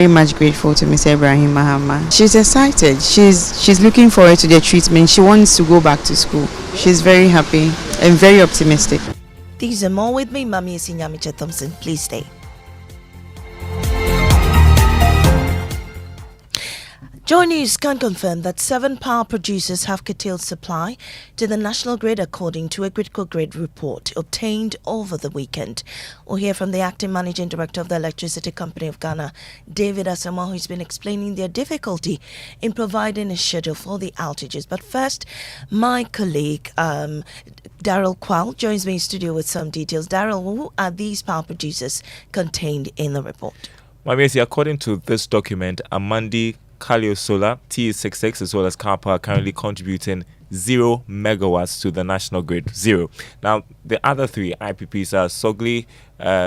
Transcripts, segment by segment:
Very much grateful to Mr. Ibrahim Mahama. She's excited. She's looking forward to the treatment. She wants to go back to school. She's very happy and very optimistic. These are more with me, Mami Sinyamicha Thompson. Please stay. Joy News can confirm that 7 power producers have curtailed supply to the national grid according to a critical grid report obtained over the weekend. We'll hear from the acting managing director of the Electricity Company of Ghana, David Asamoah, who's been explaining their difficulty in providing a schedule for the outages. But first, my colleague Daryl Kwal joins me in studio with some details. Daryl, who are these power producers contained in the report? Mamiesi, according to this document, Amandi Kalio Solar, T66, as well as Kappa are currently contributing 0 megawatts to the national grid. 0. Now, the other 3 IPPs are Sogli,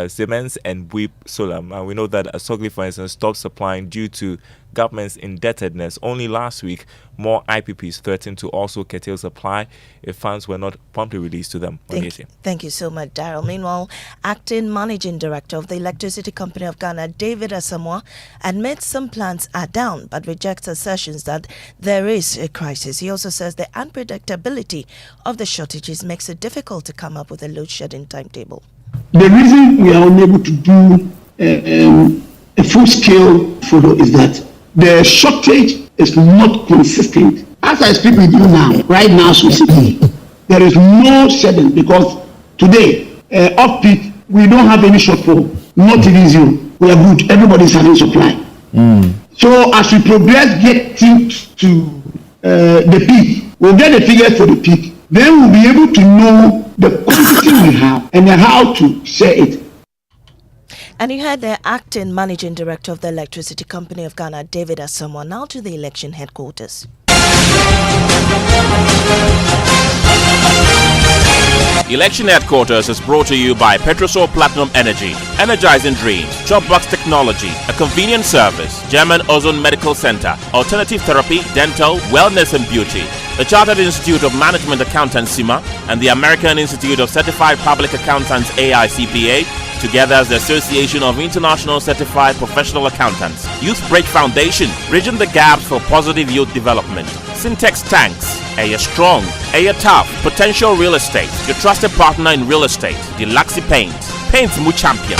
Siemens, and Weep Solar. Now, we know that Sogli, for instance, stopped supplying due to government's indebtedness. Only last week, more IPPs threatened to also curtail supply if funds were not promptly released to them. Thank you so much, Daryl. Meanwhile, acting managing director of the Electricity Company of Ghana, David Asamoah, admits some plants are down but rejects assertions that there is a crisis. He also says the unpredictability of the shortages makes it difficult to come up with a load shedding timetable. The reason we are unable to do a full-scale follow is that the shortage is not consistent. As I speak with you now, right now, there is no shedding because today, off-peak, we don't have any shortfall, not even 0. We are good. Everybody is having supply. So as we progress getting to the peak, we'll get the figures for the peak. Then we'll be able to know the quantity we have and how to share it. And you heard the acting managing director of the Electricity Company of Ghana, David Asamoah. Now to the election headquarters. Election Headquarters is brought to you by Petrosol Platinum Energy, Energizing Dreams, Chopbox Technology, a convenient service, German Ozone Medical Center, Alternative Therapy, Dental, Wellness and Beauty, the Chartered Institute of Management Accountants (CIMA), and the American Institute of Certified Public Accountants (AICPA), together as the Association of International Certified Professional Accountants. Youth Break Foundation, bridging the gaps for positive youth development. Syntex Tanks, Air Strong, Air Tough, Potential Real Estate, your trusted partner in real estate. Deluxe Paints Mu Champion.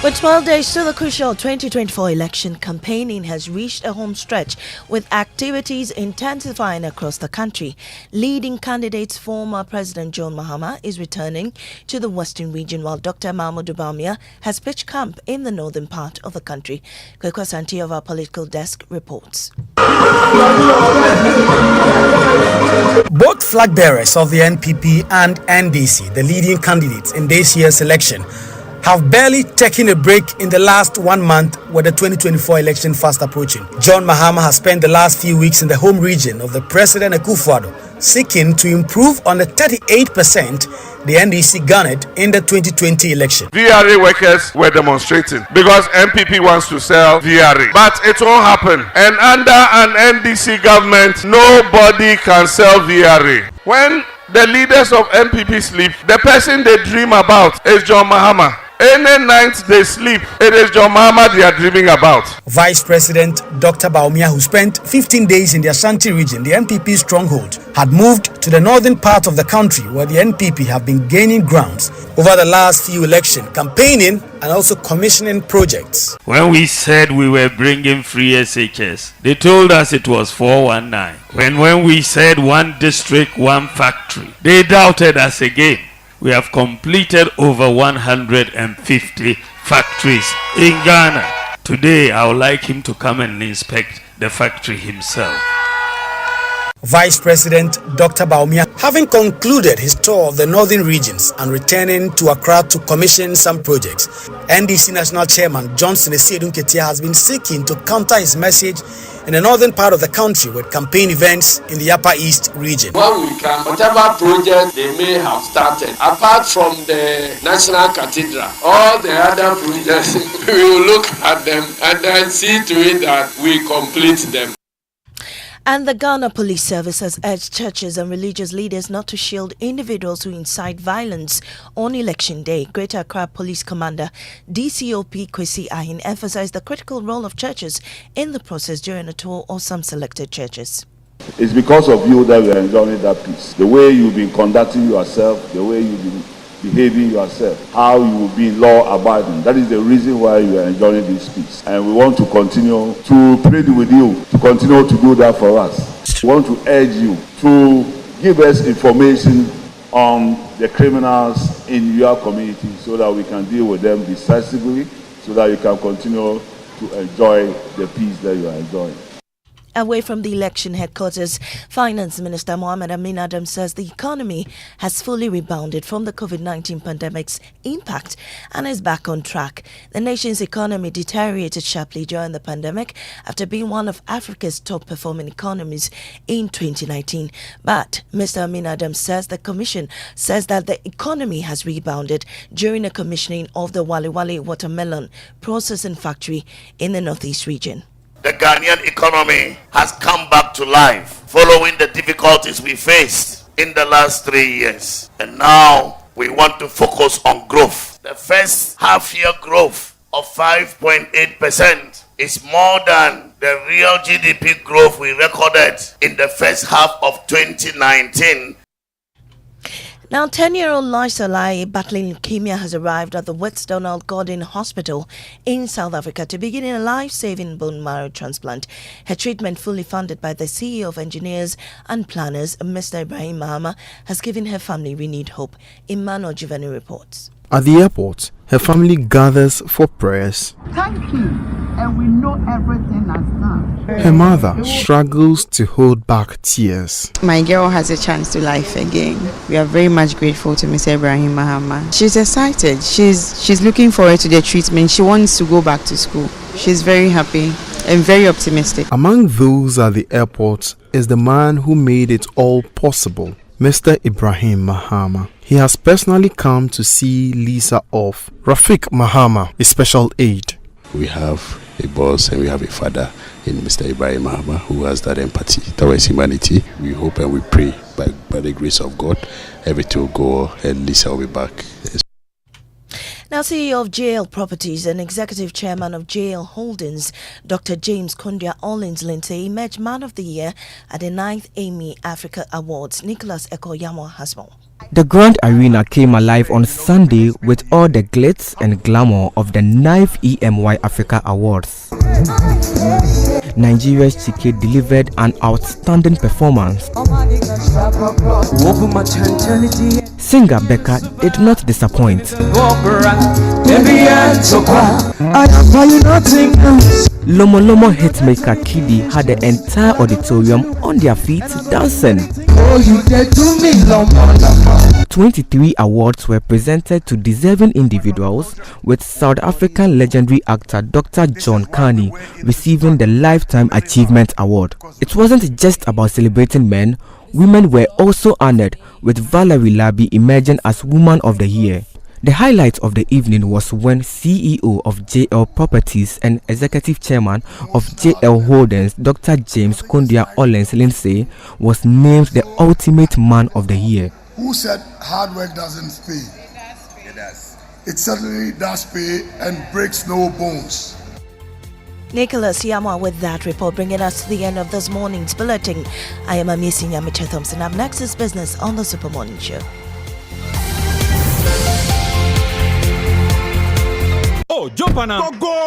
With 12 days to the crucial 2024 election, campaigning has reached a home stretch with activities intensifying across the country. Leading candidates, former President John Mahama is returning to the western region while Dr. Mahmoud Bawumia has pitched camp in the northern part of the country. Kwekwa Santi of our political desk reports. Both flag bearers of the NPP and NDC, the leading candidates in this year's election, have barely taken a break in the last 1 month with the 2024 election fast approaching. John Mahama has spent the last few weeks in the home region of the President Akufo-Addo, seeking to improve on the 38% the NDC garnered in the 2020 election. VRA workers were demonstrating because MPP wants to sell VRA, but it won't happen. And under an NDC government, nobody can sell VRA. When the leaders of MPP sleep, the person they dream about is John Mahama. Any night they sleep, it is John Mahama they are dreaming about. Vice President Dr. Bawumia, who spent 15 days in the Ashanti region, the NPP stronghold, had moved to the northern part of the country where the NPP have been gaining grounds over the last few elections, campaigning and also commissioning projects. When we said we were bringing free SHS, they told us it was 419. When we said one district, one factory, they doubted us again. We have completed over 150 factories in Ghana. Today, I would like him to come and inspect the factory himself. Vice President Dr. Bawumia, having concluded his tour of the northern regions and returning to Accra to commission some projects, NDC National Chairman Johnson Esiedun Ketia has been seeking to counter his message in the northern part of the country with campaign events in the Upper East region. When we can, whatever project they may have started, apart from the National Cathedral, all the other projects, we will look at them and then see to it that we complete them. And the Ghana Police Service has urged churches and religious leaders not to shield individuals who incite violence on Election Day. Greater Accra Police Commander DCOP Kwesi Ahin emphasized the critical role of churches in the process during a tour of some selected churches. It's because of you that we are enjoying that peace. The way you've been conducting yourself, the way you've been behaving yourself, how you will be law abiding. That is the reason why you are enjoying this peace. And we want to continue to plead with you to continue to do that for us. We want to urge you to give us information on the criminals in your community so that we can deal with them decisively, so that you can continue to enjoy the peace that you are enjoying. Away from the election headquarters, Finance Minister Mohamed Amin Adam says the economy has fully rebounded from the COVID-19 pandemic's impact and is back on track. The nation's economy deteriorated sharply during the pandemic after being one of Africa's top-performing economies in 2019. But Mr. Amin Adam says the Commission says that the economy has rebounded during the commissioning of the Wale Wale watermelon processing factory in the Northeast region. The Ghanaian economy has come back to life following the difficulties we faced in the last 3 years. And now we want to focus on growth. The first half-year growth of 5.8% is more than the real GDP growth we recorded in the first half of 2019. Now, 10-year-old Laisalai battling leukemia has arrived at the West Donald Gordon Hospital in South Africa to begin a life-saving bone marrow transplant. Her treatment, fully funded by the CEO of Engineers and Planners, Mr. Ibrahim Mahama, has given her family renewed hope. Emmanuel Giovanni reports. At the airport, her family gathers for prayers. Thank you, and we know everything has done. Her mother struggles to hold back tears. My girl has a chance to life again. We are very much grateful to Mr. Ibrahim Mahama. She's excited. She's looking forward to the treatment. She wants to go back to school. She's very happy and very optimistic. Among those at the airport is the man who made it all possible, Mr. Ibrahim Mahama. He has personally come to see Lisa off. Rafik Mahama, a special aide. We have a boss and we have a father in Mr. Ibrahim Mahama who has that empathy towards humanity. We hope and we pray by the grace of God, everything will go and Lisa will be back. Now, CEO of JL Properties and Executive Chairman of JL Holdings, Dr. James Kondia Orleans Lindsay, emerged Man of the Year at the 9th Emmy Africa Awards. Nicholas Ekoyamo has more. The Grand Arena came alive on Sunday with all the glitz and glamour of the 9th EMY Africa Awards. Nigeria's Chike delivered an outstanding performance. Singer Becca did not disappoint. Lomo Lomo hitmaker Kidi had the entire auditorium on their feet dancing. 23 awards were presented to deserving individuals, with South African legendary actor Dr. John Carney receiving the Lifetime Achievement Award. It wasn't just about celebrating men, women were also honored, with Valerie Labi emerging as Woman of the Year. The highlight of the evening was when CEO of JL Properties and Executive Chairman of JL Holdings, Dr. James Kondia Orleans Lindsay, was named the Ultimate Man of the Year. Who said hard work doesn't pay? It does. It certainly does pay and breaks no bones. Nicholas Yama with that report, bringing us to the end of this morning's bulletin. I am Amisi Nyamiche Thompson. Up next is business on the Super Morning Show. Oh, jump on now. Go.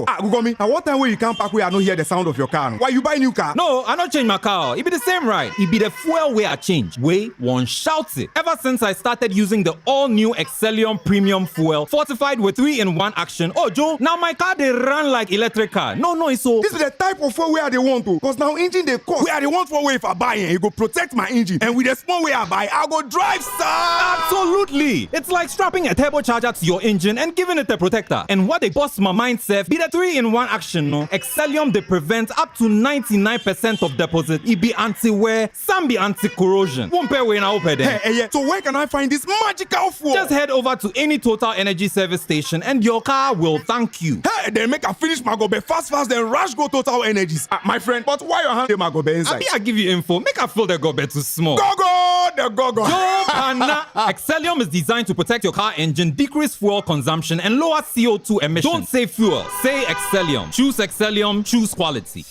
Ah, go me. At what time will you come back where I don't hear the sound of your car? Why you buy new car? No, I don't change my car. It be the same, right? It be the fuel where I change. Way one shouts it. Ever since I started using the all-new Excellium Premium Fuel, fortified with 3-in-1 action. Oh, Joe, now my car they run like electric car. No, it's so. This is the type of fuel where they want to. Cause now engine they cost. Where they want for way if I buy it, it go protect my engine. And with the small way I buy, I go drive, sir. Absolutely. It's like strapping a turbocharger to your engine and giving it a protector. car. And what they bust my mind self be the 3-in-1 action, no? Excellium, they prevent up to 99% of deposit. It be anti-wear, some be anti-corrosion. Won't pay when I open them. Hey, so where can I find this magical fuel? Just head over to any Total Energy service station and your car will thank you. Hey, then make a finish my gobe fast, then rush go Total Energies. My friend, but why your hand my gobe inside? I give you info. Make a fill the gobe too small. The go-go. Joe Pana. Excellium is designed to protect your car engine, decrease fuel consumption, and lower CO2 emissions. Don't say fuel. Say Excellium. Choose Excellium. Choose quality.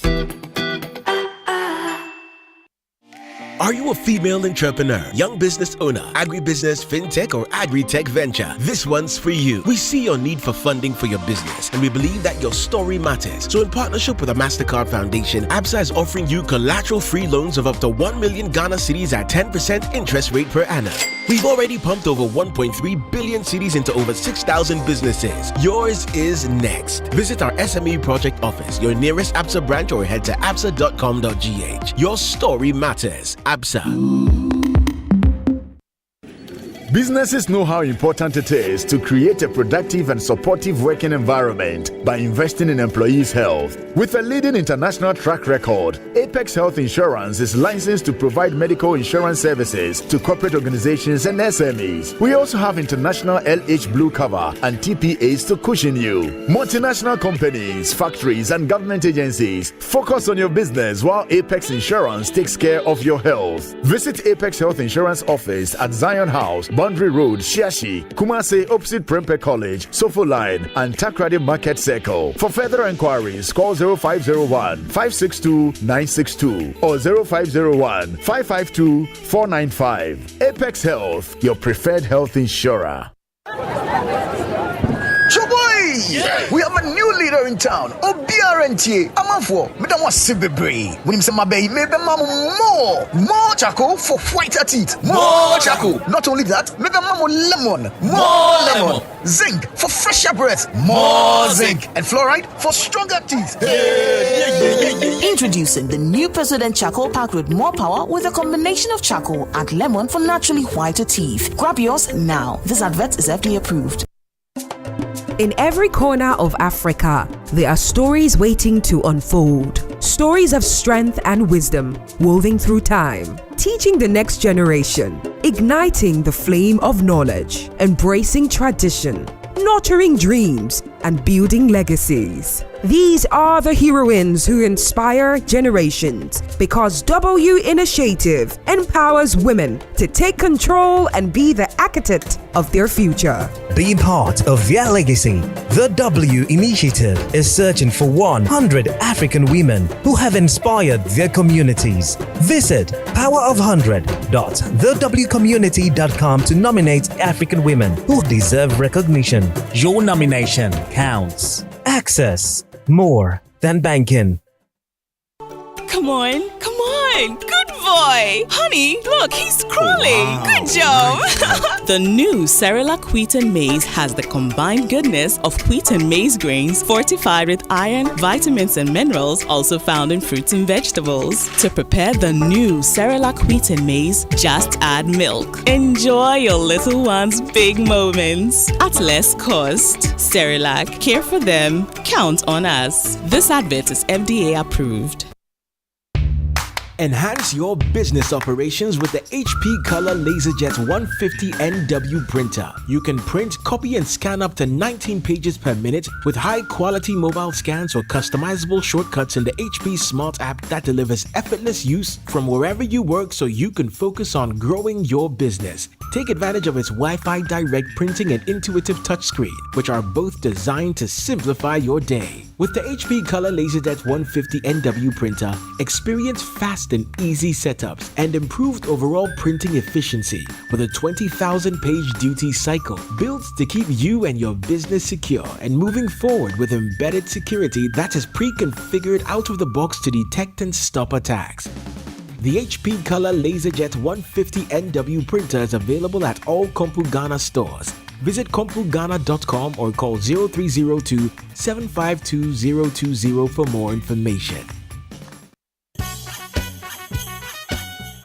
Are you a female entrepreneur, young business owner, agribusiness, fintech, or agri-tech venture? This one's for you. We see your need for funding for your business, and we believe that your story matters. So in partnership with the MasterCard Foundation, ABSA is offering you collateral-free loans of up to 1 million Ghana cedis at 10% interest rate per annum. We've already pumped over 1.3 billion cedis into over 6,000 businesses. Yours is next. Visit our SME project office, your nearest ABSA branch, or head to absa.com.gh. Your story matters. ABSA. Businesses know how important it is to create a productive and supportive working environment by investing in employees' health. With a leading international track record, Apex Health Insurance is licensed to provide medical insurance services to corporate organizations and SMEs. We also have international LH Blue cover and TPAs to cushion you. Multinational companies, factories, and government agencies, focus on your business while Apex Insurance takes care of your health. Visit Apex Health Insurance office at Zion House, Boundary Road, Shiashi, Kumase, opposite Prempeh College, Sofo Line, and Takrady Market Circle. For further inquiries, call 0501 562 962 or 0501 552 495. Apex Health, your preferred health insurer. Yeah. We have a new leader in town. OBRNT. Amafo. Madam was Sibebre. When him say my baby, maybe more charcoal for whiter teeth. More charcoal. Not only that, maybe lemon. More lemon. Zinc for fresher breath. More zinc. And fluoride for stronger teeth. Introducing the new President Charcoal pack with more power with a combination of charcoal and lemon for naturally whiter teeth. Grab yours now. This advert is FDA approved. In every corner of Africa, there are stories waiting to unfold. Stories of strength and wisdom woven through time, teaching the next generation, igniting the flame of knowledge, embracing tradition, nurturing dreams, and building legacies. These are the heroines who inspire generations because W Initiative empowers women to take control and be the architect of their future. Be part of their legacy. The W Initiative is searching for 100 African women who have inspired their communities. Visit powerof100.thewcommunity.com to nominate African women who deserve recognition. Your nomination counts. Access more than banking. Come on. Good boy. Honey, look, he's crawling. Wow. Good job. The new Cerelac Wheat and Maize has the combined goodness of wheat and maize grains fortified with iron, vitamins, and minerals also found in fruits and vegetables. To prepare the new Cerelac Wheat and Maize, just add milk. Enjoy your little one's big moments at less cost. Cerelac, care for them, count on us. This advert is FDA approved. Enhance your business operations with the HP Color LaserJet 150 NW printer. You can print, copy, and scan up to 19 pages per minute with high-quality mobile scans or customizable shortcuts in the HP Smart app that delivers effortless use from wherever you work so you can focus on growing your business. Take advantage of its Wi-Fi direct printing and intuitive touchscreen, which are both designed to simplify your day. With the HP Color LaserJet 150 NW printer, experience fast and easy setups and improved overall printing efficiency with a 20,000 page duty cycle built to keep you and your business secure and moving forward with embedded security that is pre-configured out of the box to detect and stop attacks. The HP Color LaserJet 150 NW printer is available at all Kompu Ghana stores. Visit KompuGhana.com or call 0302-752-020 for more information.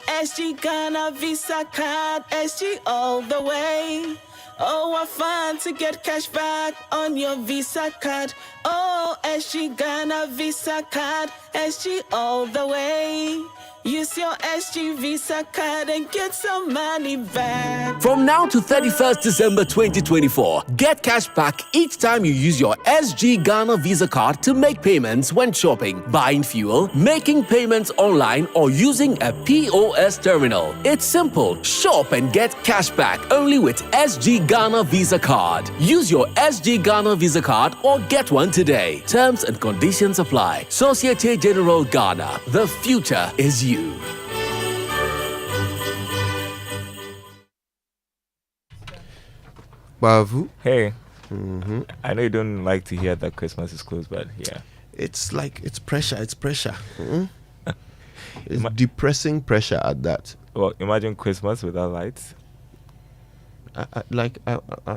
SG Ghana Visa Card, SG all the way. Oh, what fun to get cash back on your Visa card. Oh, SG Ghana Visa card, SG all the way. Use your SG Visa card and get some money back. From now to 31st December 2024, get cash back each time you use your SG Ghana Visa card to make payments when shopping, buying fuel, making payments online, or using a POS terminal. It's simple. Shop and get cash back only with SG Ghana Visa card. Use your SG Ghana Visa card or get one today. Terms and conditions apply. Societe Generale Ghana. The future is you. Bavu. Hey. I know you don't like to hear that Christmas is close, but yeah. It's pressure. It's depressing pressure at that. Well, imagine Christmas without lights. I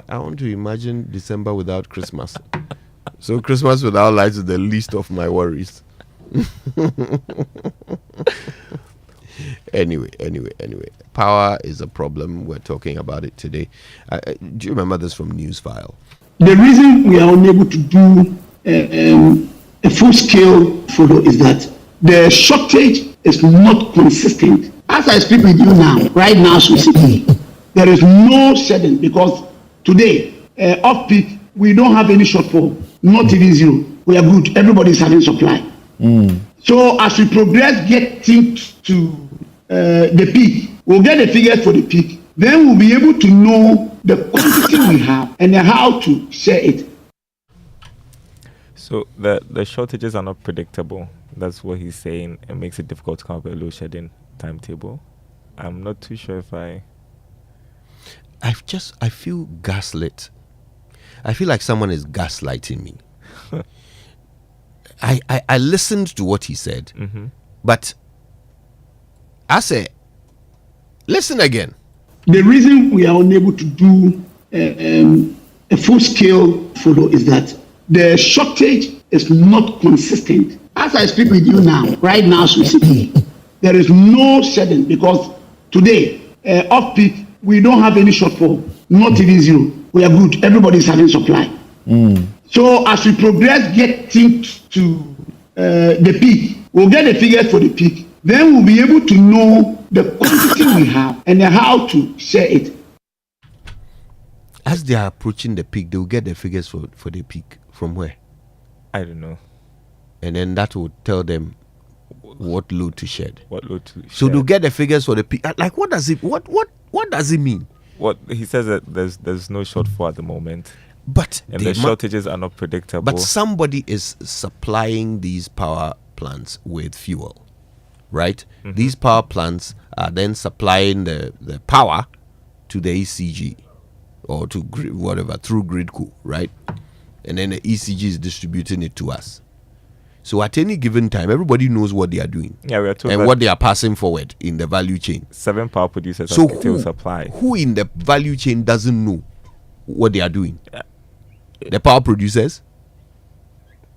want to imagine December without Christmas. So Christmas without lights is the least of my worries. Anyway, power is a problem. We're talking about it today. Do you remember this from Newsfile? The reason we are unable to do a full-scale photo is that the shortage is not consistent. As I speak with you now, right now, there is no shedding because today, off-peak, we don't have any shortfall, not even zero. We are good. Everybody is having supply. So as we progress, getting to the peak, we'll get the figures for the peak. Then we'll be able to know the quantity we have and how to share it. So the shortages are not predictable. That's what he's saying. It makes it difficult to come up with a load shedding timetable. I'm not too sure if I feel gaslit. I feel like someone is gaslighting me. I listened to what he said, but I say, listen again. The reason we are unable to do a full-scale photo is that the shortage is not consistent. As I speak with you now, right now, there is no shedding because today, off-peak, we don't have any shortfall, not even zero. We are good. Everybody is having supply. So as we progress, getting to the peak, we'll get the figures for the peak. Then we'll be able to know the quantity we have and how to share it. As they are approaching the peak, they will get the figures for the peak. From where? I don't know. And then that will tell them what load to shed. So they'll get the figures for the peak. Like, what does it mean? What he says that there's no shortfall at the moment. But the shortages are not predictable. But somebody is supplying these power plants with fuel, right? These power plants are then supplying the power to the ECG or to whatever through Gridco, right? And then the ECG is distributing it to us. So at any given time, everybody knows what they are doing. Yeah, we are told and what they are passing forward in the value chain. 7 power producers so have supply. Who in the value chain doesn't know what they are doing? The power producers.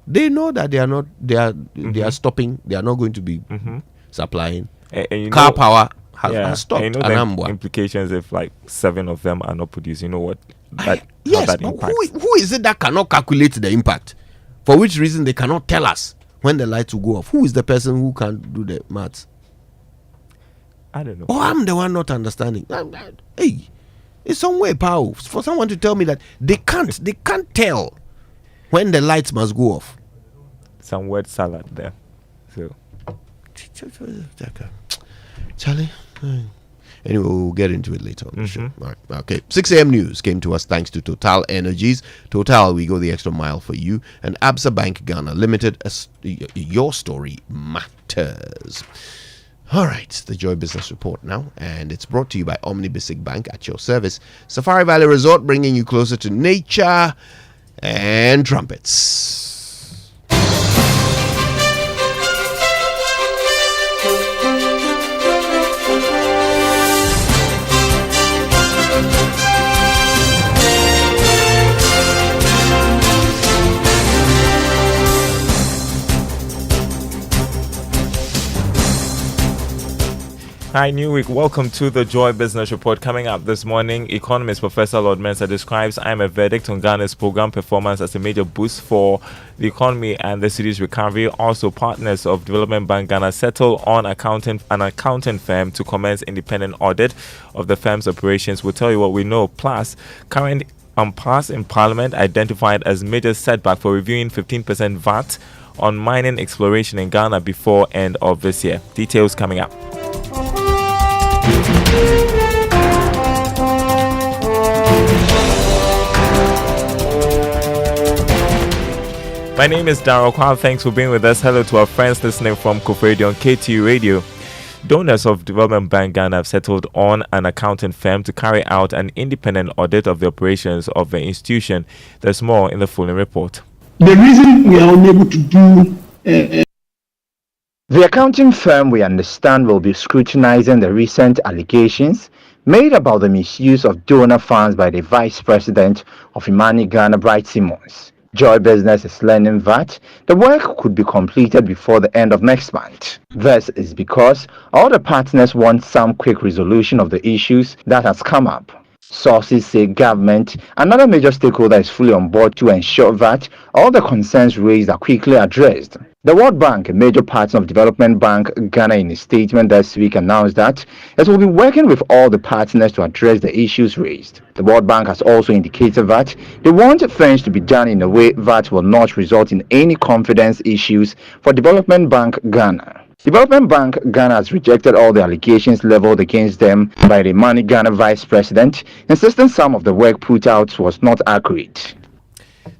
They know that they are not. They are stopping. They are not going to be supplying. And car power has stopped. And you know the implications if like 7 of them are not produced. You know what? Yes, but who is it that cannot calculate the impact? For which reason they cannot tell us when the lights will go off? Who is the person who can't do the maths? I don't know. Oh, I'm the one not understanding. Hey, it's some way, pal, for someone to tell me that they can't tell when the lights must go off. Some word salad there. So, Charlie. Anyway, we'll get into it later on the show. All right. Okay. 6 a.m. news came to us thanks to Total Energies. Total, we go the extra mile for you. And Absa Bank Ghana Limited, your story matters. All right. The Joy Business Report now. And it's brought to you by Omni Basic Bank at your service. Safari Valley Resort, bringing you closer to nature and trumpets. Hi, New Week. Welcome to the Joy Business Report. Coming up this morning, economist Professor Lord Mensah describes IMF verdict on Ghana's program performance as a major boost for the economy and the city's recovery. Also, partners of Development Bank Ghana settle on an accounting firm to commence independent audit of the firm's operations. We'll tell you what we know. Plus, current impasse in Parliament identified as major setback for reviewing 15% VAT on mining exploration in Ghana before end of this year. Details coming up. My name is Darryl Kwal. Thanks for being with us. Hello to our friends listening from Koforidua on KTU Radio. Donors of Development Bank Ghana have settled on an accounting firm to carry out an independent audit of the operations of the institution. There's more in the following report. The reason we are unable to do the accounting firm, we understand, will be scrutinizing the recent allegations made about the misuse of donor funds by the Vice President of Imani Ghana, Bright Simmons. Joy Business is learning that the work could be completed before the end of next month. This is because all the partners want some quick resolution of the issues that has come up. Sources say government, another major stakeholder, is fully on board to ensure that all the concerns raised are quickly addressed. The World Bank, a major partner of Development Bank Ghana, in a statement this week announced that it will be working with all the partners to address the issues raised. The World Bank has also indicated that they want things to be done in a way that will not result in any confidence issues for Development Bank Ghana. Development Bank Ghana has rejected all the allegations leveled against them by the Imani Ghana Vice President, insisting some of the work put out was not accurate.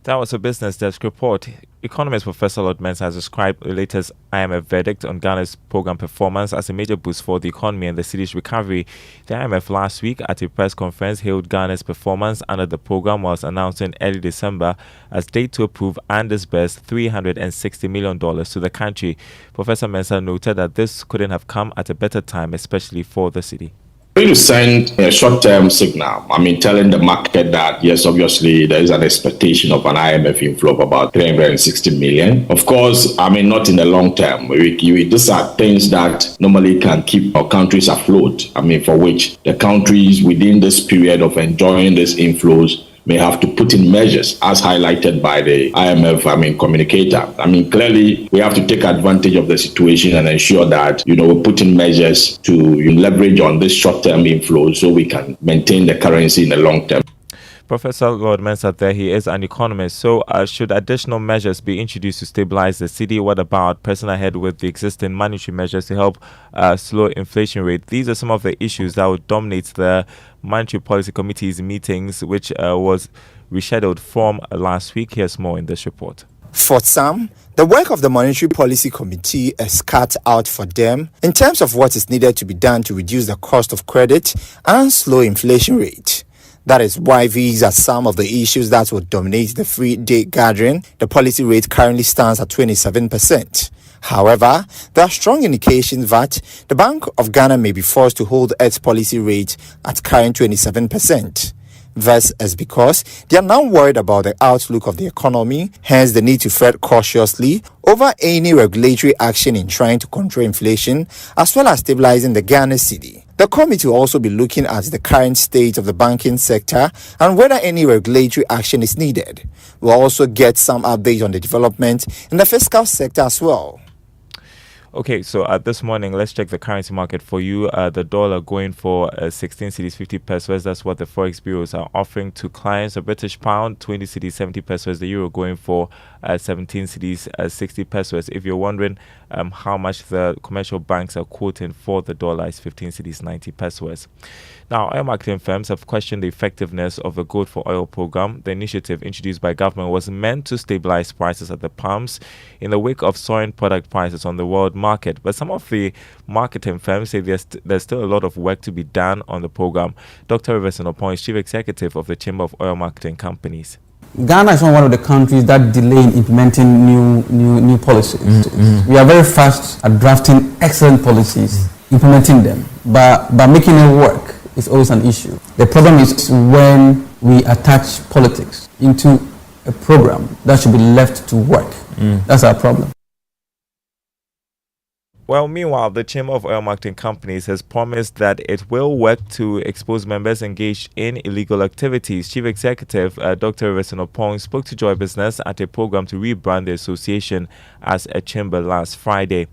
That was a Business Desk report. Economist Professor Lord Mensah has described the latest IMF verdict on Ghana's program performance as a major boost for the economy and the city's recovery. The IMF last week at a press conference hailed Ghana's performance under the program whilst announcing early December as date to approve and disburse $360 million to the country. Professor Mensah noted that this couldn't have come at a better time, especially for the city. Going to send a short-term signal. telling the market that, yes, obviously, there is an expectation of an IMF inflow of about 360 million. Of course, not in the long term. These are things that normally can keep our countries afloat. For which the countries within this period of enjoying these inflows may have to put in measures, as highlighted by the IMF, communicator. Clearly, we have to take advantage of the situation and ensure that, we put in measures to leverage on this short-term inflow so we can maintain the currency in the long term. Professor Lord Mensah there, he is an economist. So should additional measures be introduced to stabilize the city? What about pressing ahead with the existing monetary measures to help slow inflation rate? These are some of the issues that would dominate the Monetary Policy Committee's meetings, which was rescheduled from last week. Here's more in this report. For some, the work of the Monetary Policy Committee is cut out for them in terms of what is needed to be done to reduce the cost of credit and slow inflation rate. That is why these are some of the issues that will dominate the 3-day gathering. The policy rate currently stands at 27%. However, there are strong indications that the Bank of Ghana may be forced to hold its policy rate at current 27%. This is because they are now worried about the outlook of the economy, hence the need to tread cautiously over any regulatory action in trying to control inflation as well as stabilizing the Ghana cedi. The committee will also be looking at the current state of the banking sector and whether any regulatory action is needed. We'll also get some updates on the development in the fiscal sector as well. Okay, so this morning, let's check the currency market for you. The dollar going for 16 cedis 50 pesos. That's what the Forex bureaus are offering to clients. The British pound, 20 cedis 70 pesos. The euro going for 17 cedis 60 pesos. If you're wondering how much the commercial banks are quoting for the dollar, is 15 cedis 90 pesos. Now, oil marketing firms have questioned the effectiveness of the Gold for Oil program. The initiative introduced by government was meant to stabilize prices at the pumps in the wake of soaring product prices on the world market. But some of the marketing firms say there's still a lot of work to be done on the program. Dr. Rivers Opon is Chief Executive of the Chamber of Oil Marketing Companies. Ghana is one of the countries that delay in implementing new policies. We are very fast at drafting excellent policies, implementing them, but making it work is always an issue. The problem is when we attach politics into a program that should be left to work. That's our problem. Well, meanwhile, the Chamber of Oil Marketing Companies has promised that it will work to expose members engaged in illegal activities. Chief Executive Dr. Resinopong spoke to Joy Business at a program to rebrand the association as a chamber last Friday.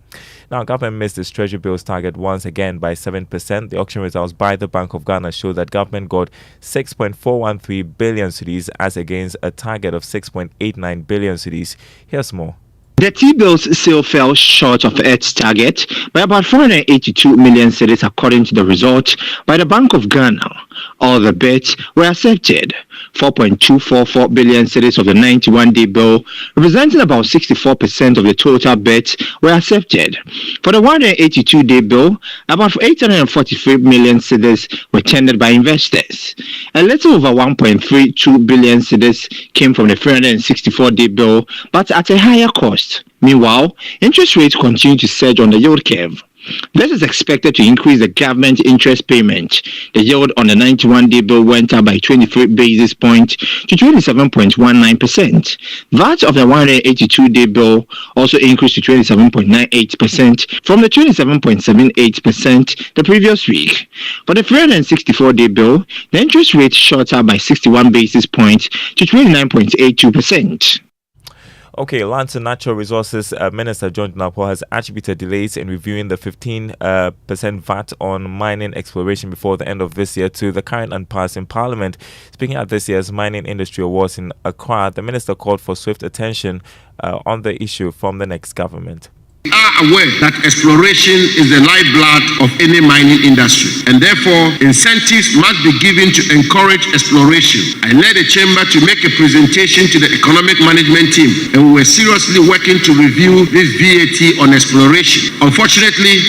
Now, government missed its treasury bills target once again by 7%. The auction results by the Bank of Ghana show that government got 6.413 billion cedis as against a target of 6.89 billion cedis. Here's more. The T-bills sale fell short of its target by about 482 million cedis according to the results by the Bank of Ghana. All the bids were accepted. 4.244 billion cedis of the 91-day bill, representing about 64% of the total bids, were accepted. For the 182-day bill, about 843 million cedis were tendered by investors. A little over 1.32 billion cedis came from the 364-day bill, but at a higher cost. Meanwhile, interest rates continue to surge on the yield curve. This is expected to increase the government interest payment. The yield on the 91-day bill went up by 23 basis points to 27.19%. That of the 182-day bill also increased to 27.98% from the 27.78% the previous week. For the 364-day bill, the interest rate shot up by 61 basis points to 29.82%. Okay, Lands and Natural Resources Minister John Napo has attributed delays in reviewing the 15% VAT on mining exploration before the end of this year to the current impasse in Parliament. Speaking at this year's Mining Industry Awards in Accra, the minister called for swift attention on the issue from the next government. We are aware that exploration is the lifeblood of any mining industry, and therefore incentives must be given to encourage exploration. I led a chamber to make a presentation to the economic management team, and we were seriously working to review this VAT on exploration. Unfortunately,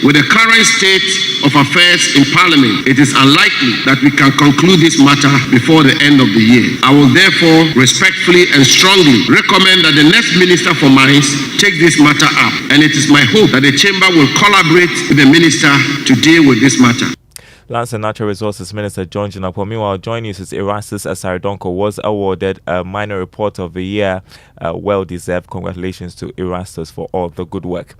with the current state of affairs in Parliament, it is unlikely that we can conclude this matter before the end of the year. I will therefore respectfully and strongly recommend that the next Minister for Mines take this matter up, and it is my hope that the Chamber will collaborate with the Minister to deal with this matter. Lands and Natural Resources Minister John Jinapo. Meanwhile, Joy News' Erastus Asaridonko was awarded a Minor Report of the Year. Well-deserved. Congratulations to Erastus for all the good work.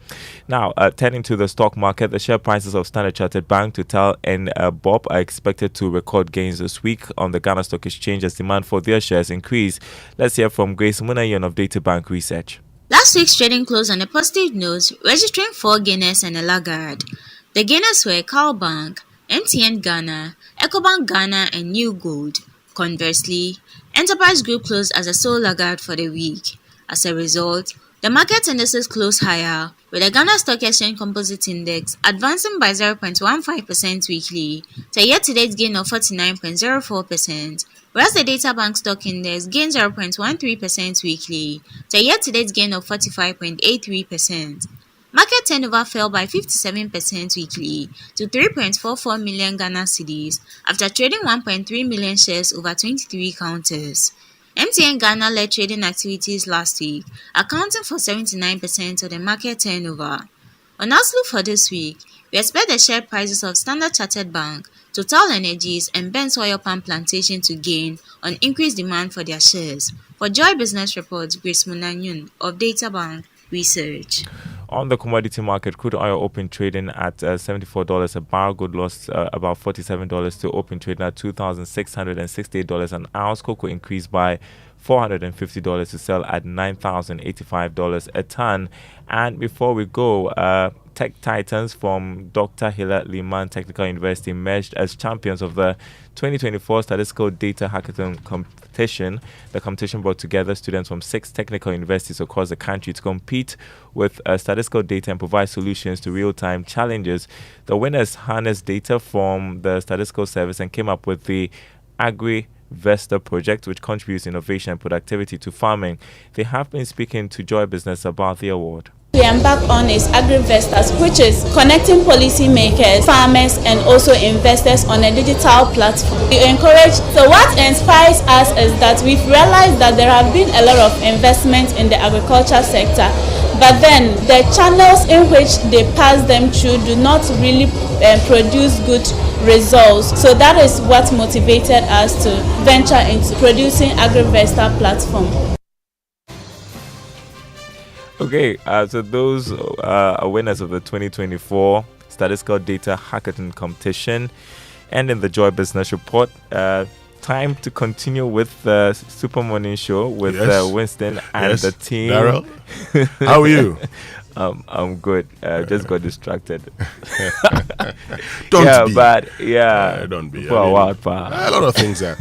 Now, turning to the stock market, the share prices of Standard Chartered Bank, Total and BOP are expected to record gains this week on the Ghana Stock Exchange as demand for their shares increase. Let's hear from Grace Munayan of Data Bank Research. Last week's trading closed on a positive note, registering 4 gainers and a laggard. The gainers were Cal Bank, MTN Ghana, EcoBank Ghana, and New Gold. Conversely, Enterprise Group closed as a sole laggard for the week. As a result, the market indices closed higher, with the Ghana Stock Exchange Composite Index advancing by 0.15% weekly to a year-to-date gain of 49.04%, whereas the Data Bank Stock Index gained 0.13% weekly to a year-to-date gain of 45.83%. Market turnover fell by 57% weekly to 3.44 million Ghana cedis after trading 1.3 million shares over 23 counters. MTN Ghana led trading activities last week, accounting for 79% of the market turnover. On outlook for this week, we expect the share prices of Standard Chartered Bank, Total Energies, and Ben's Oil Palm Plantation to gain on increased demand for their shares. For Joy Business Reports, Grace Munanyun of Data Bank Research. On the commodity market, crude oil open trading at $74 a barrel. Gold lost about $47 to open trading at $2,668 an ounce. Cocoa increased by $450 to sell at $9,085 a ton. And before we go, Tech Titans from Dr. Hila Liman Technical University emerged as champions of the 2024 Statistical Data Hackathon competition. The competition brought together students from 6 technical universities across the country to compete with statistical data and provide solutions to real-time challenges. The winners harnessed data from the statistical service and came up with the AgriVesta project, which contributes innovation and productivity to farming. They have been speaking to Joy Business about the award. We embark on is AgriVestas, which is connecting policymakers, farmers, and also investors on a digital platform. We encourage, so what inspires us is that we've realized that there have been a lot of investment in the agriculture sector, but then the channels in which they pass them through do not really produce good results. So that is what motivated us to venture into producing AgriVesta platform. Okay, so those are winners of the 2024 Statistical Data Hackathon competition. And in the Joy Business Report, time to continue with the Super Morning Show with Winston and the team. Daryl, how are you? I'm good. Just got distracted. Don't be. Don't be. For a while, a lot of things are.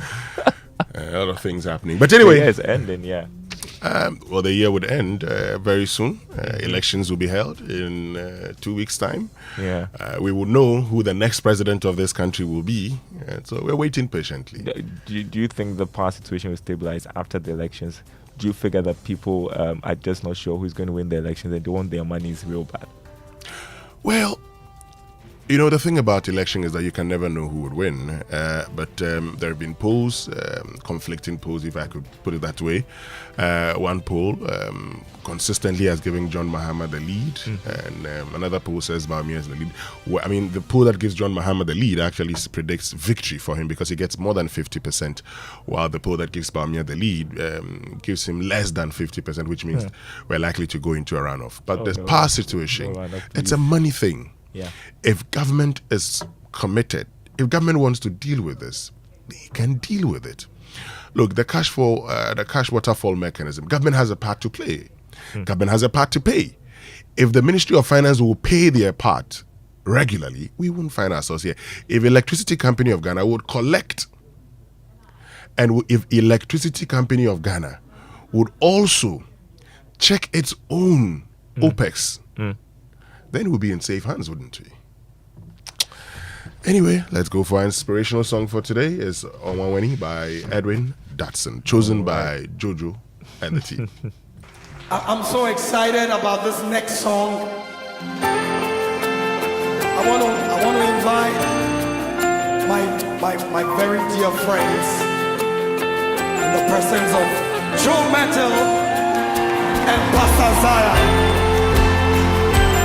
A lot of things happening. But anyway. It's ending, well, the year would end very soon. Elections will be held in 2 weeks' time. We will know who the next president of this country will be. So we're waiting patiently. Do you think the power situation will stabilize after the elections? Do you figure that people are just not sure who's going to win the elections and they want their money is real bad? Well, you know, the thing about election is that you can never know who would win. But there have been polls, conflicting polls, if I could put it that way. One poll consistently has given John Mahama the lead, and another poll says Bawumia is the lead. Well, I mean, the poll that gives John Mahama the lead actually predicts victory for him because he gets more than 50%, while the poll that gives Bawumia the lead gives him less than 50%, which means we're likely to go into a runoff. But the power situation, it's a money thing. If government is committed, if government wants to deal with this, they can deal with it. Look, the cash waterfall mechanism, government has a part to play. Government has a part to pay. If the Ministry of Finance will pay their part regularly, we wouldn't find ourselves here. If Electricity Company of Ghana would collect, and if Electricity Company of Ghana would also check its own OPEX, then we'll be in safe hands, wouldn't we? Anyway, let's go for our inspirational song for today. It's Onwanweni by Edwin Datson, chosen by Jojo and the team. I'm so excited about this next song. I want to invite my very dear friends in the presence of Joe Metal and Pastor Zaya.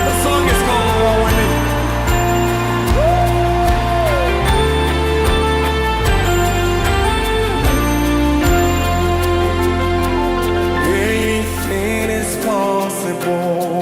The song is called Onwanweni. Anything is possible.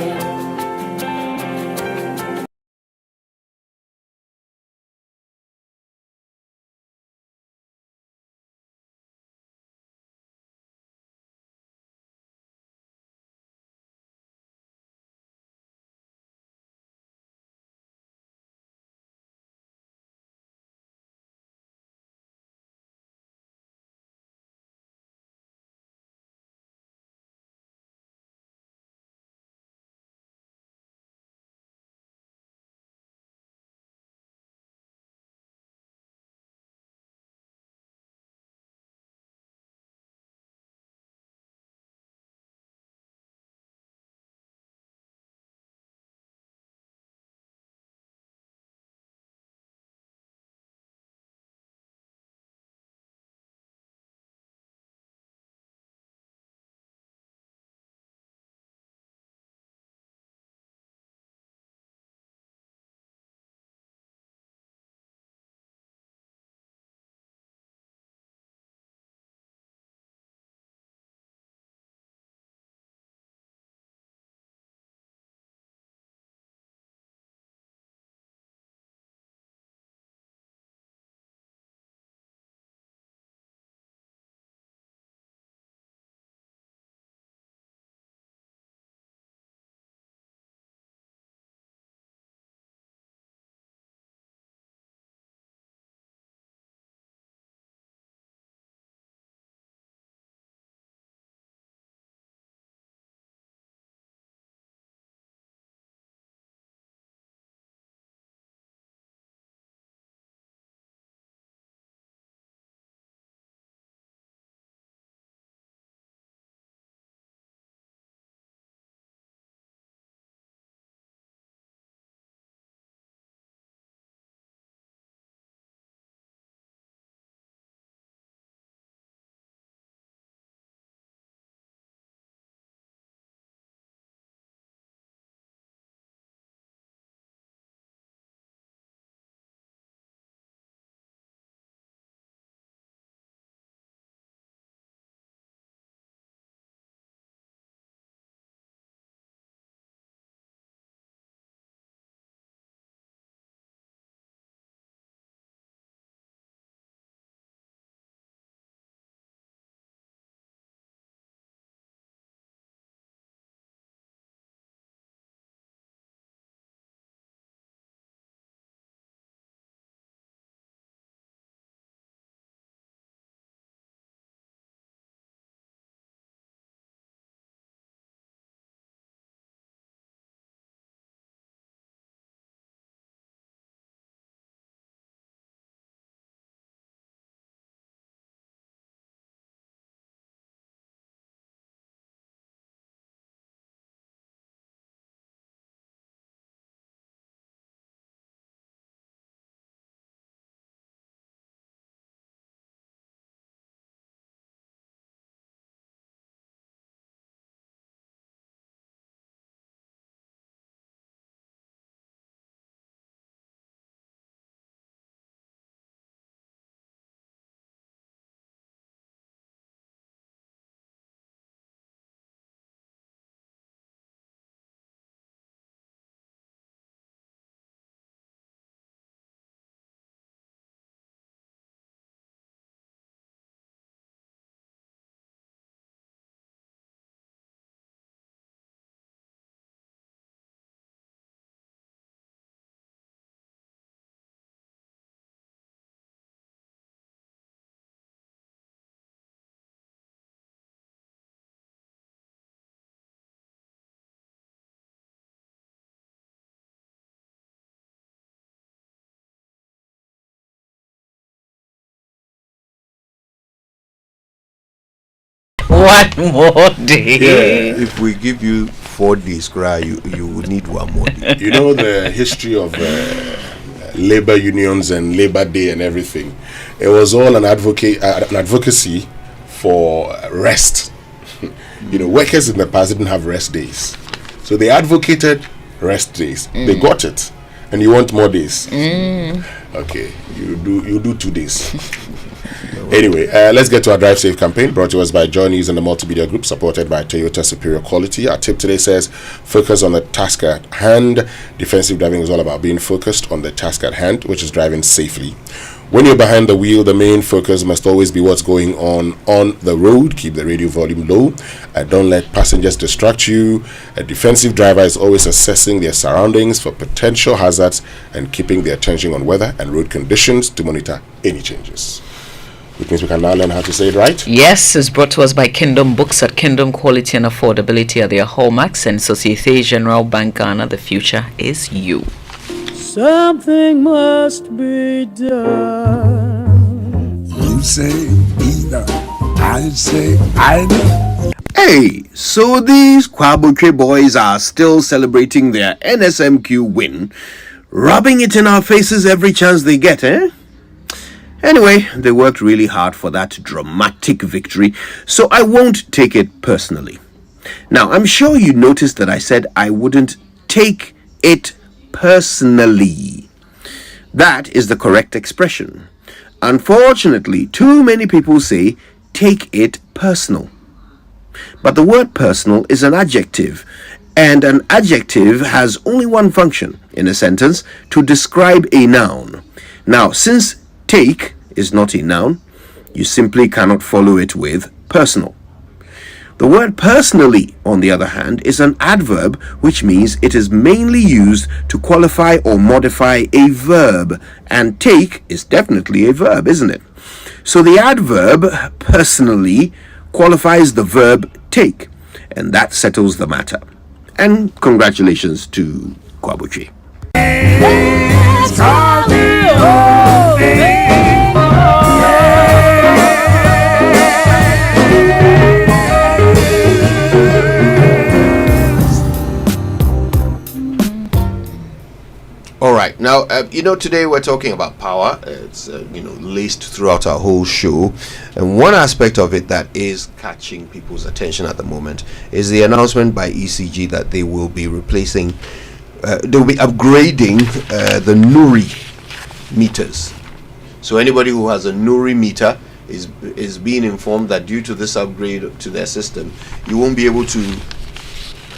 One more day. If we give you 4 days, you would need 1 more day. You know the history of labor unions and Labor Day and everything. It was all an advocacy for rest. Workers in the past didn't have rest days, so they advocated rest days. They got it, and you want more days. Okay, you do 2 days. Anyway, let's get to our Drive Safe campaign, brought to us by Joy News and the Multimedia Group, supported by Toyota Superior Quality. Our tip today says, focus on the task at hand. Defensive driving is all about being focused on the task at hand, which is driving safely. When you're behind the wheel, the main focus must always be what's going on the road. Keep the radio volume low and don't let passengers distract you. A defensive driver is always assessing their surroundings for potential hazards and keeping their attention on weather and road conditions to monitor any changes. Which means we can now learn how to say it right. Yes, it's brought to us by Kingdom Books. At Kingdom, quality and affordability are their hallmarks, and Societe Generale Bank Ghana, the future is you. Something must be done. You say either, I say either. Hey, so these Kwabuche boys are still celebrating their NSMQ win, rubbing it in our faces every chance they get, eh? Anyway, they worked really hard for that dramatic victory, so I won't take it personally. Now, I'm sure you noticed that I said I wouldn't take it personally. That is the correct expression. Unfortunately, too many people say take it personal. But the word personal is an adjective, and an adjective has only one function in a sentence: to describe a noun. Now, since take is not a noun, you simply cannot follow it with personal. The word personally, on the other hand, is an adverb, which means it is mainly used to qualify or modify a verb, and take is definitely a verb, isn't it? So the adverb personally qualifies the verb take, and that settles the matter. And congratulations to Kwabuche. All right, now, today we're talking about power. It's, laced throughout our whole show. And one aspect of it that is catching people's attention at the moment is the announcement by ECG that they will be replacing, they'll be upgrading the Nuri meters. So anybody who has a Nuri meter is being informed that due to this upgrade to their system, you won't be able to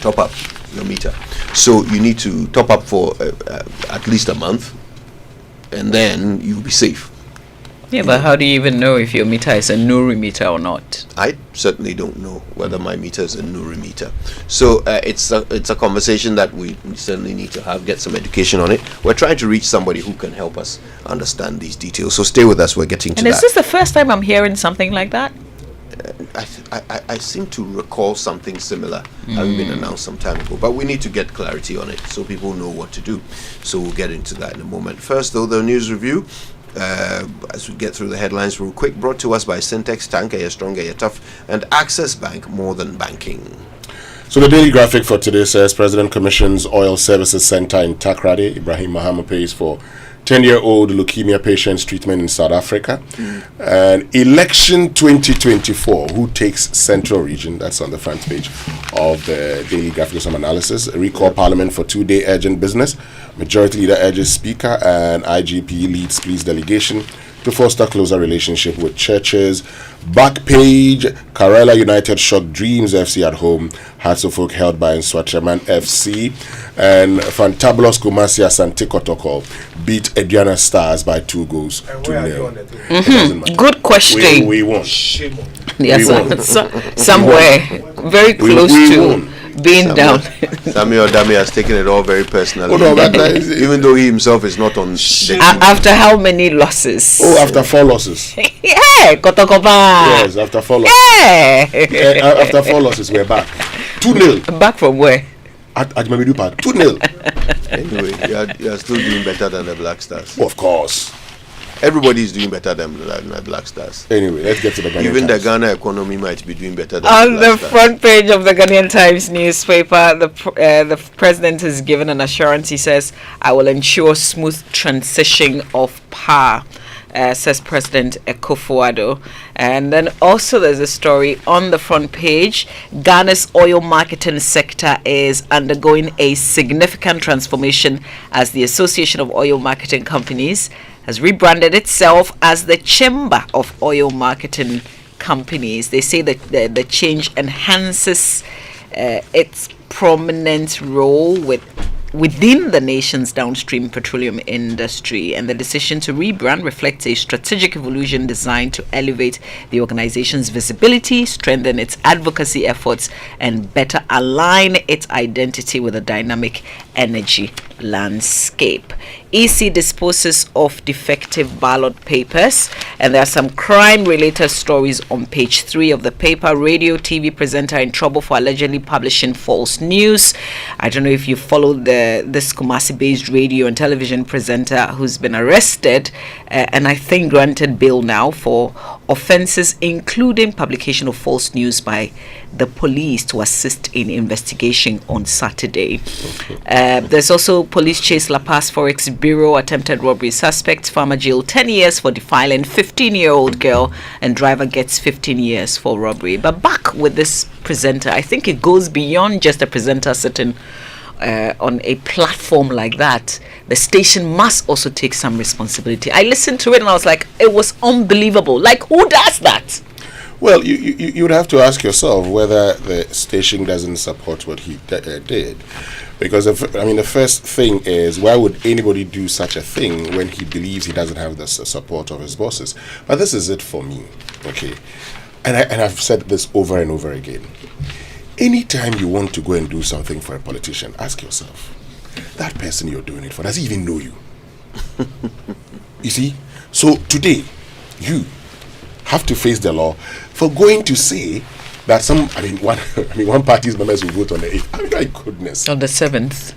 top up your meter. So you need to top up for at least a month, and then you'll be safe. Yeah, but how do you even know if your meter is a Nuri meter or not? I certainly don't know whether my meter is a Nuri meter. So it's a conversation that we certainly need to have, get some education on it. We're trying to reach somebody who can help us understand these details. So stay with us. We're getting to that. And is this the first time I'm hearing something like that? I seem to recall something similar having been announced some time ago, but we need to get clarity on it so people know what to do. So we'll get into that in a moment. First, though, the news review, as we get through the headlines real quick, brought to us by Syntex, Tanker, you're stronger, you're tough, and Access Bank, more than banking. So the daily graphic for today says President commissions Oil Services Center in Takrady. Ibrahim Mahama pays for 10-year-old leukemia patients treatment in South Africa. And election 2024, who takes Central Region? That's on the front page of the daily graphic with some analysis. Recall Parliament for 2-day urgent business. Majority Leader urges Speaker and IGP leads police delegation to foster closer relationship with churches. Back page, Karela United shock Dreams FC at home. Hearts of Oak held by Nswatraman FC. And Fantabulous Kumasi Asante Kotoko beat Ediana Stars by 2 goals to 0. Good question. We won. Yes, somewhere very close to being down. Samuel Dami has taken it all very personally. Even though he himself is not on the after how many losses? After 4 losses. Yeah, Kotokoba. Yes, after 4 losses. Yeah. After 4 losses, we're back. 2-0. Back from where? At Mabidu Park. 2-0. Anyway, you are still doing better than the Black Stars. Of course. Everybody is doing better than the Black Stars. Anyway, let's get to the Ghanaian Even the Times. Ghana economy might be doing better than On the the Black Stars. front page of the Ghanaian Times newspaper, the president has given an assurance. He says, "I will ensure smooth transition of power," says President Akufo-Addo. And then also there's a story on the front page. Ghana's oil marketing sector is undergoing a significant transformation as the Association of Oil Marketing Companies has rebranded itself as the Chamber of Oil Marketing Companies. They say that the change enhances its prominent role within the nation's downstream petroleum industry, and the decision to rebrand reflects a strategic evolution designed to elevate the organization's visibility, strengthen its advocacy efforts, and better align its identity with a dynamic energy landscape. EC disposes of defective ballot papers, and there are some crime-related stories on page 3 of the paper. Radio TV presenter in trouble for allegedly publishing false news. I don't know if you followed this Kumasi-based radio and television presenter who's been arrested and I think granted bail now for offences including publication of false news by the police to assist in investigation on Saturday. There's also police chase La Paz Forex Bureau, attempted robbery suspect, farmer jailed 10 years for defiling 15-year-old girl, and driver gets 15 years for robbery. But back with this presenter, I think it goes beyond just a presenter sitting on a platform like that. The station must also take some responsibility. I listened to it and I was like, it was unbelievable. Like, who does that? Well, you would have to ask yourself whether the station doesn't support what he did. Because, the first thing is, why would anybody do such a thing when he believes he doesn't have the support of his bosses? But this is it for me, okay? And I've said this over and over again. Anytime you want to go and do something for a politician, ask yourself, that person you're doing it for, does he even know you? You see? So today, you have to face the law for going to say that one party's members will vote on the 8th. My goodness. On the 7th.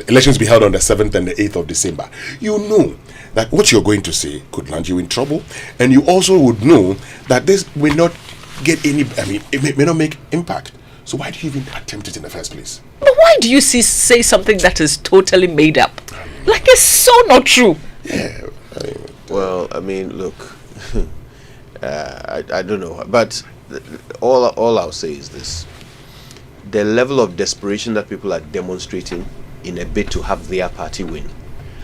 Elections be held on the 7th and the 8th of December. You know that what you're going to say could land you in trouble, and you also would know that this will not get any, it may not make impact. So why do you even attempt it in the first place? But why do you say something that is totally made up? Like, it's so not true. Yeah. Look, I don't know, but all I'll say is this: the level of desperation that people are demonstrating in a bid to have their party win.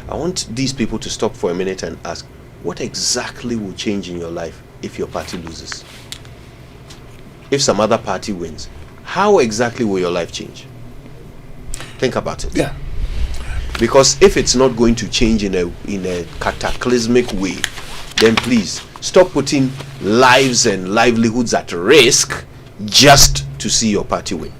I want these people to stop for a minute and ask, what exactly will change in your life if your party loses? If some other party wins, how exactly will your life change? Think about it. Yeah. Because if it's not going to change in a cataclysmic way, then please stop putting lives and livelihoods at risk just to see your party win.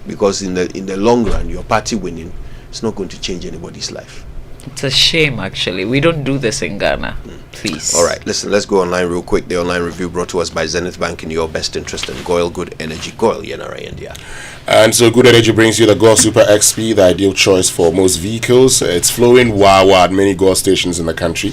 Because in the long run, your party winning is not going to change anybody's life. It's a shame, actually. We don't do this in Ghana. Please. All right, listen, let's go online real quick. The online review brought to us by Zenith Bank, in your best interest, and Goil Good Energy. Goil, Yenara, India. And so Good Energy brings you the Goil Super XP, the ideal choice for most vehicles. It's flowing wow at many Goil stations in the country.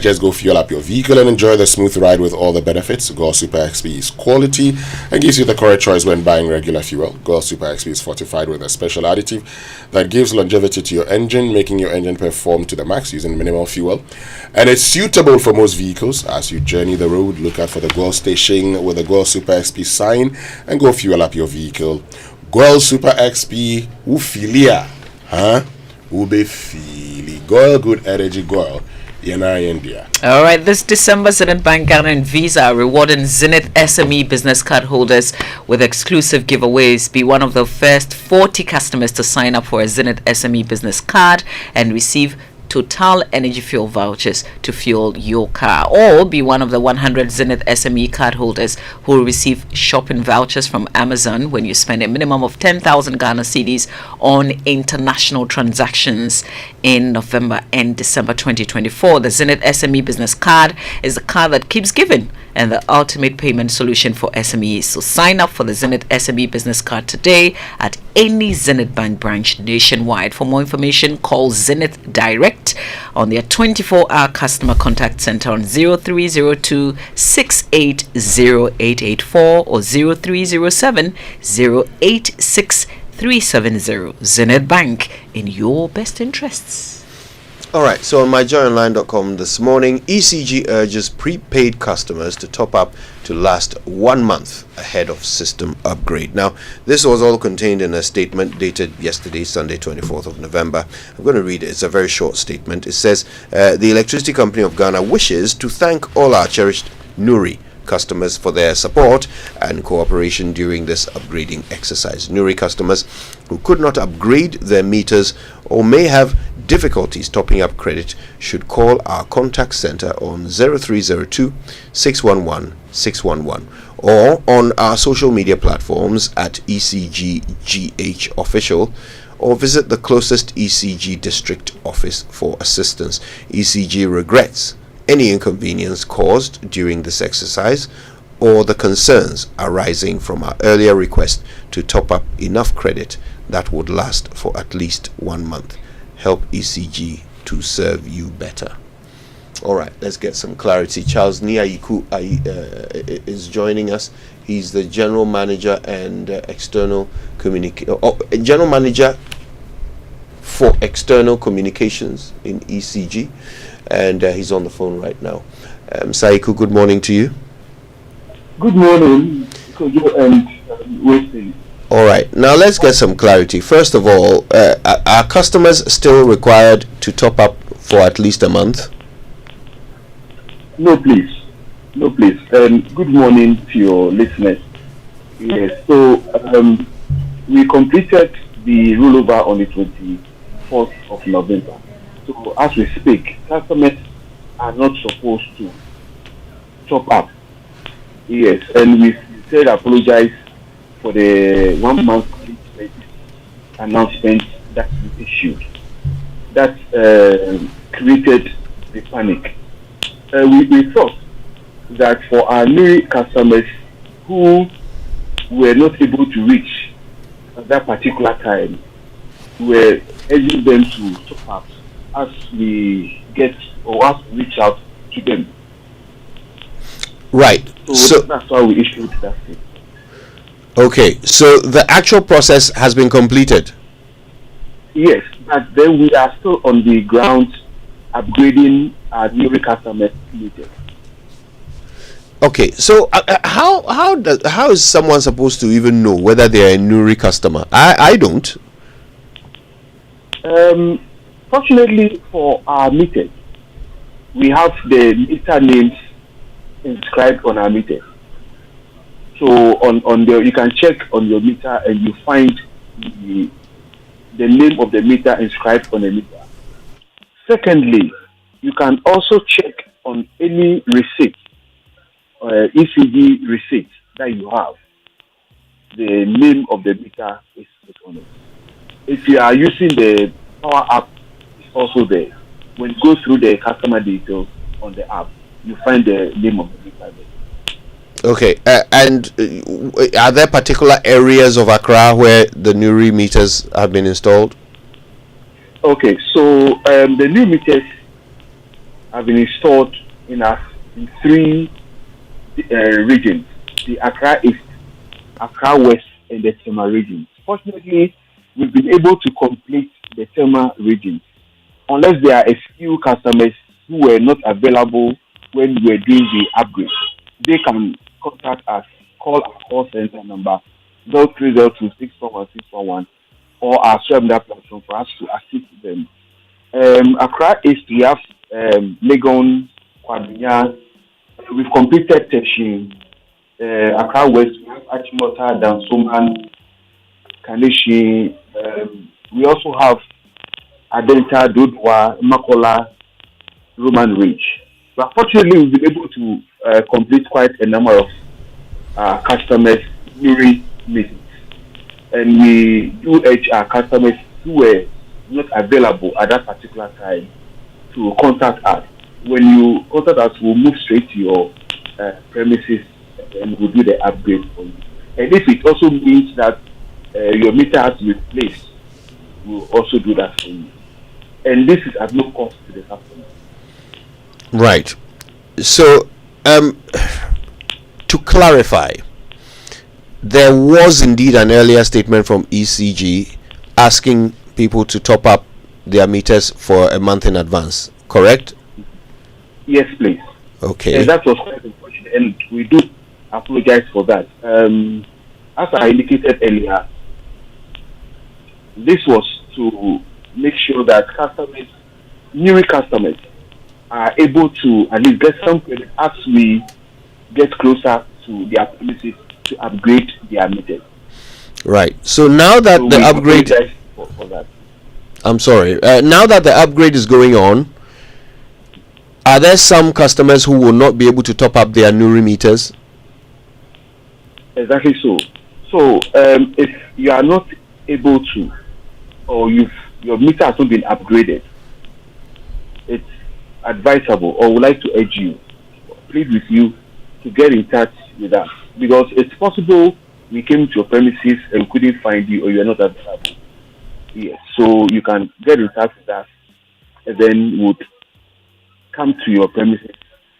Just go fuel up your vehicle and enjoy the smooth ride with all the benefits. Goil Super XP is quality and gives you the correct choice when buying regular fuel. Goil Super XP is fortified with a special additive that gives longevity to your engine, making your engine perform to the max using minimal fuel. And it's suitable for most vehicles. As you journey the road, look out for the Goil station with the Goil Super XP sign and go fuel up your vehicle. Goil Super XP, Ufilia, Ube Fili. Goil Good Energy Goil, Yenara, India. All right, this December, Zenith Bank, Ghana and Visa are rewarding Zenith SME business card holders with exclusive giveaways. Be one of the first 40 customers to sign up for a Zenith SME business card and receive Total Energy Fuel vouchers to fuel your car, or be one of the 100 Zenith SME card holders who will receive shopping vouchers from Amazon when you spend a minimum of 10,000 Ghana cedis on international transactions in November and December 2024. The Zenith SME business card is the card that keeps giving. and the ultimate payment solution for SMEs. So sign up for the Zenith SME business card today at any Zenith Bank branch nationwide. For more information, call Zenith Direct on their 24-hour customer contact center on 0302 680 or 0307 086 370. Zenith Bank, in your best interests. All right, so on myjoyonline.com this morning, ECG urges prepaid customers to top up to last 1 month ahead of system upgrade. Now, this was all contained in a statement dated yesterday, Sunday, 24th of November. I'm going to read it. It's a very short statement. It says, the Electricity Company of Ghana wishes to thank all our cherished Nuri customers for their support and cooperation during this upgrading exercise. Nuri customers who could not upgrade their meters or may have difficulties topping up credit should call our contact center on 0302 611 611 or on our social media platforms at ECGGH Official, or visit the closest ECG district office for assistance. ECG regrets any inconvenience caused during this exercise or the concerns arising from our earlier request to top up enough credit that would last for at least 1 month. Help ECG to serve you better. All right, let's get some clarity. Charles Niayiku is joining us. He's the general manager and external general manager for external communications in ECG, and he's on the phone right now. Saiku, good morning to you. Good morning, and Wesley. All right, now let's get some clarity. First of all, are customers still required to top up for at least a month? No, please. Good morning to your listeners. Yes, so we completed the rollover on the 24th of November. So as we speak, customers are not supposed to top up. Yes, and we said apologize for the 1 month announcement that we issued. That created the panic. We thought that for our new customers who were not able to reach at that particular time, we were urging them to top up as we reach out to them. Right. So that's why we issued that statement. Okay, so the actual process has been completed? Yes, but then we are still on the ground upgrading our new customers meters. Okay, so how is someone supposed to even know whether they are a Nuri customer? I don't. Fortunately for our meters, we have the meter names inscribed on our meters. So you can check on your meter and you find the name of the meter inscribed on the meter. Secondly, you can also check on any receipt, ECG receipt that you have. The name of the meter is on it. If you are using the Power app, it's also there. When you go through the customer details on the app, you find the name of the meter there. Okay, and are there particular areas of Accra where the Nuri meters have been installed? Okay, so the new meters have been installed in 3 regions: the Accra East, Accra West, and the Tema region. Fortunately, we've been able to complete the Tema region, unless there are a few customers who were not available when we were doing the upgrade. They can contact us, call our call center number 0302-641-611 or our Swebda platform for us to assist them. Accra East, we have Legon, Kwadunya. We've completed Teshin. Accra West, we have Achimota, Dansoman, Kaneshi. We also have Adenta, Dodwa, Makola, Roman Ridge. But fortunately, we've been able to complete quite a number of customers during meetings. And we do urge our customers who were not available at that particular time to contact us. When you contact us, we'll move straight to your premises, and we'll do the upgrade for you. And if it also means that your meter has to be replaced, we'll also do that for you. And this is at no cost to the customer. Right. So, to clarify, there was indeed an earlier statement from ECG asking people to top up their meters for a month in advance, correct? Yes, please. Okay. And that was quite unfortunate, and we do apologize for that. As I indicated earlier, this was to make sure that customers, new customers, are able to at least get some credit as we get closer to their premises to upgrade their meters. Right. So now that the upgrade, for that. I'm sorry. Now that the upgrade is going on, are there some customers who will not be able to top up their Nuri meters? Exactly so. So if you are not able to, or your meter has not been upgraded, it's advisable, or would like to urge you, plead with you to get in touch with us, because it's possible we came to your premises and couldn't find you, or you are not available. Yes, so you can get in touch with us, and then would come to your premises,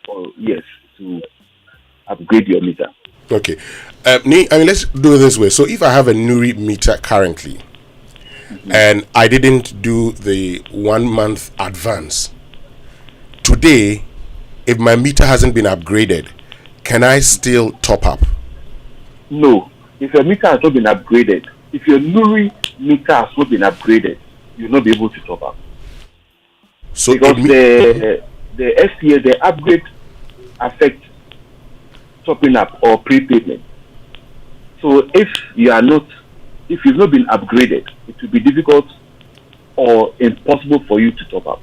or yes, to upgrade your meter. Okay. Let's do it this way. So if I have a Nuri meter currently, and I didn't do the 1 month advance, today, if my meter hasn't been upgraded, can I still top up? No. If your meter has not been upgraded, if your Nuri meter has not been upgraded, you'll not be able to top up. So because the SPA, the upgrade affects topping up or prepayment. So if you've not been upgraded, it will be difficult or impossible for you to top up.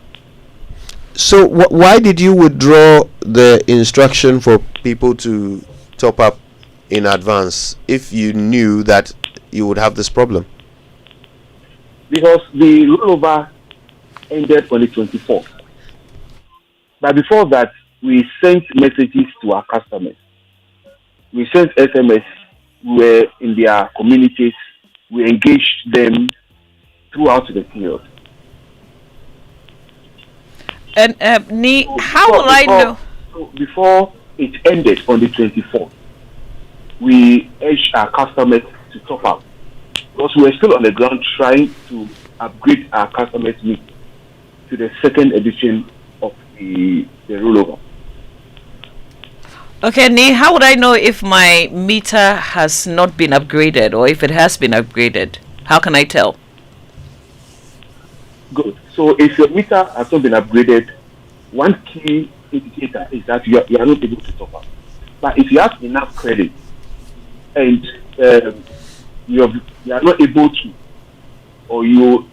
So why did you withdraw the instruction for people to top up in advance if you knew that you would have this problem? Because the rollover ended on the 24th. But before that, we sent messages to our customers. We sent SMS. We were in their communities. We engaged them throughout the period. And how will I know? So before it ended on the 24th, we urged our customers to top up, because we were still on the ground trying to upgrade our customers' needs to the second edition of the rollover. Okay, Nee, how would I know if my meter has not been upgraded or if it has been upgraded? How can I tell? Good. So if your meter has not been upgraded, one key indicator is that you are not able to top up. But if you have enough credit and you are not able to, or your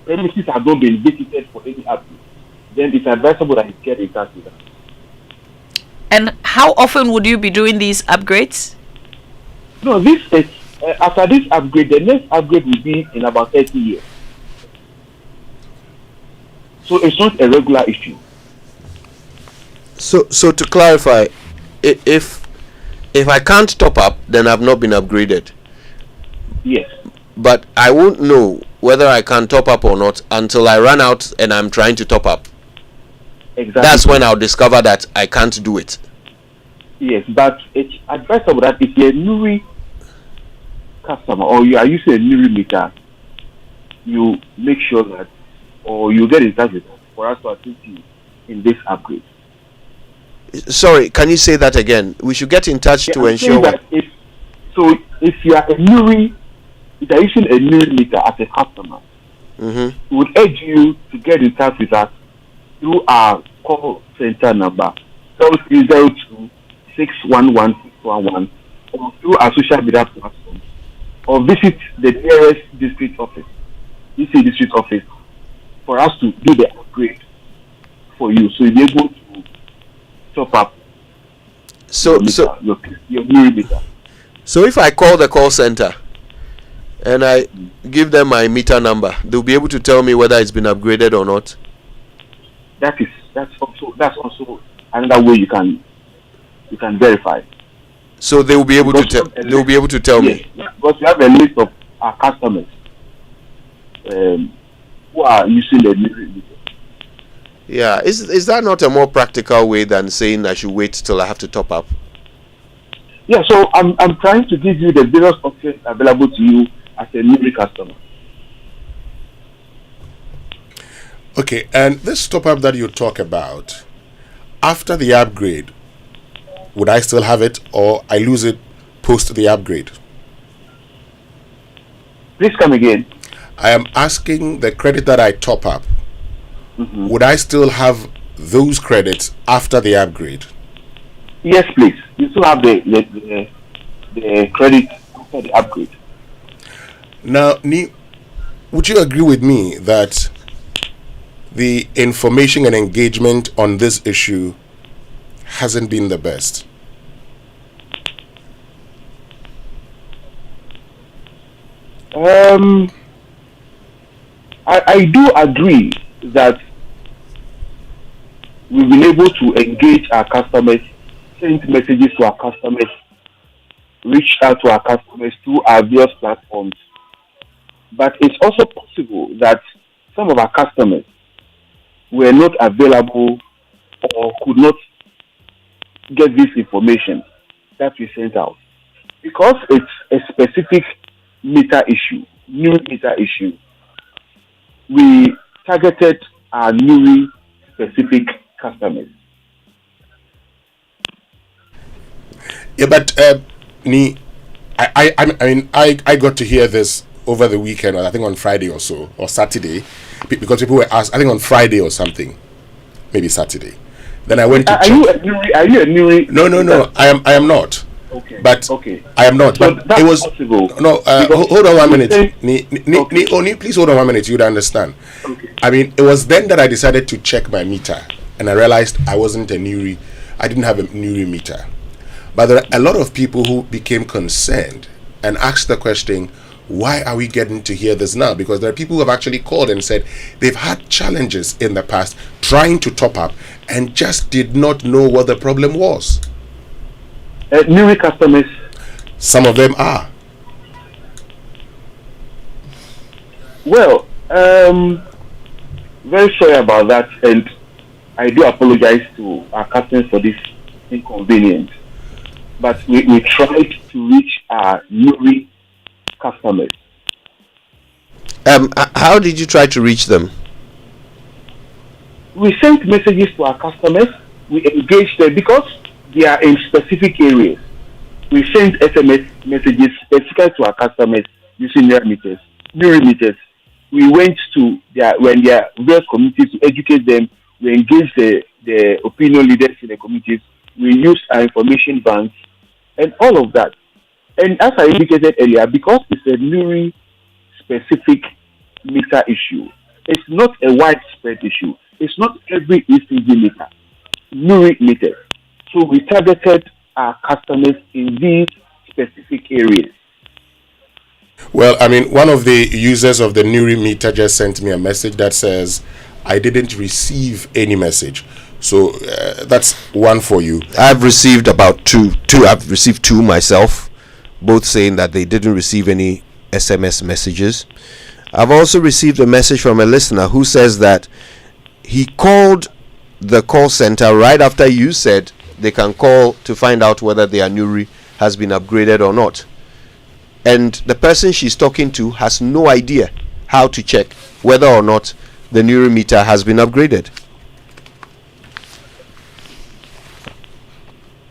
premises have not been visited for any upgrade, then it's advisable that you get in touch with us. And how often would you be doing these upgrades? No, this is after this upgrade, the next upgrade will be in about 30 years. So it's not a regular issue. So to clarify, if I can't top up, then I've not been upgraded. Yes. But I won't know whether I can top up or not until I run out and I'm trying to top up. Exactly. That's when I'll discover that I can't do it. Yes, but it's advisable that if you're a Nuri customer or you are using a Nuri meter, you make sure that, or you get in touch with us for us to assist you in this upgrade. Sorry, can you say that again? We should get in touch to ensure that if you are a Nuri, if you are using a Nuri meter as a customer, we would urge you to get in touch with us through our call center number 0302-611-611, or through our social media platform, or visit the nearest district office, district office, for us to do the upgrade for you, so you'll be able to top up your new meter. So if I call the call center and I give them my meter number, they'll be able to tell me whether it's been upgraded or not. That's also another way you can You can verify. So they will be able to tell. They will be able to tell me. Because we have a list of our customers who are using the Nuri meter. Yeah, is that not a more practical way than saying I should wait till I have to top up? Yeah, so I'm trying to give you the various options available to you as a Nuri customer. Okay, and this top up that you talk about, after the upgrade, would I still have it, or I lose it post the upgrade? Please come again. I am asking the credit that I top up. Mm-hmm. Would I still have those credits after the upgrade? Yes, please. You still have the credit after the upgrade. Now, would you agree with me that the information and engagement on this issue hasn't been the best? I do agree that we've been able to engage our customers, send messages to our customers, reach out to our customers through our various platforms. But it's also possible that some of our customers were not available or could not get this information that we sent out. Because it's a specific meter issue, new meter issue, we targeted our new specific customers. Yeah, but I mean, I got to hear this over the weekend, I think on Friday or so, or Saturday, because people were asked, I think on Friday or something, maybe Saturday. Then I went to check. Are you a Nuri? No, I am not. Okay. But okay. I am not. So but it was possible. No. Hold on 1 minute. Please hold on 1 minute. You'd understand. Okay. I mean, it was then that I decided to check my meter, and I realized I wasn't a Nuri. I didn't have a Nuri meter. But there are a lot of people who became concerned and asked the question, why are we getting to hear this now? Because there are people who have actually called and said they've had challenges in the past trying to top up and just did not know what the problem was. New customers? Some of them are. Well, very sorry about that, and I do apologize to our customers for this inconvenience. But we tried to reach our new customers. How did you try to reach them? We sent messages to our customers. We engaged them because they are in specific areas. We sent SMS messages specifically to our customers using their meters, new meters. We went to their various communities to educate them. We engaged the opinion leaders in the communities. We used our information banks and all of that. And as I indicated earlier, because it's a new specific meter issue, it's not a widespread issue. It's not every ECG meter, new meters. So we targeted our customers in these specific areas. Well, I mean, one of the users of the Nuri meter just sent me a message that says, I didn't receive any message. So that's one for you. I've received about two. I've received two myself, both saying that they didn't receive any SMS messages. I've also received a message from a listener who says that he called the call center right after you said they can call to find out whether their Nuri has been upgraded or not. And the person she's talking to has no idea how to check whether or not the Nuri meter has been upgraded.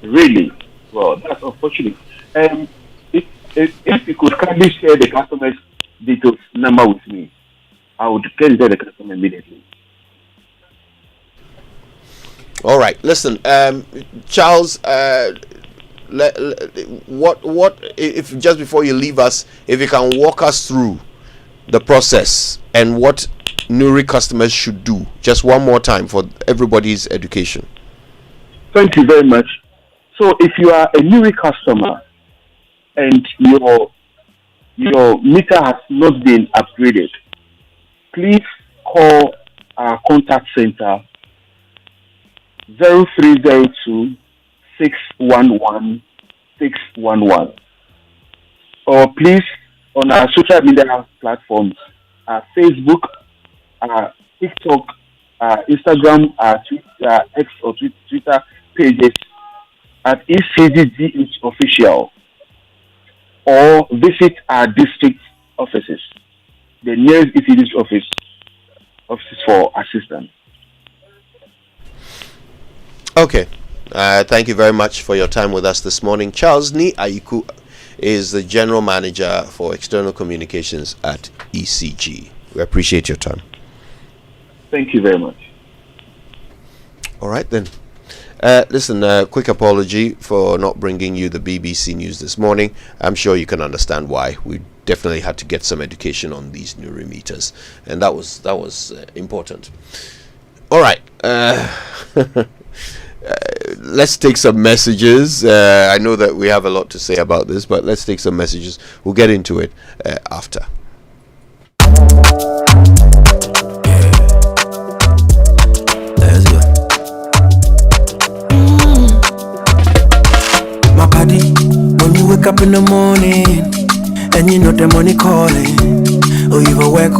Really? Well, that's unfortunate. If you could kindly share the customer's details number with me, I would get the customer immediately. All right. Listen, Charles. What if just before you leave us, if you can walk us through the process and what Nuri customers should do, just one more time for everybody's education. Thank you very much. So, if you are a Nuri customer and your meter has not been upgraded, please call our contact center 0302 611-611. Or please, on our social media platforms, Facebook, TikTok, Instagram, Twitter, X or Twitter pages at ECDGH Official, or visit our district offices, the nearest ECDGH offices for assistance. Okay. Thank you very much for your time with us this morning. Charles Ni Aiku is the General Manager for External Communications at ECG. We appreciate your time. Thank you very much. All right then. Listen, quick apology for not bringing you the BBC news this morning. I'm sure you can understand why. We definitely had to get some education on these new meters, and that was important. All right. Let's take some messages. I know that we have a lot to say about this, but let's take some messages. We'll get into it after. Let's go. My body, when you wake up in the morning and you know the money calling, oh, you go work,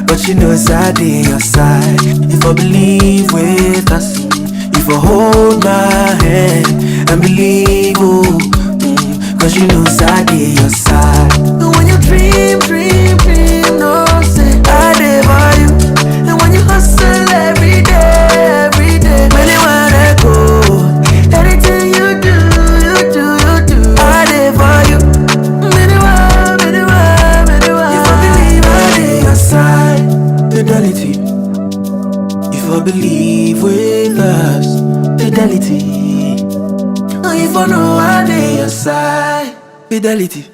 but you know it's out on your side. If I believe with us, if I hold my hand and believe, cause you know it's out on your side. And when you dream, no say I live by you. And when you hustle every day, many wanna go. Anything you do, I live by you. Many want. If I believe I live your side, fidelity. If I believe with us, fidelity. If I know I live your side, fidelity.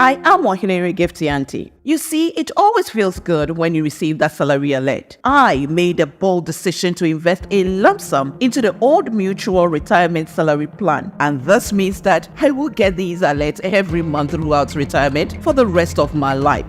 I am Wahinere Gifty Auntie. You see, it always feels good when you receive that salary alert. I made a bold decision to invest a lump sum into the Old Mutual Retirement Salary Plan, and this means that I will get these alerts every month throughout retirement for the rest of my life.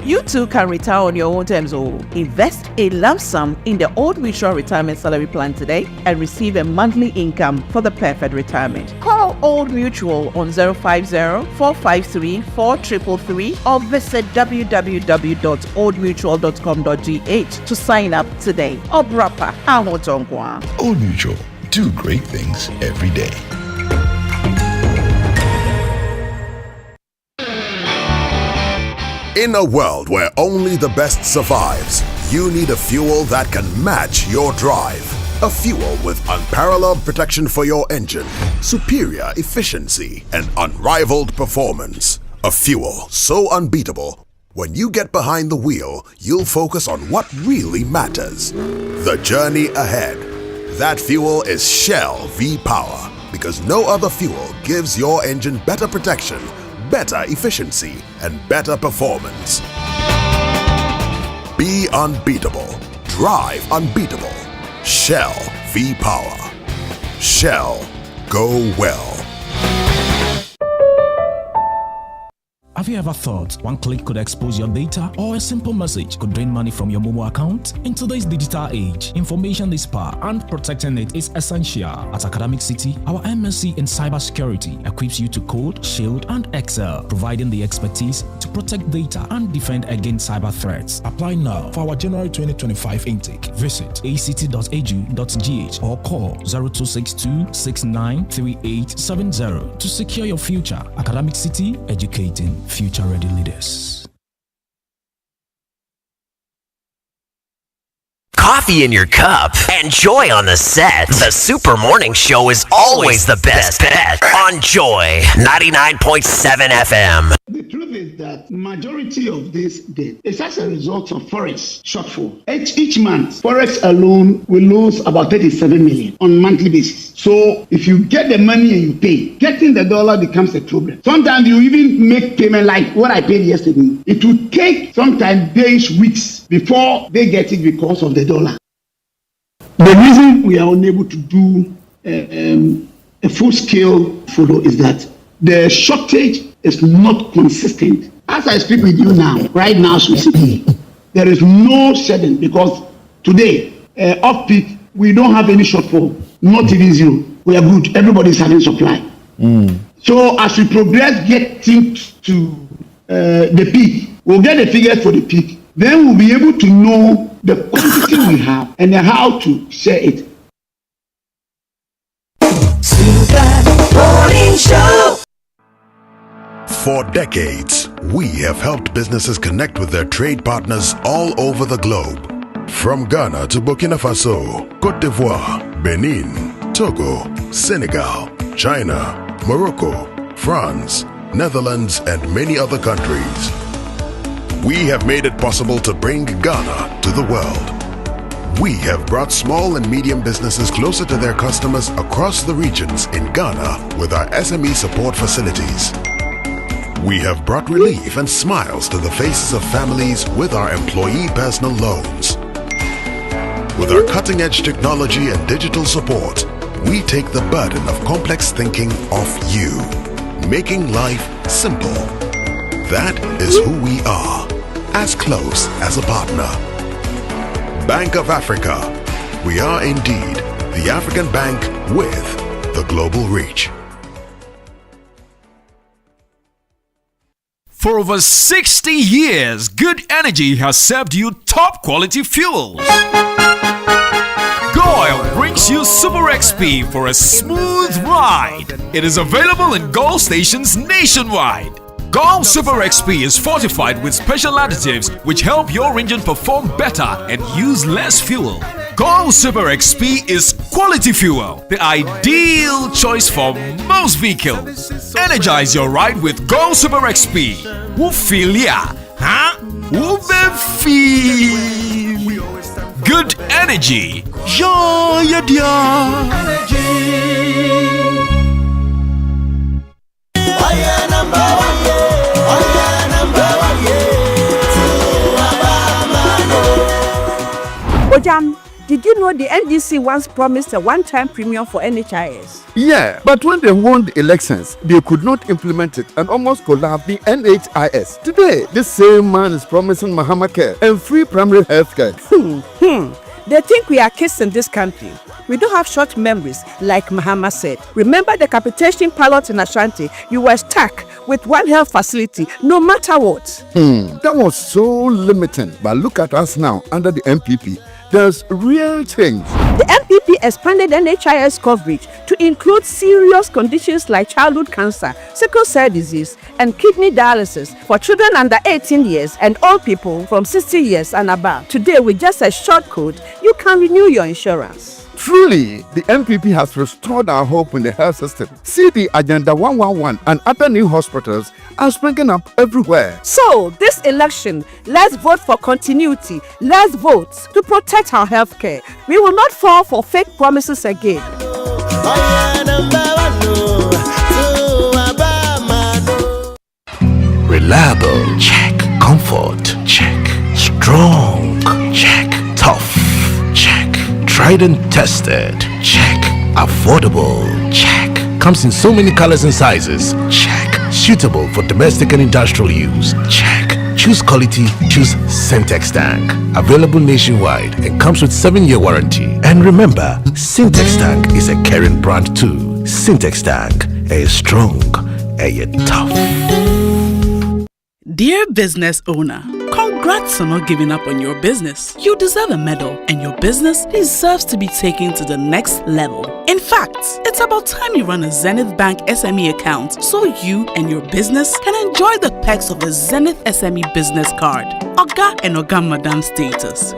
You too can retire on your own terms. Invest a lump sum in the Old Mutual Retirement Salary Plan today and receive a monthly income for the perfect retirement. Call Old Mutual on 050-453-4333 or visit www.oldmutual.com.gh to sign up today. Obrapa Ahotongwa. Old Mutual. Do great things every day. In a world where only the best survives, you need a fuel that can match your drive. A fuel with unparalleled protection for your engine, superior efficiency, and unrivaled performance. A fuel so unbeatable, when you get behind the wheel, you'll focus on what really matters. The journey ahead. That fuel is Shell V-Power, because no other fuel gives your engine better protection, better efficiency, and better performance. Be unbeatable. Drive unbeatable. Shell V-Power. Shell. Go well. Have you ever thought one click could expose your data, or a simple message could drain money from your Momo account? In today's digital age, information is power, and protecting it is essential. At Academic City, our MSc in cybersecurity equips you to code, shield, and excel, providing the expertise to protect data and defend against cyber threats. Apply now for our January 2025 intake. Visit act.edu.gh or call 0262-693870 to secure your future. Academic City, educating future-ready leaders. Coffee in your cup and joy on the set. The Super Morning Show is always the best bet on Joy 99.7 FM. The truth is that majority of this debt is as a result of forex shortfall. Each month, forex alone will lose about 37 million on a monthly basis. So if you get the money and you pay, getting the dollar becomes a problem. Sometimes you even make payment like what I paid yesterday. It will take sometimes days, weeks before they get it because of the dollar. The reason we are unable to do a full-scale follow is that the shortage is not consistent. As I speak with you now, right now, there is no shedding because today, off peak, we don't have any shortfall, not even zero. We are good. Everybody is having supply. So as we progress getting to the peak, we'll get the figures for the peak. Then we'll be able to know the quantity we have and how to share it. Morning Show. For decades, we have helped businesses connect with their trade partners all over the globe. From Ghana to Burkina Faso, Côte d'Ivoire, Benin, Togo, Senegal, China, Morocco, France, Netherlands, and many other countries. We have made it possible to bring Ghana to the world. We have brought small and medium businesses closer to their customers across the regions in Ghana with our SME support facilities. We have brought relief and smiles to the faces of families with our employee personal loans. With our cutting-edge technology and digital support, we take the burden of complex thinking off you, making life simple. That is who we are, as close as a partner. Bank of Africa. We are indeed the African bank with the global reach. For over 60 years, Good Energy has served you top quality fuels. Goil brings you Super XP for a smooth ride. It is available in Goil stations nationwide. Goil Super XP is fortified with special additives which help your engine perform better and use less fuel. Goil Super XP is quality fuel, the ideal choice for most vehicles. Energize your ride with Goil Super XP. Who feel ya? Huh? Who be feel? Good energy. Yeah, Ojam, did you know the NDC once promised a one-time premium for NHIS? Yeah, but when they won the elections, they could not implement it and almost collapsed the NHIS. Today, this same man is promising Mahama Care and free primary health care. They think we are kids in this country. We don't have short memories, like Mahama said. Remember the capitation pilot in Ashanti? You were stuck with one health facility, no matter what. That was so limiting. But look at us now under the MPP. There's real change. The MPP expanded NHIS coverage to include serious conditions like childhood cancer, sickle cell disease, and kidney dialysis for children under 18 years and all people from 60 years and above. Today, with just a short code, you can renew your insurance. Truly, the MPP has restored our hope in the health system. See, the Agenda 111 and other new hospitals are springing up everywhere. So, this election, let's vote for continuity. Let's vote to protect our health care. We will not fall for fake promises again. Reliable, check. Comfort, check. Strong, check. Tough, check. Tried and tested, check. Affordable, check. Comes in so many colors and sizes, check. Suitable for domestic and industrial use, check. Choose quality, choose Syntex Tank. Available nationwide and comes with 7-year warranty. And remember, Syntex Tank is a caring brand too. Syntex Tank, a strong, a tough. Dear business owner, congrats on not giving up on your business. You deserve a medal, and your business deserves to be taken to the next level. In fact, it's about time you run a Zenith Bank SME account so you and your business can enjoy the perks of the Zenith SME Business Card. Oga and Oga Madam status.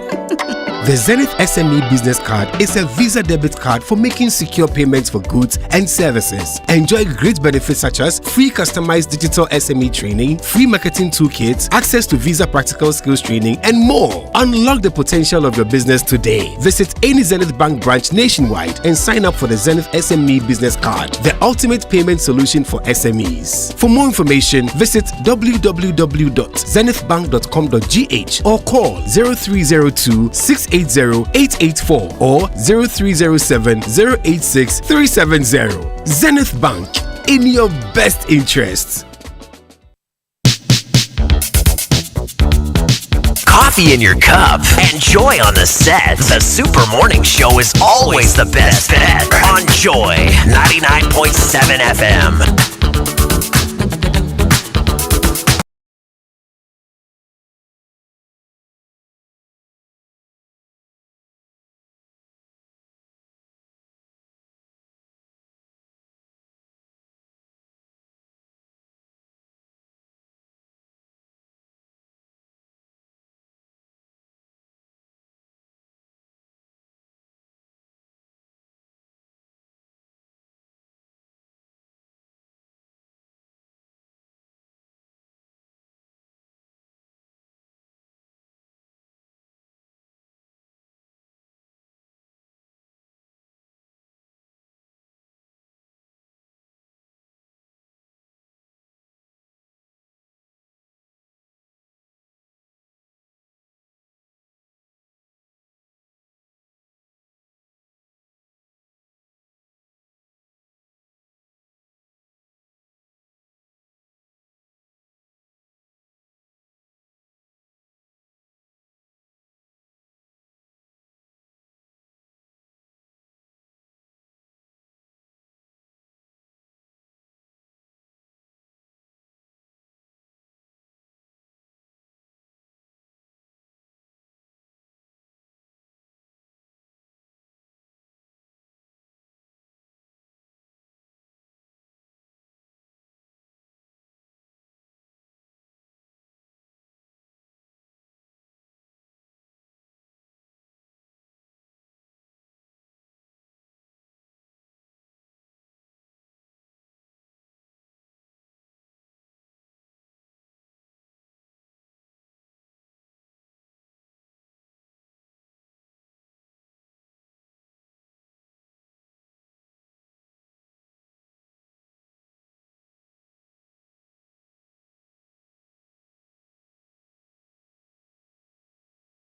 The Zenith SME Business Card is a Visa debit card for making secure payments for goods and services. Enjoy great benefits such as free customized digital SME training, free marketing toolkits, access to Visa practical skills training, and more. Unlock the potential of your business today. Visit any Zenith Bank branch nationwide and sign up for the Zenith SME Business Card, the ultimate payment solution for SMEs. For more information, visit www.zenithbank.com.gh or call 0302 680-884 or 0307-086-370. Zenith Bank, in your best interests. coffee in your cup, and Joy on the set. The Super Morning Show is always the best bet on Joy 99.7 FM.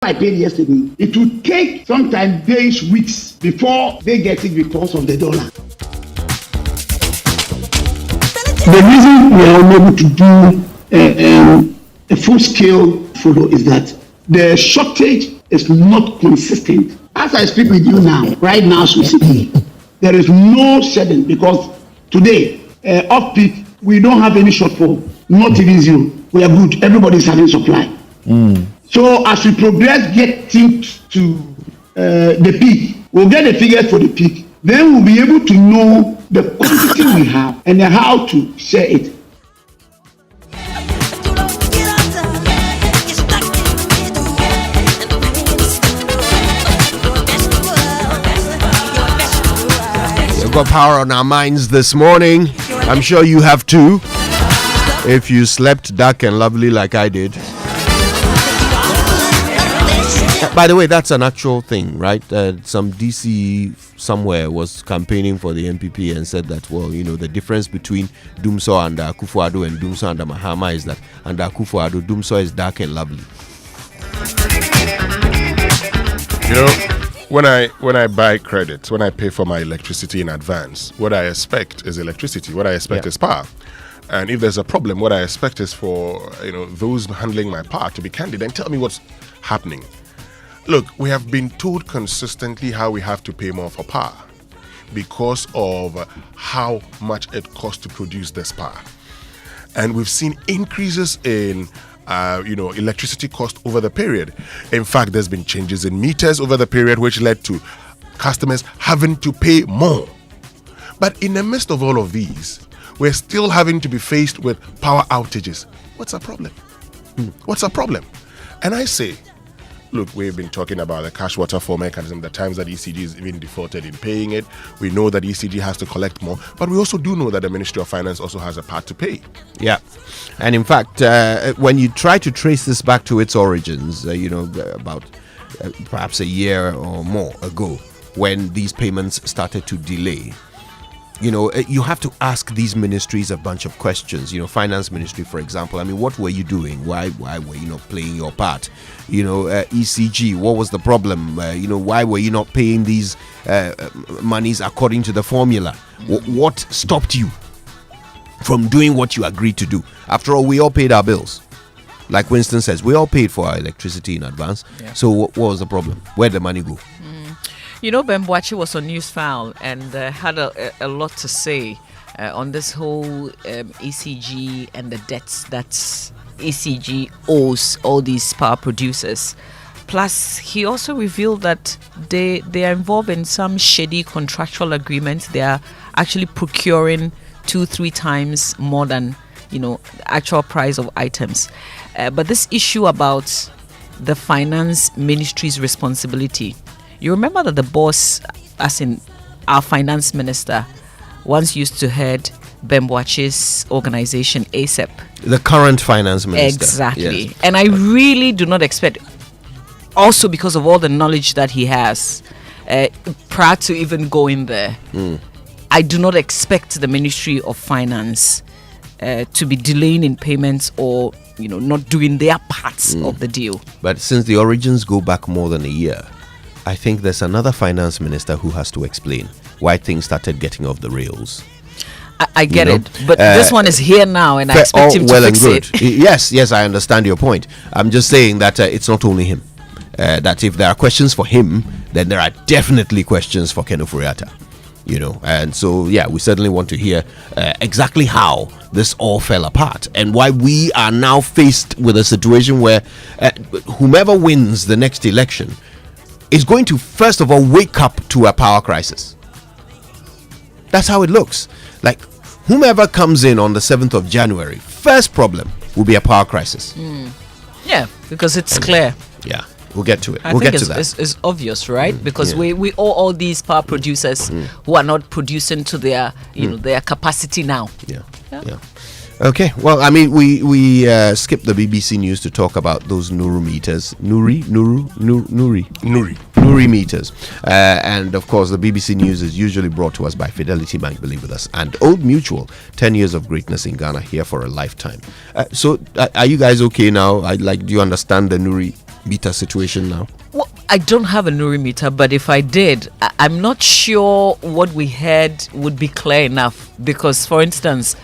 I paid yesterday. It will take sometimes days, weeks before they get it because of the dollar. The reason we are unable to do a full-scale follow is that the shortage is not consistent. As I speak with you now, right now, there is no shedding because today, off-peak, we don't have any shortfall, not even zero. We are good. Everybody is having supply. So as we progress, getting to the peak, we'll get the figures for the peak. Then we'll be able to know the quantity we have and how to share it. We've got power on our minds this morning. I'm sure you have too. If you slept dark and lovely like I did. By the way, that's an actual thing, right? Some DC somewhere was campaigning for the MPP and said that, well, you know, the difference between Dumso and Akufo-Addo and Dumso and Mahama is that under Akufo-Addo, Dumso is dark and lovely. You know, when I buy credits, when I pay for my electricity in advance, what I expect is electricity. What I expect is power. And if there's a problem, what I expect is for, you know, those handling my power to be candid and tell me what's happening. Look, we have been told consistently how we have to pay more for power because of how much it costs to produce this power. And we've seen increases in, electricity cost over the period. In fact, there's been changes in meters over the period, which led to customers having to pay more. But in the midst of all of these, we're still having to be faced with power outages. What's the problem? What's the problem? And I say, look, we've been talking about the cash waterfall mechanism, the times that ECG is even defaulted in paying it. We know that ECG has to collect more, but we also do know that the Ministry of Finance also has a part to pay. Yeah. And in fact, when you try to trace this back to its origins, about perhaps a year or more ago, when these payments started to delay, you have to ask these ministries a bunch of questions. Finance ministry, for example. I mean, what were you doing? Why were you not playing your part? ECG, what was the problem? Why were you not paying these monies according to the formula? What stopped you from doing what you agreed to do? After all, we all paid our bills. Like Winston says, we all paid for our electricity in advance. Yeah. So what was the problem? Where'd the money go? You know, Bembuachi was on Newsfile and had a lot to say on this whole ECG and the debts that ECG owes all these power producers. Plus, he also revealed that they are involved in some shady contractual agreements. They are actually procuring 2-3 times more than, the actual price of items. But this issue about the finance ministry's responsibility, you remember that the boss, as in our finance minister, once used to head Bembuachi's organization, ASEP. The current finance minister. Exactly. Yes. And I really do not expect, also because of all the knowledge that he has, prior to even going there, I do not expect the Ministry of Finance to be delaying in payments or, not doing their parts of the deal. But since the origins go back more than a year, I think there's another finance minister who has to explain why things started getting off the rails. I get it, but this one is here now, and I expect him to fix it. Yes, I understand your point. I'm just saying that it's not only him. That if there are questions for him, then there are definitely questions for Ken Ofori-Atta. And so we certainly want to hear exactly how this all fell apart and why we are now faced with a situation where whomever wins the next election is going to first of all wake up to a power crisis. That's how it looks. Like whomever comes in on the 7th of January, first problem will be a power crisis. Yeah, because it's clear. Yeah. We'll get to it. I we'll think get to that. It's obvious, right? Because we owe all these power producers who are not producing to their their capacity now. Yeah. Okay. Well, I mean, we skipped the BBC News to talk about those Nuru meters. Nuri meters. And of course, the BBC News is usually brought to us by Fidelity Bank, believe with us, and Old Mutual. 10 years of greatness in Ghana, here for a lifetime. So, are you guys okay now? Do you understand the Nuri meter situation now? Well, I don't have a Nuri meter, but if I did, I'm not sure what we had would be clear enough. Because, for instance,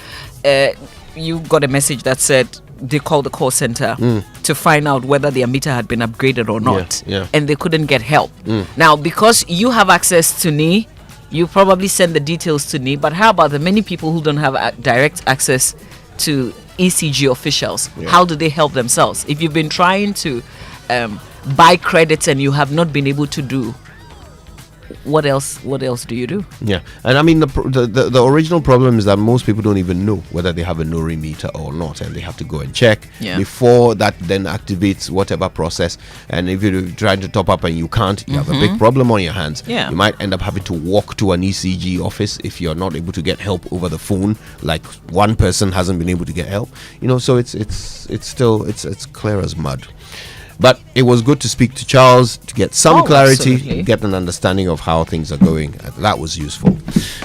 you got a message that said they called the call center to find out whether their meter had been upgraded or not, and they couldn't get help. Now, because you have access to NI, you probably send the details to NI, but how about the many people who don't have direct access to ECG officials? How do they help themselves? If you've been trying to buy credits and you have not been able to do, what else do you do? Yeah, and I mean the original problem is that most people don't even know whether they have a Nuri meter or not, and they have to go and check before that then activates whatever process. And if you're trying to top up and you can't, you have a big problem on your hands. Yeah. You might end up having to walk to an ECG office if you're not able to get help over the phone, like one person hasn't been able to get help. So it's still clear as mud. But it was good to speak to Charles to get some clarity, absolutely. get an understanding of how things are going. That was useful.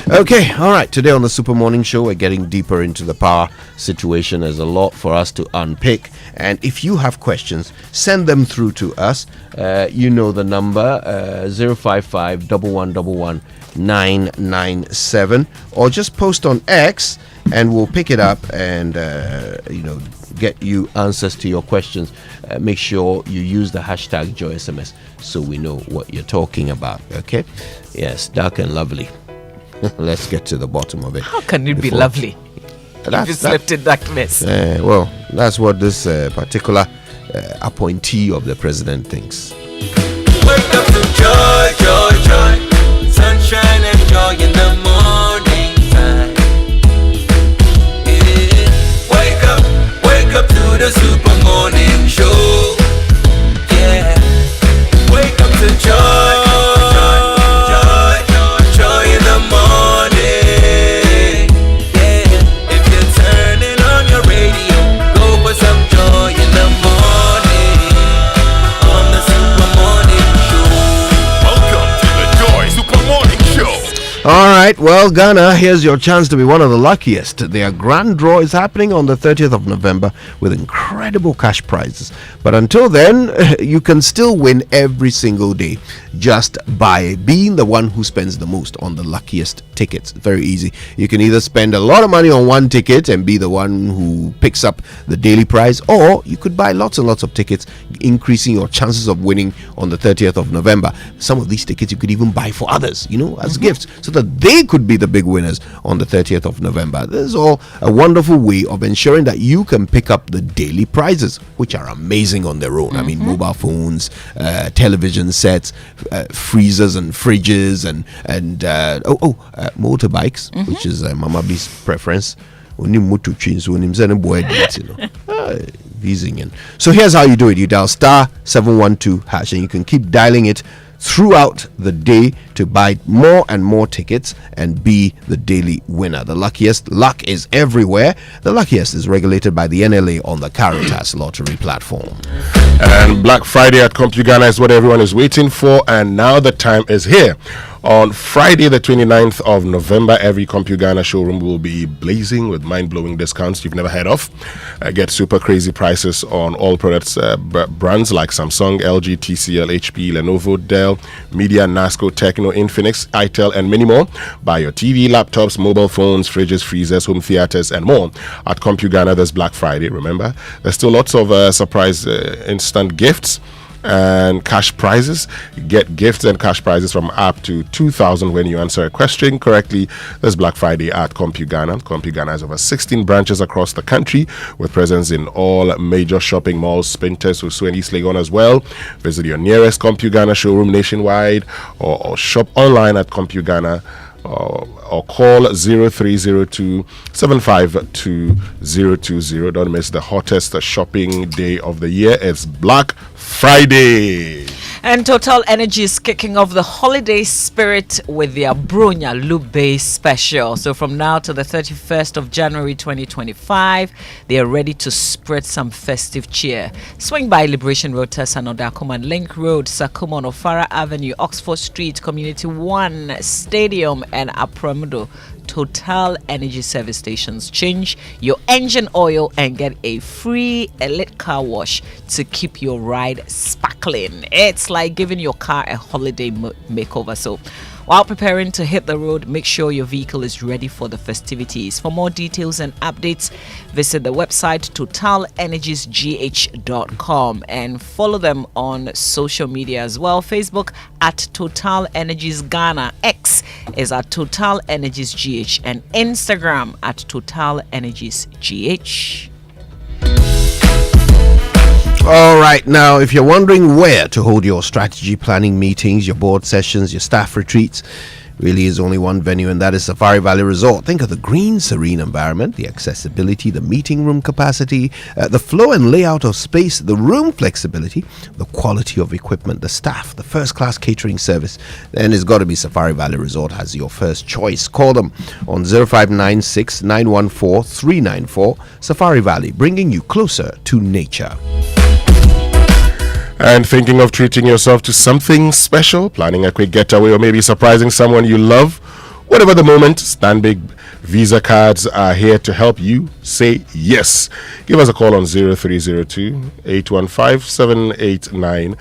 Okay, all right. Today on the Super Morning Show, we're getting deeper into the power situation. There's a lot for us to unpick. And if you have questions, send them through to us. You know the number, 055 1111 997. Or just post on X and we'll pick it up and, get you answers to your questions. Make sure you use the hashtag JoySMS so we know what you're talking about. Okay? Yes, dark and lovely. Let's get to the bottom of it. How can it be lovely? If it's left in darkness. Well, that's what this particular appointee of the president thinks. Wake up to joy, joy, joy. Sunshine and joy in the morning time. Wake up to the Super Morning Show. Yeah. Wake up to joy, joy, joy in the morning. Yeah. If you're turning on your radio, go for some joy in the morning. On the Super Morning Show. Welcome to the Joy Super Morning Show. All right, well, Ghana, here's your chance to be one of the luckiest. Their grand draw is happening on the 30th of November with incredible cash prizes. But until then, you can still win every single day just by being the one who spends the most on the luckiest tickets. Very easy. You can either spend a lot of money on one ticket and be the one who picks up the daily prize, or you could buy lots and lots of tickets, increasing your chances of winning on the 30th of November. Some of these tickets you could even buy for others, as gifts, so that they could be the big winners on the 30th of November. This is all a wonderful way of ensuring that you can pick up the daily prizes, which are amazing on their own. I mean, mobile phones, television sets, freezers and fridges, and motorbikes, which is Mama B's preference. So here's how you do it. You dial *712# and you can keep dialing it throughout the day to buy more and more tickets and be the daily winner. The luckiest. Luck is everywhere. The luckiest is regulated by the NLA on the Caritas Lottery platform. And Black Friday at CompuGhana is what everyone is waiting for, and now the time is here. On Friday, the 29th of November, every CompuGhana showroom will be blazing with mind-blowing discounts you've never heard of. Get super crazy prices on all products, brands like Samsung, LG, TCL, HP, Lenovo, Dell, Media, Nasco, Tecno, Infinix, Itel, and many more. Buy your TV, laptops, mobile phones, fridges, freezers, home theaters, and more at CompuGhana this Black Friday. Remember, there's still lots of surprise instant gifts and cash prizes. Get gifts and cash prizes from up to 2,000 when you answer a question correctly this Black Friday at CompuGhana. CompuGhana has over 16 branches across the country with presence in all major shopping malls, Spintex, Usu, and East Legon as well. Visit your nearest CompuGhana showroom nationwide or shop online at CompuGhana. Or call 0302 752 020. Don't miss the hottest shopping day of the year. It's Black Friday. And Total Energy is kicking off the holiday spirit with their Bronya Lube special. So from now to the 31st of January 2025, they are ready to spread some festive cheer. Swing by Liberation Road, Tessanoda, Akuman Link Road, Sakuma, Ofara Avenue, Oxford Street, Community 1, Stadium, and Apramudo. Total Energy service stations. Change your engine oil and get a free elite car wash to keep your ride sparkling. It's like giving your car a holiday makeover. So while preparing to hit the road, make sure your vehicle is ready for the festivities. For more details and updates, visit the website totalenergiesgh.com and follow them on social media as well. Facebook at Total Energies Ghana, X is at Total Energies GH, and Instagram at Total Energies GH. All right, now if you're wondering where to hold your strategy planning meetings, your board sessions, your staff retreats, really is only one venue, and that is Safari Valley Resort. Think of the green, serene environment, the accessibility, the meeting room capacity, the flow and layout of space, the room flexibility, the quality of equipment, the staff, the first-class catering service. Then it's got to be Safari Valley Resort as your first choice. Call them on 0596 914 394. Safari Valley, bringing you closer to nature. And thinking of treating yourself to something special, planning a quick getaway, or maybe surprising someone you love? Whatever the moment, Stanbic Visa cards are here to help you say yes. Give us a call on 0302 815 789.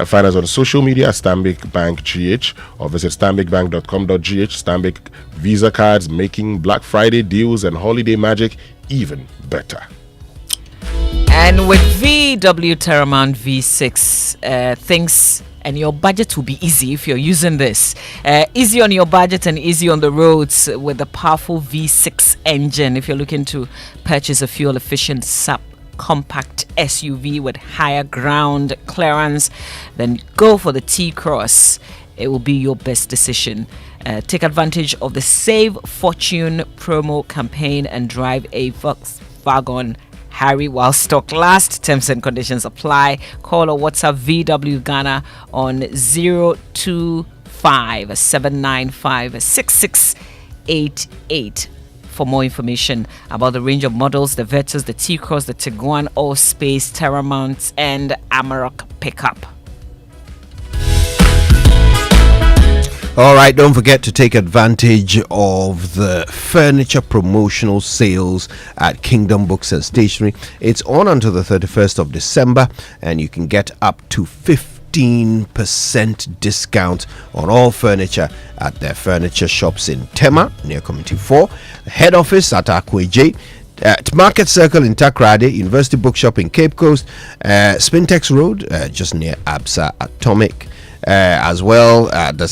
Find us on social media at Stanbic Bank GH, or visit stanbicbank.com.gh. Stanbic Visa cards, making Black Friday deals and holiday magic even better. And with VW Terramount V6, things and your budget will be easy if you're using this. Easy on your budget and easy on the roads with the powerful V6 engine. If you're looking to purchase a fuel-efficient compact SUV with higher ground clearance, then go for the T-Cross. It will be your best decision. Take advantage of the Save Fortune promo campaign and drive a Volkswagen Harry while stock lasts. Terms and conditions apply. Call or WhatsApp VW Ghana on 025 795 6688 for more information about the range of models, the Vertus, the T-Cross, the Tiguan, All-Space, Terramounts, and Amarok pickup. All right, don't forget to take advantage of the furniture promotional sales at Kingdom Books and Stationery. It's on until the 31st of December, and you can get up to 50% 15% discount on all furniture at their furniture shops in Tema near Community 4, head office at Akweje, at Market Circle in Takrade, University Bookshop in Cape Coast, Spintex Road just near Absa Atomic, as well at the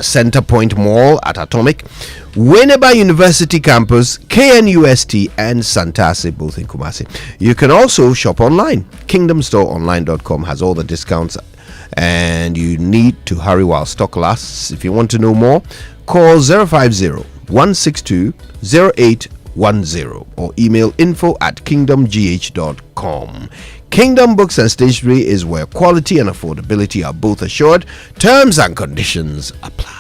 Center Point Mall at Atomic, Winneba University Campus, KNUST, and Santase, both in Kumasi. You can also shop online. KingdomStoreOnline.com has all the discounts, and you need to hurry while stock lasts. If you want to know more, call 050-162-0810 or email info@kingdomgh.com. Kingdom Books and Stationery is where quality and affordability are both assured. Terms and conditions apply.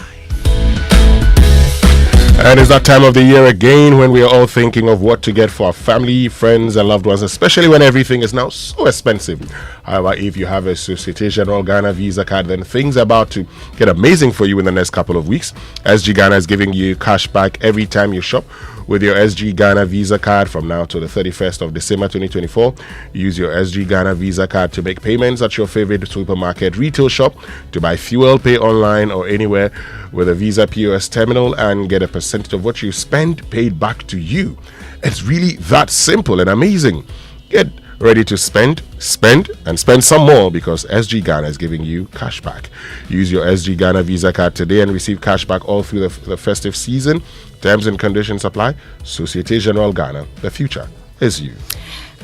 And it's that time of the year again when we are all thinking of what to get for our family, friends, and loved ones, especially when everything is now so expensive. However, if you have a Societe Generale Ghana Visa card, then things are about to get amazing for you in the next couple of weeks. SG Ghana is giving you cash back every time you shop with your SG Ghana Visa card from now to the 31st of December 2024. Use your SG Ghana Visa card to make payments at your favorite supermarket, retail shop, to buy fuel, pay online or anywhere with a Visa POS terminal, and get a percentage of what you spend paid back to you. It's really that simple and amazing. Get ready to spend some more, because SG Ghana is giving you cash back. Use your SG Ghana Visa card today and receive cash back all through the festive season. Terms and conditions apply. Societe Generale Ghana, the future is you.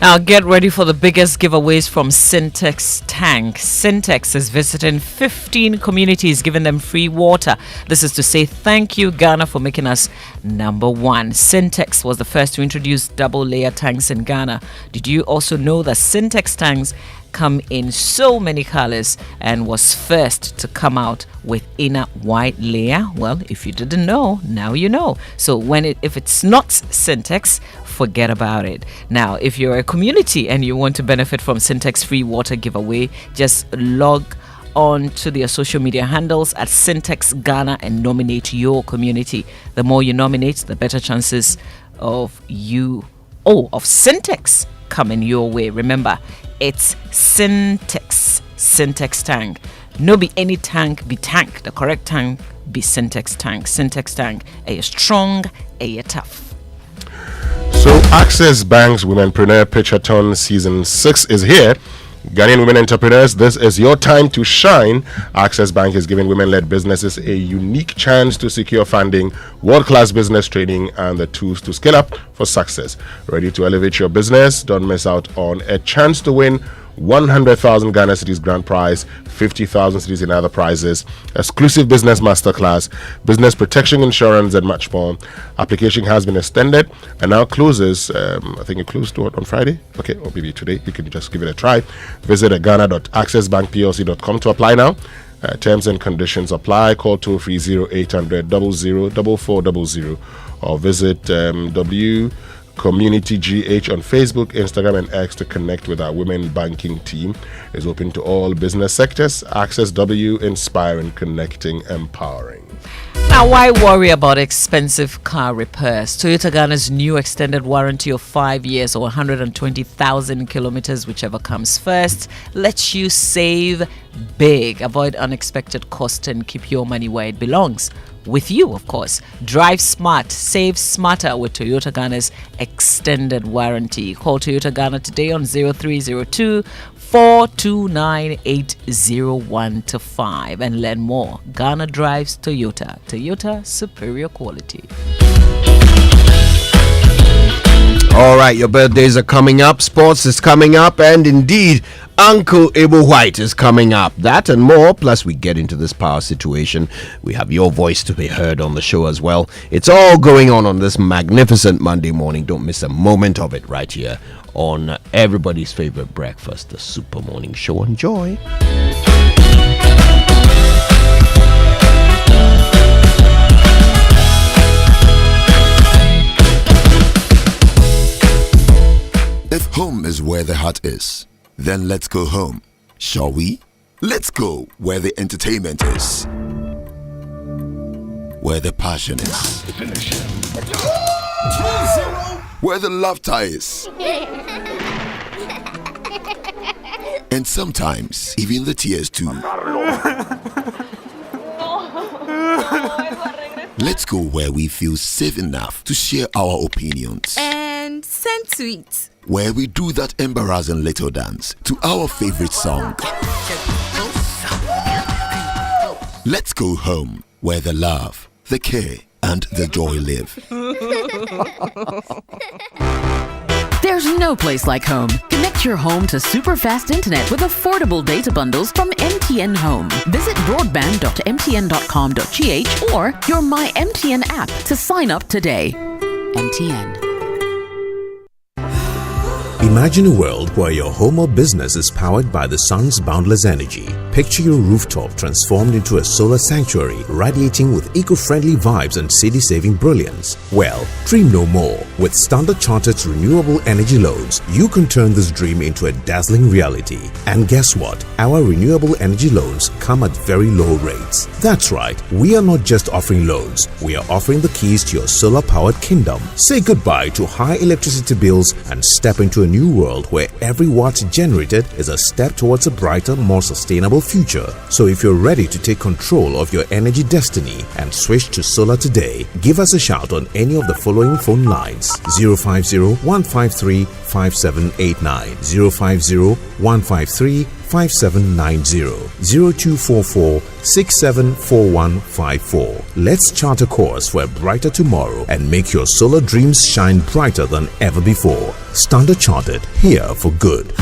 Now get ready for the biggest giveaways from Syntex Tank. Syntex is visiting 15 communities, giving them free water. This is to say thank you, Ghana, for making us number one. Syntex was the first to introduce double-layer tanks in Ghana. Did you also know that Syntex tanks come in so many colors and was first to come out with inner white layer? Well, if you didn't know, now you know. So if it's not Syntex, forget about it. Now, if you're a community and you want to benefit from Syntex free water giveaway, just log on to their social media handles at Syntex Ghana and nominate your community. The more you nominate, the better chances of Syntex coming your way. Remember, it's Syntex tank. No be any tank, be tank. The correct tank be Syntex tank. Syntex tank, a strong, a tough. So Access Bank's Womenpreneur Pitchathon Season 6 is here. Ghanaian women entrepreneurs, this is your time to shine. Access Bank is giving women-led businesses a unique chance to secure funding, world-class business training, and the tools to scale up for success. Ready to elevate your business? Don't miss out on a chance to win 100,000 Ghana Cedis grand prize, 50,000 Cedis in other prizes, exclusive business masterclass, business protection insurance, and much more. Application has been extended and now closes. I think it closed on Friday. Okay, or maybe today. You can just give it a try. Visit ghana.accessbankplc.com to apply now. Terms and conditions apply. Call toll-free 0800 00 4400 or visit Community GH on Facebook, Instagram, and X to connect with our women banking team. Is open to all business sectors. Access W, inspiring, connecting, empowering. Now, why worry about expensive car repairs? Toyota Ghana's new extended warranty of 5 years or 120,000 kilometers, whichever comes first, lets you save big, avoid unexpected costs, and keep your money where it belongs. With you, of course. Drive smart, save smarter with Toyota Ghana's extended warranty. Call Toyota Ghana today on 0302 429 8015 and learn more. Ghana drives Toyota. Toyota, superior quality. All right, your birthdays are coming up, sports is coming up, and indeed, Uncle Abel White is coming up. That and more, plus we get into this power situation. We have your voice to be heard on the show as well. It's all going on this magnificent Monday morning. Don't miss a moment of it right here on everybody's favorite breakfast, the Super Morning Show. Enjoy. If home is where the heart is, then let's go home, shall we? Let's go where the entertainment is, where the passion is, where the laughter is, and sometimes even the tears too. Let's go where we feel safe enough to share our opinions. And send tweets. Where we do that embarrassing little dance to our favorite song. Let's go home where the love, the care, and the joy live. There's no place like home. Connect your home to super fast internet with affordable data bundles from MTN Home. Visit broadband.mtn.com.gh or your My MTN app to sign up today. MTN. Imagine a world where your home or business is powered by the sun's boundless energy. Picture your rooftop transformed into a solar sanctuary, radiating with eco-friendly vibes and city-saving brilliance. Well, dream no more. With Standard Chartered's renewable energy loans, you can turn this dream into a dazzling reality. And guess what? Our renewable energy loans come at very low rates. That's right, we are not just offering loans, we are offering the keys to your solar-powered kingdom. Say goodbye to high electricity bills and step into a new world where every watt generated is a step towards a brighter, more sustainable future. So if you're ready to take control of your energy destiny and switch to solar today, give us a shout on any of the following phone lines: 050-153-5789, 050-153-5790, 0244-674154. Let's chart a course for a brighter tomorrow and make your solar dreams shine brighter than ever before. Standard Chartered, here for good.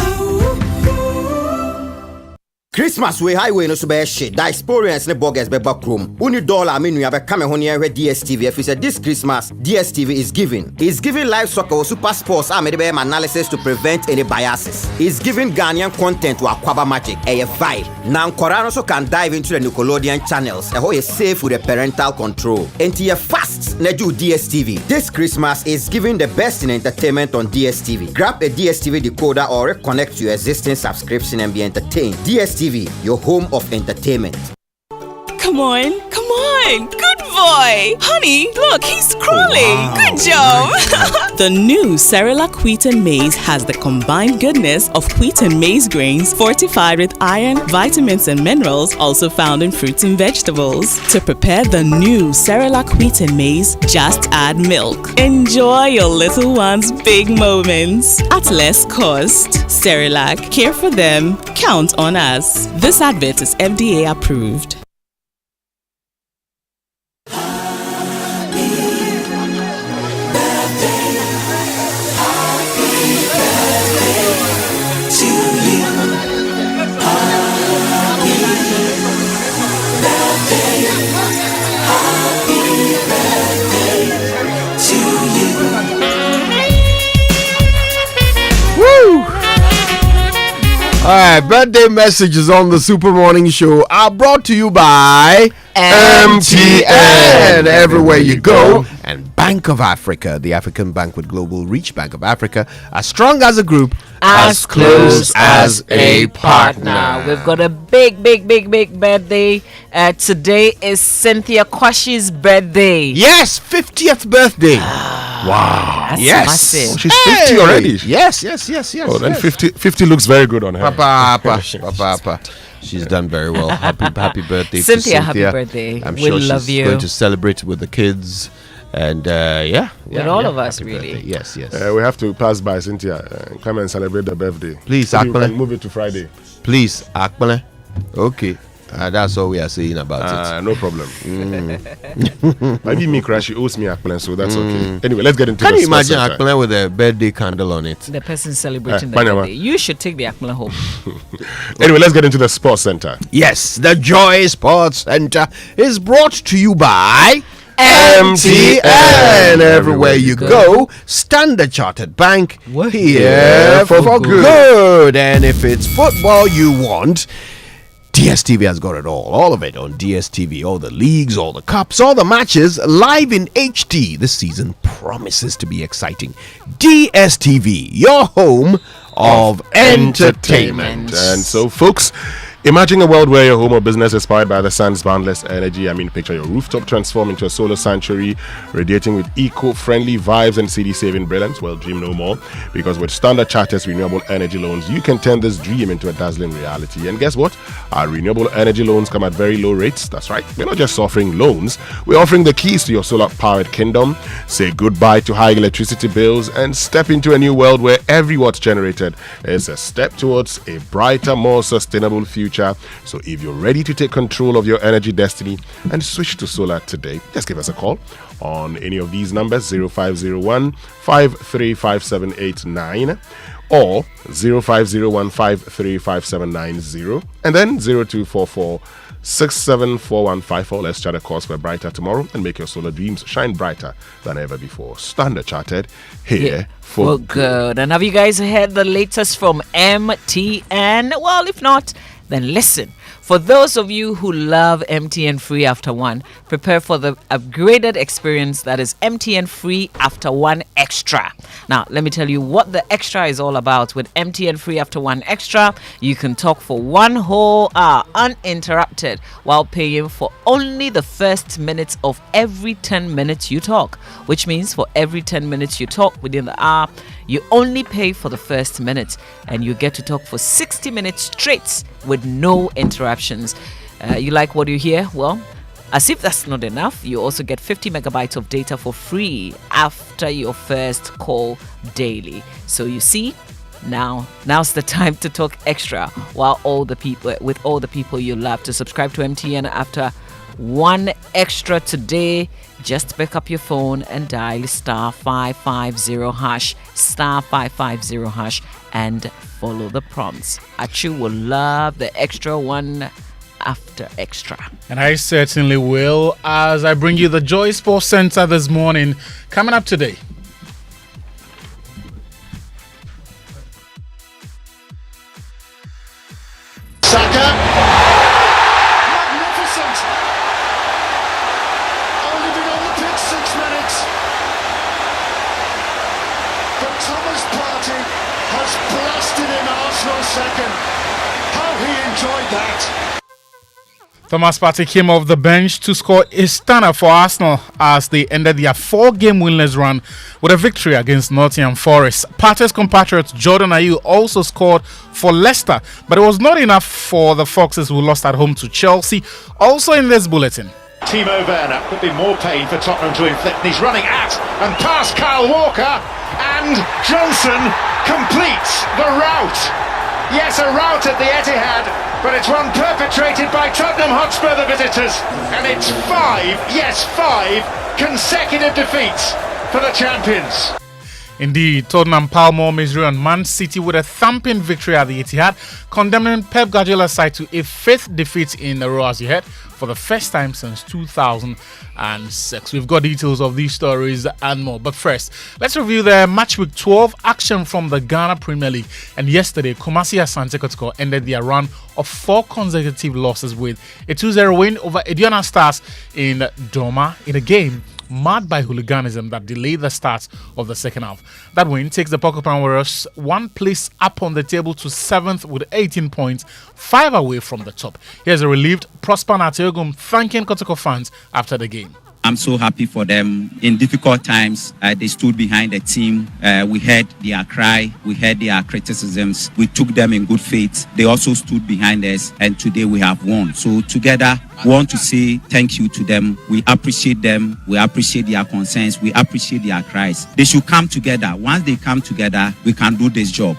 Christmas we highway no so be shit. That experience ne bogus be back room. Uni dollar menu ya be come ho near DSTV. If you say this Christmas DSTV is giving. It's giving live soccer or super sports analysis to prevent any biases. It's giving Ghanaian content to Aquaba Magic. A vibe. Now Korano so can dive into the Nickelodeon channels. A is safe with the parental control. And you fast ne do DSTV. This Christmas is giving the best in entertainment on DSTV. Grab a DSTV decoder or reconnect to your existing subscription and be entertained. DSTV, your home of entertainment. Come on. Good boy. Honey, look, he's crawling. Wow. Good job. The new Cerelac Wheat and Maize has the combined goodness of wheat and maize grains fortified with iron, vitamins, and minerals also found in fruits and vegetables. To prepare the new Cerelac Wheat and Maize, just add milk. Enjoy your little one's big moments at less cost. Cerelac, care for them, count on us. This advert is FDA approved. Alright, birthday messages on the Super Morning Show are brought to you by MTN. Everywhere you go. And Bank of Africa, the African bank with global reach. Bank of Africa, as strong as a group, as close as a partner. We've got a big birthday. Today is Cynthia Kwashi's birthday. Yes, 50th birthday. Wow. That's yes. massive. Oh, she's 50 already. Yes. Oh, then 50 looks very good on her. Papa. She's done very well. Happy birthday Cynthia, to Cynthia. happy birthday. I'm We sure love she's you. going to celebrate with the kids. And with all of us, really. Birthday. Yes. We have to pass by Cynthia and come and celebrate the birthday. Please, you Akbele. can move it to Friday. Please, Akbele. Okay. That's all we are saying about it. No problem. Maybe me crash, she owes me Akbele, so that's okay. Anyway, let's get into Can the you imagine sports center. Akbele with a birthday candle on it? The person celebrating the Banyama. birthday. You should take the Akmala home. Anyway, let's get into the sports center. Yes, the Joy Sports Center is brought to you by MTN. Everywhere you go, Standard Chartered Bank. We're here for good. And if it's football you want, DSTV has got it all of it on DSTV. All the leagues, all the cups, all the matches live in HD. This season promises to be exciting. DSTV, your home of entertainment. And so, folks, Imagine a world where your home or business is powered by the sun's boundless energy. I mean, picture your rooftop transform into a solar sanctuary, radiating with eco-friendly vibes and city-saving brilliance. Well, dream no more, because with Standard Chartered's renewable energy loans, you can turn this dream into a dazzling reality. And guess what? Our renewable energy loans come at very low rates. That's right. We're not just offering loans, we're offering the keys to your solar-powered kingdom. Say goodbye to high electricity bills and step into a new world where every watt generated is a step towards a brighter, more sustainable future. So if you're ready to take control of your energy destiny and switch to solar today, just give us a call on any of these numbers: 0501 535789 or 0501535790 and then 0244 674154. Let's chart a course for a brighter tomorrow and make your solar dreams shine brighter than ever before. Standard Chartered, here for good. And have you guys heard the latest from MTN? Well, if not, then listen. For those of you who love MTN Free After One, prepare for the upgraded experience that is MTN Free After One Extra. Now, let me tell you what the extra is all about. With MTN Free After One Extra, you can talk for 1 whole hour uninterrupted while paying for only the first minutes of every 10 minutes you talk, which means for every 10 minutes you talk within the hour, you only pay for the first minute, and you get to talk for 60 minutes straight with no interruptions. You like what you hear? Well, as if that's not enough, you also get 50 megabytes of data for free after your first call daily. So you see, now's the time to talk extra with all the people you love. To subscribe to MTN After One Extra today, just pick up your phone and dial *550# *550# and follow the prompts. Achu will love the extra one after extra. And I certainly will, as I bring you the Joy Sports Center this morning. Coming up today, Saka. Magnificent. Only been on the pitch 6 minutes. But Thomas Partey has blasted in Arsenal's second. How he enjoyed that. Thomas Partey came off the bench to score a stunner for Arsenal as they ended their 4-game winless run with a victory against Nottingham Forest. Partey's compatriot Jordan Ayew also scored for Leicester, but it was not enough for the Foxes, who lost at home to Chelsea. Also in this bulletin, Timo Werner could be more pain for Tottenham to inflict. He's running at and past Kyle Walker, and Johnson completes the rout. Yes, a rout at the Etihad, but it's one perpetrated by Tottenham Hotspur, the visitors. And it's 5 consecutive defeats for the champions. Indeed, Tottenham piled more misery on Man City with a thumping victory at the Etihad, condemning Pep Guardiola's side to a 5th defeat in a row, as you heard, for the first time since 2006. We've got details of these stories and more. But first, let's review the match week 12 action from the Ghana Premier League. And yesterday, Kumasi Asante Kotoko ended their run of 4 consecutive losses with a 2-0 win over Aduana Stars in Doma in a game marred by hooliganism that delayed the start of the second half. That win takes the Porcupine Warriors 1 place up on the table to 7th with 18 points, 5 away from the top. Here's a relieved Prosper Natiogum thanking Kotoko fans after the game. I'm so happy for them. In difficult times, they stood behind the team. We heard their cry. We heard their criticisms. We took them in good faith. They also stood behind us, and today we have won. So together, we want to say thank you to them. We appreciate them. We appreciate their concerns. We appreciate their cries. They should come together. Once they come together, we can do this job.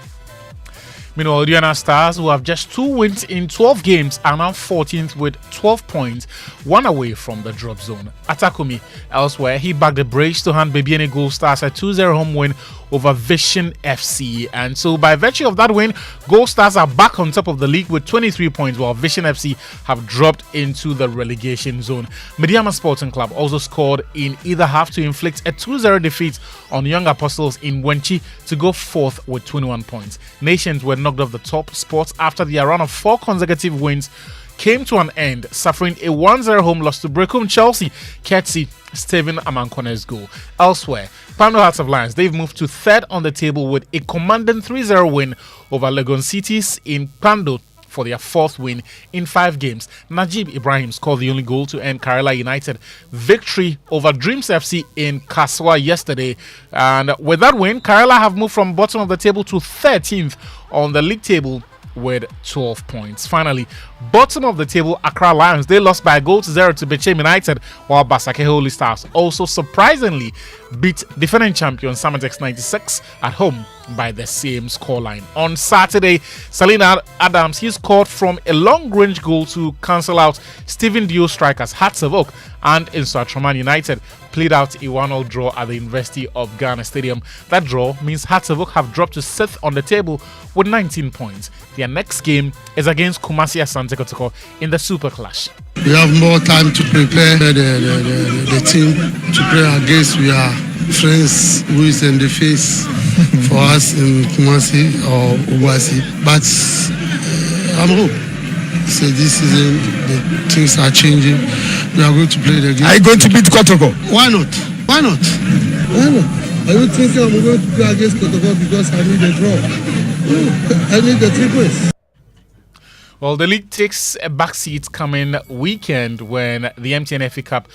Meanwhile, Aduana Stars, who have just 2 wins in 12 games, are now 14th with 12 points, 1 away from the drop zone. Atakumi, elsewhere, he backed the Braves to hand Babiene Gold Stars a 2-0 home win over Vision FC. And so by virtue of that win, Gold Stars are back on top of the league with 23 points, while Vision FC have dropped into the relegation zone. Mediama Sporting Club also scored in either half to inflict a 2-0 defeat on Young Apostles in Wenchi to go 4th with 21 points. Nations were knocked off the top spots after their run of 4 consecutive wins came to an end, suffering a 1-0 home loss to Brecum Chelsea, courtesy Stephen Amankone's goal. Elsewhere, Pando Hearts of Lions, they've moved to 3rd on the table with a commanding 3-0 win over Legon Cities in Pando for their 4th win in 5 games. Najib Ibrahim scored the only goal to end Kerala United victory over Dreams FC in Kaswa yesterday. And with that win, Kerala have moved from bottom of the table to 13th on the league table with 12 points. Finally, bottom of the table, Accra Lions, they lost by a goal to 0 to Bechem United, while Basake Holy Stars also surprisingly beat defending champion Samatex 96 at home by the same scoreline. On Saturday, Salina Adams, he scored from a long-range goal to cancel out Stephen Dio strikers Hearts of Oak, and Insuatraman United played out a 1-1 draw at the University of Ghana Stadium. That draw means Hearts of Oak have dropped to 6th on the table with 19 points. Their next game is against Kumasi Asante Kotoko in the Super Clash. We have more time to prepare the team to play against. We are friends who is in the face for us in Kumasi or Obasi. But I'm hope. So this season the things are changing. We are going to play the game. Are you going to beat Kotoko? Why not? Why not? Why not? Are you thinking I'm going to play against Kotoko because I need a draw? No, I need the 3 points. Well, the league takes a backseat coming weekend when the MTN FA Cup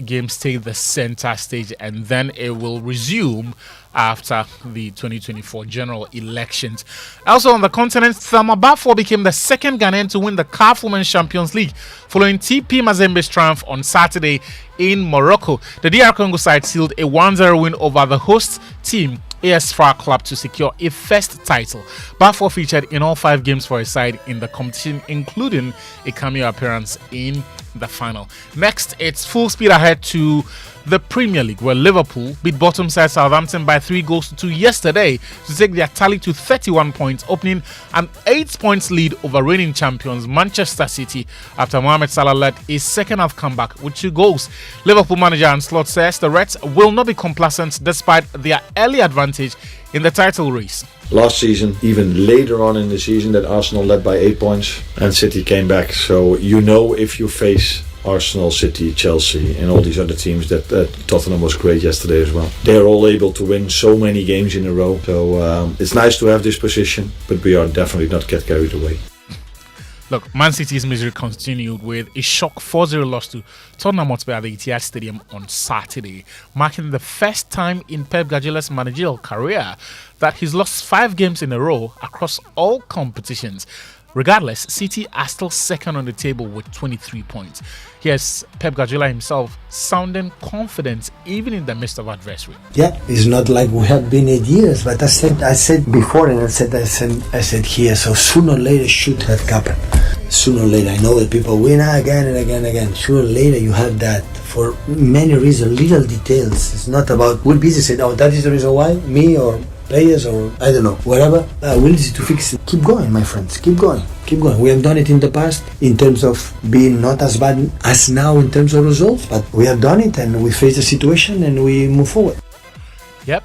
games take the center stage, and then it will resume after the 2024 general elections. Also on the continent, Thamabafo became the second Ghanaian to win the CAF Women's Champions League following TP Mazembe's triumph on Saturday in Morocco. The DR Congo side sealed a 1-0 win over the host team AS FAR Club to secure a first title. Bafo featured in all 5 games for his side in the competition, including a cameo appearance in the final. Next, it's full speed ahead to the Premier League, where Liverpool beat bottom side Southampton by 3-2 yesterday to take their tally to 31 points, opening an 8 points lead over reigning champions Manchester City after Mohamed Salah led a second half comeback with 2 goals. Liverpool manager Arne Slot says the Reds will not be complacent despite their early advantage in the title race. Last season, even later on in the season, that Arsenal led by 8 points and City came back. So you know, if you face Arsenal, City, Chelsea and all these other teams, that Tottenham was great yesterday as well. They're all able to win so many games in a row. So it's nice to have this position, but we are definitely not get carried away. Look, Man City's misery continued with a shock 4-0 loss to Tottenham Hotspur at the Etihad Stadium on Saturday, marking the first time in Pep Guardiola's managerial career that he's lost 5 games in a row across all competitions. Regardless, City are still second on the table with 23 points. Here's Pep Guardiola himself sounding confident even in the midst of adversity. Yeah, it's not like we have been 8 years, but I said before and I said here, so sooner or later should have happened. Sooner or later, I know that people win again and again and again. Sooner or later you have that for many reasons, little details. It's not about, we'll be said, oh, that is the reason why, me or players or I don't know, whatever, we'll need to fix it. Keep going, my friends, keep going. We have done it in the past in terms of being not as bad as now in terms of results, but we have done it and we face the situation and we move forward. Yep.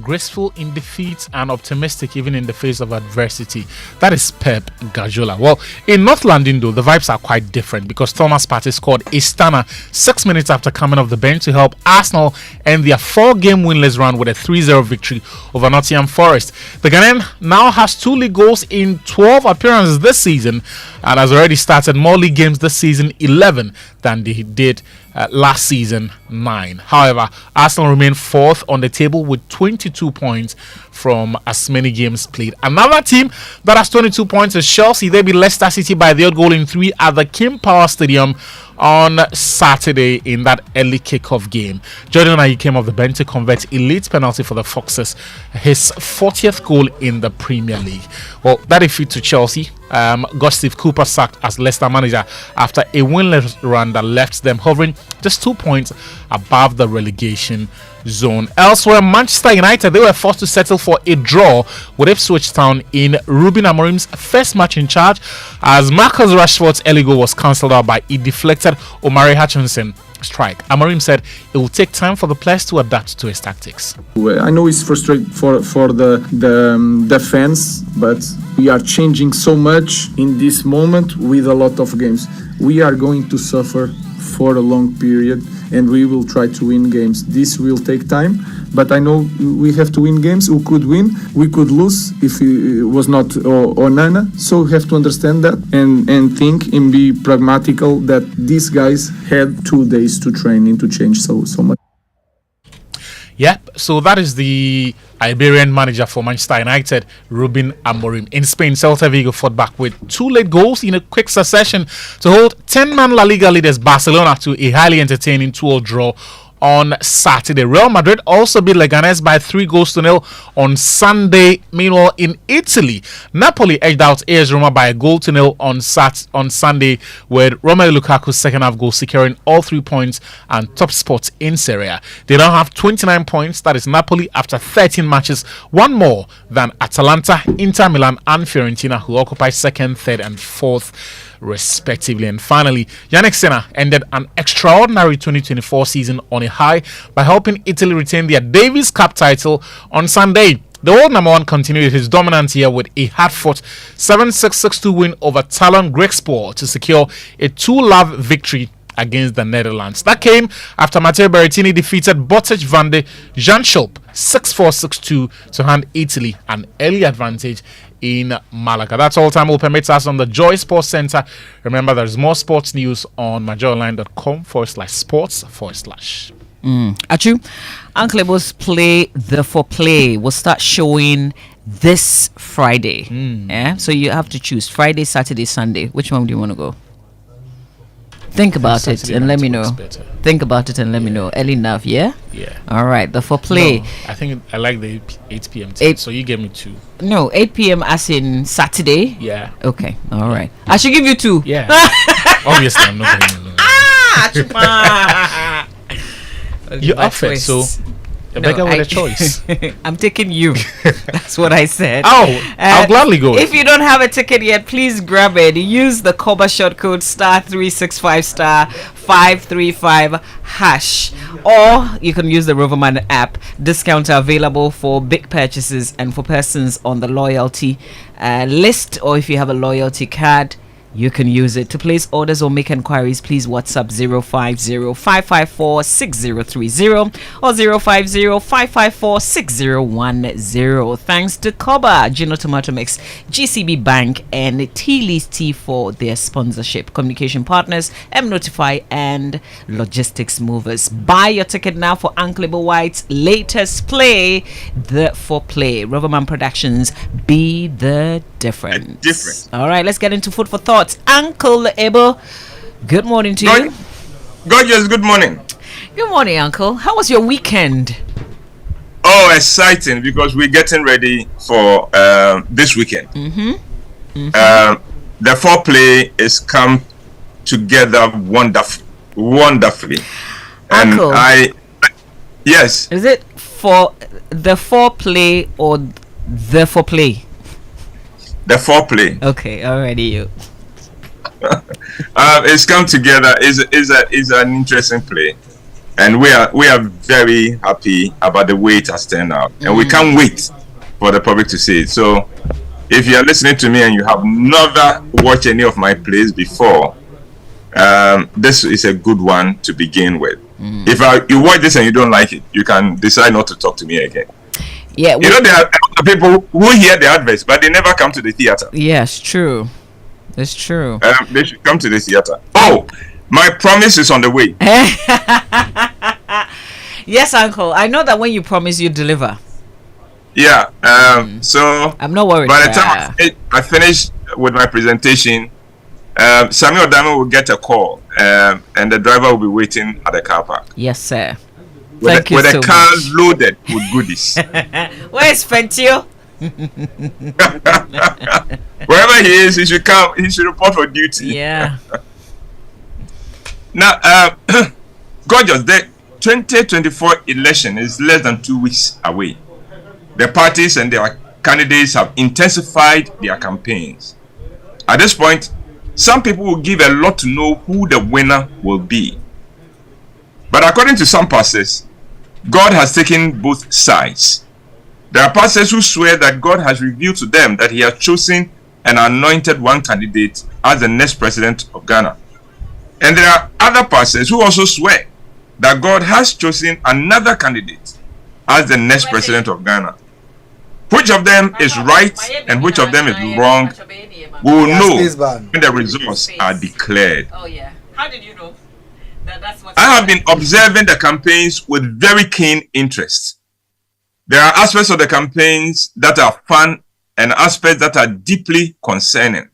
Graceful in defeat and optimistic even in the face of adversity. That is Pep Guardiola. Well, in North London though, the vibes are quite different because Thomas Partey scored a stunner 6 minutes after coming off the bench to help Arsenal end their 4-game winless run with a 3-0 victory over Nottingham Forest. The Ghanaian now has 2 league goals in 12 appearances this season and has already started more league games this season, 11, than he did last season, 9. However, Arsenal remain 4th on the table with 22 points from as many games played. Another team that has 22 points is Chelsea. They beat Leicester City by the odd goal in 3 at the King Power Stadium on Saturday in that early kickoff game. Jordan Ayew came off the bench to convert a late penalty for the Foxes, his 40th goal in the Premier League. Well, that defeat to Chelsea got Steve Cooper sacked as Leicester manager after a winless run that left them hovering just 2 points above the relegation zone. Elsewhere, Manchester United, they were forced to settle for a draw with Ipswich Town in Ruben Amorim's first match in charge as Marcus Rashford's early goal was cancelled out by a deflected Omari Hutchinson strike. Amorim said it will take time for the players to adapt to his tactics. I know it's frustrating for the fans, but we are changing so much in this moment with a lot of games. We are going to suffer for a long period and we will try to win games. This will take time, but I know we have to win games. We could win, we could lose if it was not Onana. So we have to understand that and think and be pragmatical that these guys had 2 days to train and to change so much. Yep, so that is the Iberian manager for Manchester United, Ruben Amorim. In Spain, Celta Vigo fought back with 2 late goals in a quick succession to hold 10-man La Liga leaders Barcelona to a highly entertaining 2-2 draw on Saturday. Real Madrid also beat Leganes by 3-0 on Sunday. Meanwhile, in Italy, Napoli edged out AS Roma by 1-0 on Sunday, with Romelu Lukaku's second half goal securing all 3 points and top spots in Serie A. They now have 29 points. That is Napoli after 13 matches, one more than Atalanta, Inter Milan and Fiorentina, who occupy second, third and fourth respectively. And finally, Yannick Sinner ended an extraordinary 2024 season on a high by helping Italy retain their Davis Cup title on Sunday. The world number one continued his dominance here with a hard-fought 7-6-6-2 win over Talon Grexpor to secure a 2-love victory against the Netherlands. That came after Matteo Berrettini defeated Botic van de Janschulp 6-4-6-2 to hand Italy an early advantage in Malaga. That's all time will permit us on the Joy Sports Center. Remember, there's more sports news on majoraonline.com/sports/. Achu, Uncle Ebo's play, the For Play, will start showing this Friday. Yeah, so you have to choose Friday, Saturday, Sunday. Which one do you want to go? Think about it and let me know. Think about it and let me know. Early enough, yeah? Yeah. All right, the For Play. No, I think I like the 8 p.m. time, so you gave me 2. No, 8 p.m. as in Saturday? Yeah. Okay, all right. I should give you 2. Yeah. Obviously, I'm not going alone. You offered, so a beggar with a choice. I'm taking you. That's what I said. Oh, I'll gladly go. If you don't have a ticket yet, please grab it. Use the Koba short code *365*535#, or you can use the Roverman app. Discounts are available for big purchases and for persons on the loyalty list, or if you have a loyalty card, you can use it. To place orders or make inquiries, please WhatsApp 050-554-6030 or 050-554-6010. Thanks to Koba, Gino Tomato Mix, GCB Bank, and Teely's Tea for their sponsorship. Communication partners, M-Notify, and Logistics Movers. Buy your ticket now for Uncle Ebo White's latest play, The For Play. Roverman Productions, be the difference. All right, let's get into food for thought. Uncle Ebo, good morning to you. Gorgeous, good morning. Good morning, Uncle. How was your weekend? Oh, exciting, because we're getting ready for this weekend. The foreplay is come together wonderfully. And Uncle, yes. Is it for the foreplay or the foreplay? The foreplay. Okay, already you. It's come together. Is an interesting play, and we are very happy about the way it has turned out, and we can't wait for the public to see it. So, if you are listening to me and you have never watched any of my plays before, this is a good one to begin with. If you watch this and you don't like it, you can decide not to talk to me again. Yeah, you know, there are people who hear the adverts, but they never come to the theater. Yes, true. It's true. They should come to the theater. Oh, my promise is on the way. Yes, Uncle. I know that when you promise, you deliver. Yeah. So I'm not worried. By the time I finish with my presentation, Samuel Diamond will get a call, and the driver will be waiting at the car park. Yes, sir. With a car loaded with goodies. Where's Fentio? Wherever he is, he should come. He should report for duty. Yeah. Now, gorgeous. The 2024 election is less than 2 weeks away. The parties and their candidates have intensified their campaigns. At this point, some people will give a lot to know who the winner will be. But according to some pastors, God has taken both sides. There are pastors who swear that God has revealed to them that he has chosen and anointed one candidate as the next president of Ghana. And there are other pastors who also swear that God has chosen another candidate as the next president of Ghana. Which of them is right and which of them is wrong, we will know when the results are declared. Oh yeah. How did you know? That's what I have been observing the campaigns with very keen interest. There are aspects of the campaigns that are fun and aspects that are deeply concerning.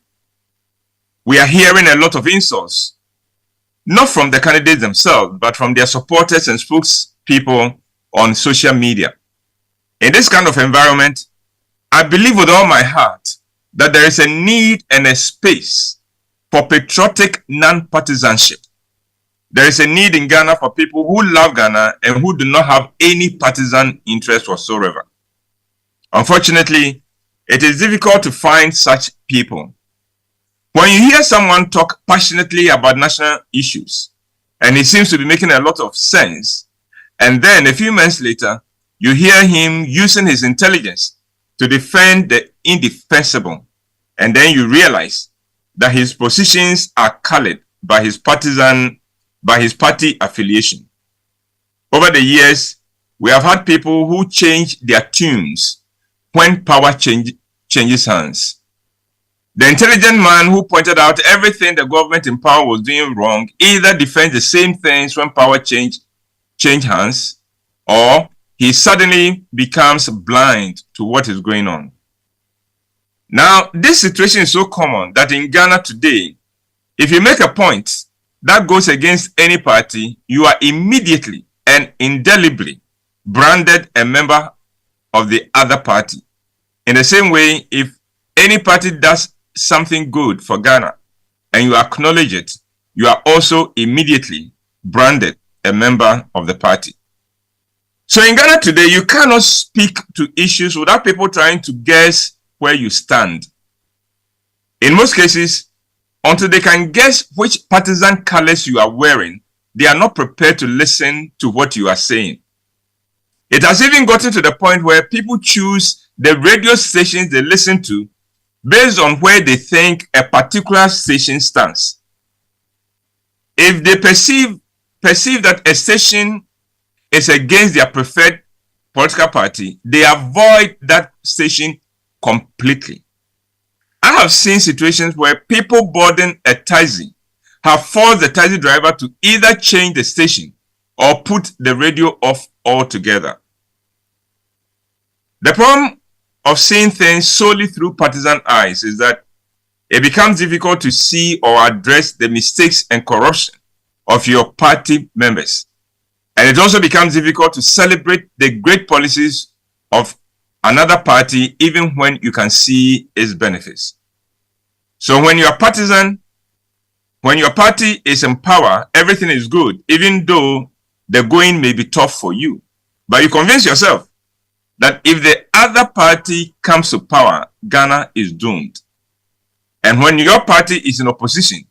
We are hearing a lot of insults, not from the candidates themselves, but from their supporters and spokespeople on social media. In this kind of environment, I believe with all my heart that there is a need and a space for patriotic non-partisanship. There is a need in Ghana for people who love Ghana and who do not have any partisan interest whatsoever. Unfortunately, it is difficult to find such people. When you hear someone talk passionately about national issues, and he seems to be making a lot of sense, and then a few months later, you hear him using his intelligence to defend the indefensible, and then you realize that his positions are colored by his party affiliation. Over the years, we have had people who change their tunes when power changes hands. The intelligent man who pointed out everything the government in power was doing wrong either defends the same things when power change hands, or he suddenly becomes blind to what is going on. Now, this situation is so common that in Ghana today, if you make a point that goes against any party, you are immediately and indelibly branded a member of the other party. In the same way, if any party does something good for Ghana and you acknowledge it, you are also immediately branded a member of the party. So in Ghana today, you cannot speak to issues without people trying to guess where you stand. In most cases, until they can guess which partisan colors you are wearing, they are not prepared to listen to what you are saying. It has even gotten to the point where people choose the radio stations they listen to based on where they think a particular station stands. If they perceive that a station is against their preferred political party, they avoid that station completely. I have seen situations where people boarding a taxi have forced the taxi driver to either change the station or put the radio off altogether. The problem of seeing things solely through partisan eyes is that it becomes difficult to see or address the mistakes and corruption of your party members. And it also becomes difficult to celebrate the great policies of another party even when you can see its benefits. So when you are partisan, when your party is in power, everything is good, even though the going may be tough for you. But you convince yourself that if the other party comes to power, Ghana is doomed. And when your party is in opposition,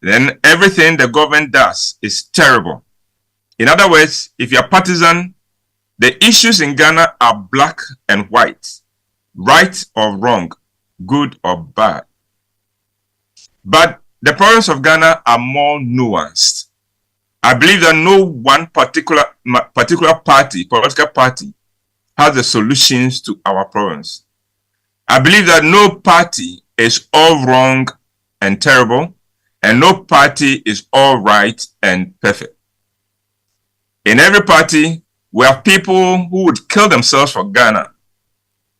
then everything the government does is terrible. In other words, if you're partisan, the issues in Ghana are black and white, right or wrong, good or bad. But the problems of Ghana are more nuanced. I believe that no one particular political party, has the solutions to our problems. I believe that no party is all wrong and terrible, and no party is all right and perfect. In every party, we have people who would kill themselves for Ghana.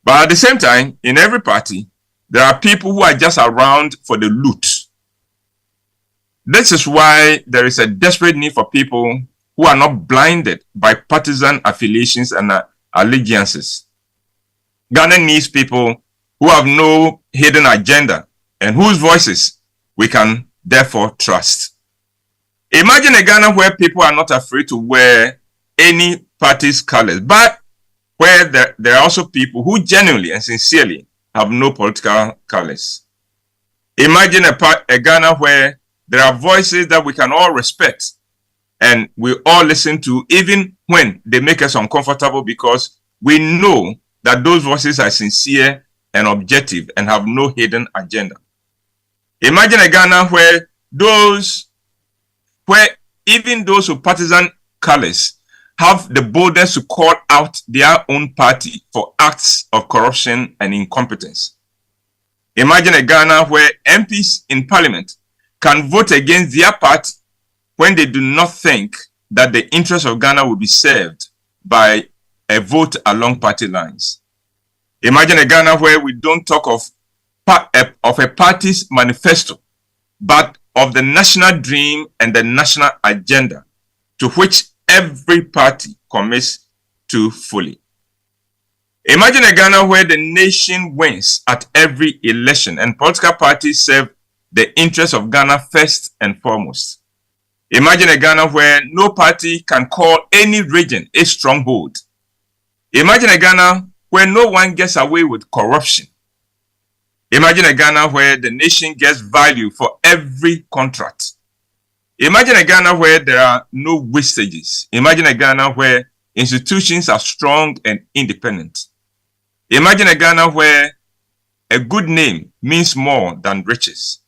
But at the same time, in every party, there are people who are just around for the loot. This is why there is a desperate need for people who are not blinded by partisan affiliations and allegiances. Ghana needs people who have no hidden agenda and whose voices we can therefore trust. Imagine a Ghana where people are not afraid to wear any party's colors, but where there are also people who genuinely and sincerely have no political colors. Imagine a Ghana where there are voices that we can all respect and we all listen to, even when they make us uncomfortable, because we know that those voices are sincere and objective and have no hidden agenda. Imagine a Ghana where even those with partisan colors have the boldness to call out their own party for acts of corruption and incompetence. Imagine a Ghana where MPs in parliament can vote against their party when they do not think that the interests of Ghana will be served by a vote along party lines. Imagine a Ghana where we don't talk of a party's manifesto, but of the national dream and the national agenda to which every party commits to fully. Imagine a Ghana where the nation wins at every election and political parties serve the interests of Ghana first and foremost. Imagine a Ghana where no party can call any region a stronghold. Imagine a Ghana where no one gets away with corruption. Imagine a Ghana where the nation gets value for every contract. Imagine a Ghana where there are no wastages. Imagine a Ghana where institutions are strong and independent. Imagine a Ghana where a good name means more than riches.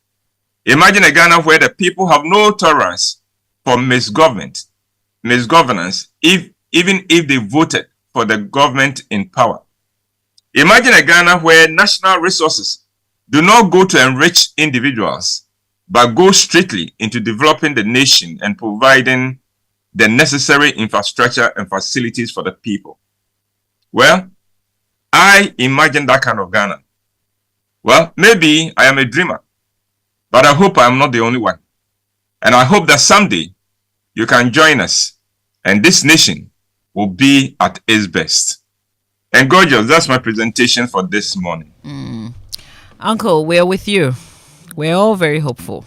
Imagine a Ghana where the people have no tolerance for misgovernance, even if they voted for the government in power. Imagine a Ghana where national resources do not go to enrich individuals, but go strictly into developing the nation and providing the necessary infrastructure and facilities for the people. Well, I imagine that kind of Ghana. Well, maybe I am a dreamer, but I hope I am not the only one. And I hope that someday you can join us and this nation will be at its best. And gorgeous, that's my presentation for this morning. Uncle, we're with you. We're all very hopeful.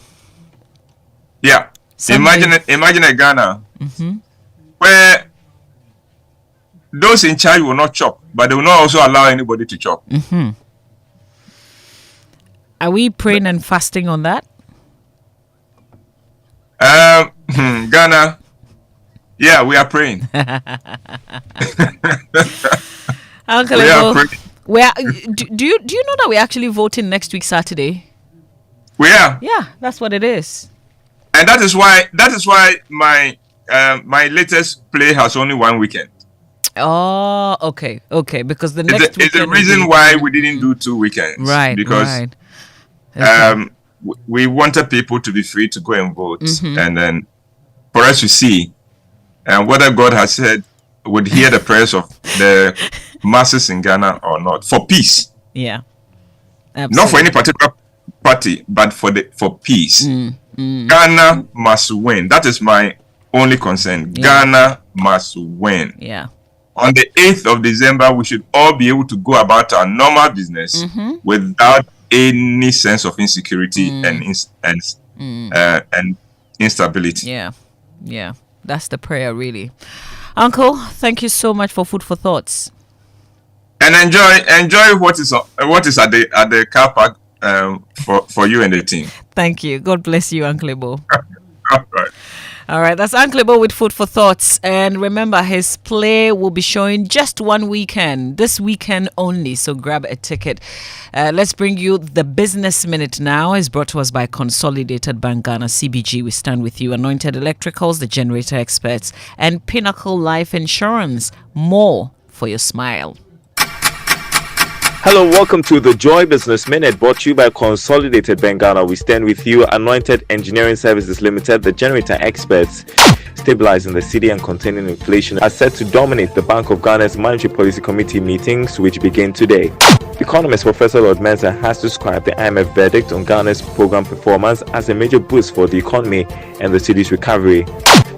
Yeah. Imagine a Ghana where those in charge will not chop, but they will not also allow anybody to chop. Are we praying and fasting on that? Ghana, yeah, we are praying. Uncle, do you know that we're actually voting next week Saturday? We are. Yeah, that's what it is. And that is why my latest play has only one weekend. Oh, okay, because the next it's the reason why we didn't do 2 weekends, right? Because we wanted people to be free to go and vote, and then for us to see whether God has said would hear the prayers of the masses in Ghana or not, for peace. Yeah, absolutely. Not for any particular party, but for peace. Ghana must win. That is my only concern. Yeah. Ghana must win. Yeah. On the 8th of December, we should all be able to go about our normal business without any sense of insecurity and instability. Yeah. That's the prayer, really. Uncle, thank you so much for food for thoughts. And enjoy what is at the car park for you and the team. Thank you. God bless you, Uncle Ebo. All right, that's Uncle Ebo with food for thoughts. And remember, his play will be showing just one weekend, this weekend only. So grab a ticket. Let's bring you the Business Minute now. It's brought to us by Consolidated Bank Ghana, CBG. We stand with you. Anointed Electricals, the generator experts, and Pinnacle Life Insurance. More for your smile. Hello, welcome to the Joy Business Minute, brought to you by Consolidated Bank Ghana. We stand with you. Anointed Engineering Services Limited, the generator experts, stabilizing the cedi and containing inflation, are set to dominate the Bank of Ghana's Monetary Policy Committee meetings, which begin today. Economist Professor Lord Mensah has described the IMF verdict on Ghana's program performance as a major boost for the economy and the city's recovery.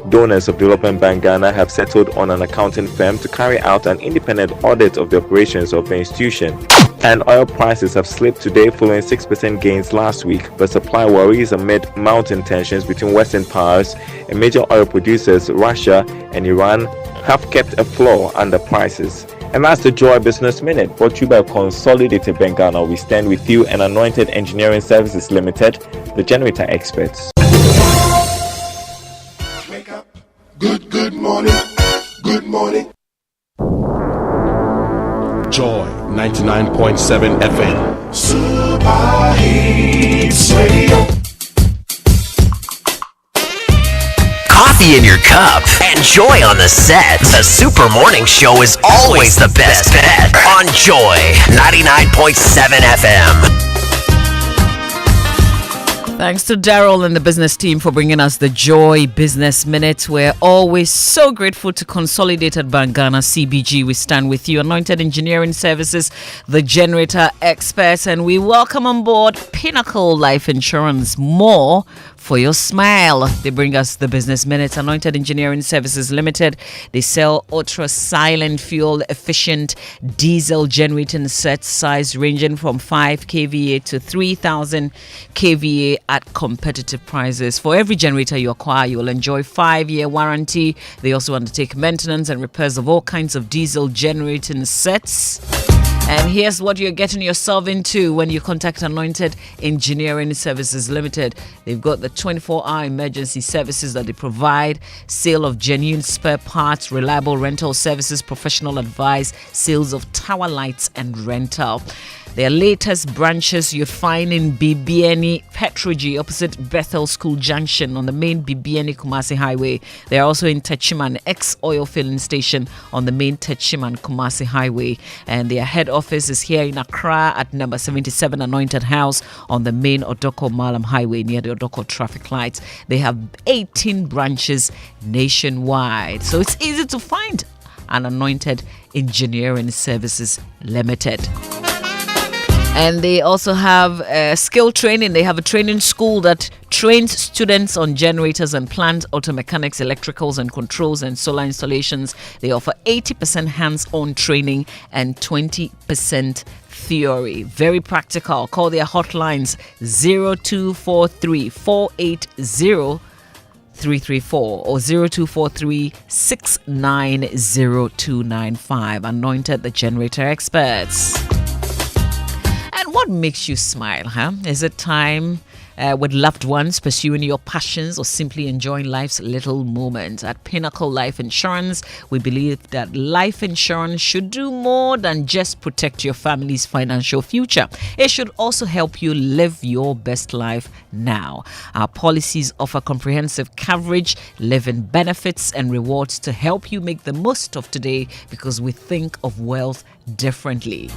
Donors of Development Bank Ghana have settled on an accounting firm to carry out an independent audit of the operations of the institution. And oil prices have slipped today following 6% gains last week, but supply worries amid mounting tensions between Western powers and major oil producers Russia and Iran have kept a floor under prices. And that's the Joy Business Minute, brought to you by Consolidated Bank Ghana. We stand with you, and Anointed Engineering Services Limited, the generator experts. Good morning. Good morning. Joy 99.7 FM. Super Hits Radio. coffee in your cup, and joy on the set. The Super Morning Show is always the best bet on Joy 99.7 FM. Thanks to Daryl and the business team for bringing us the Joy Business Minute. We're always so grateful to Consolidated Bank Ghana, CBG. We stand with you. Anointed Engineering Services, the generator experts, and we welcome on board Pinnacle Life Insurance. More for your smile. They bring us the Business Minute. Anointed Engineering Services Limited. They sell ultra silent fuel efficient diesel generating sets, size ranging from 5 kVA to 3,000 kVA at competitive prices. For every generator you acquire, you will enjoy 5-year warranty. They also undertake maintenance and repairs of all kinds of diesel generating sets. And here's what you're getting yourself into when you contact Anointed Engineering Services Limited. They've got the 24-hour emergency services that they provide, sale of genuine spare parts, reliable rental services, professional advice, sales of tower lights and rental. Their latest branches you'd find in Bibiani Petroji opposite Bethel School Junction on the main Bibiani Kumasi Highway. They're also in Techiman ex-oil filling station on the main Techiman Kumasi Highway. And their head office is here in Accra at number 77 Anointed House on the main Odoko Malam Highway near the Odoko traffic lights. They have 18 branches nationwide. So it's easy to find an Anointed Engineering Services Limited. And they also have skill training. They have a training school that trains students on generators and plant auto mechanics, electricals and controls and solar installations. They offer 80% hands-on training and 20% theory. Very practical. Call their hotlines 0243 480 334 or 0243 690295. Anointed the generator experts. What makes you smile, huh? Is it time with loved ones, pursuing your passions, or simply enjoying life's little moments? At Pinnacle Life Insurance, we believe that life insurance should do more than just protect your family's financial future. It should also help you live your best life now. Our policies offer comprehensive coverage, living benefits, and rewards to help you make the most of today because we think of wealth differently.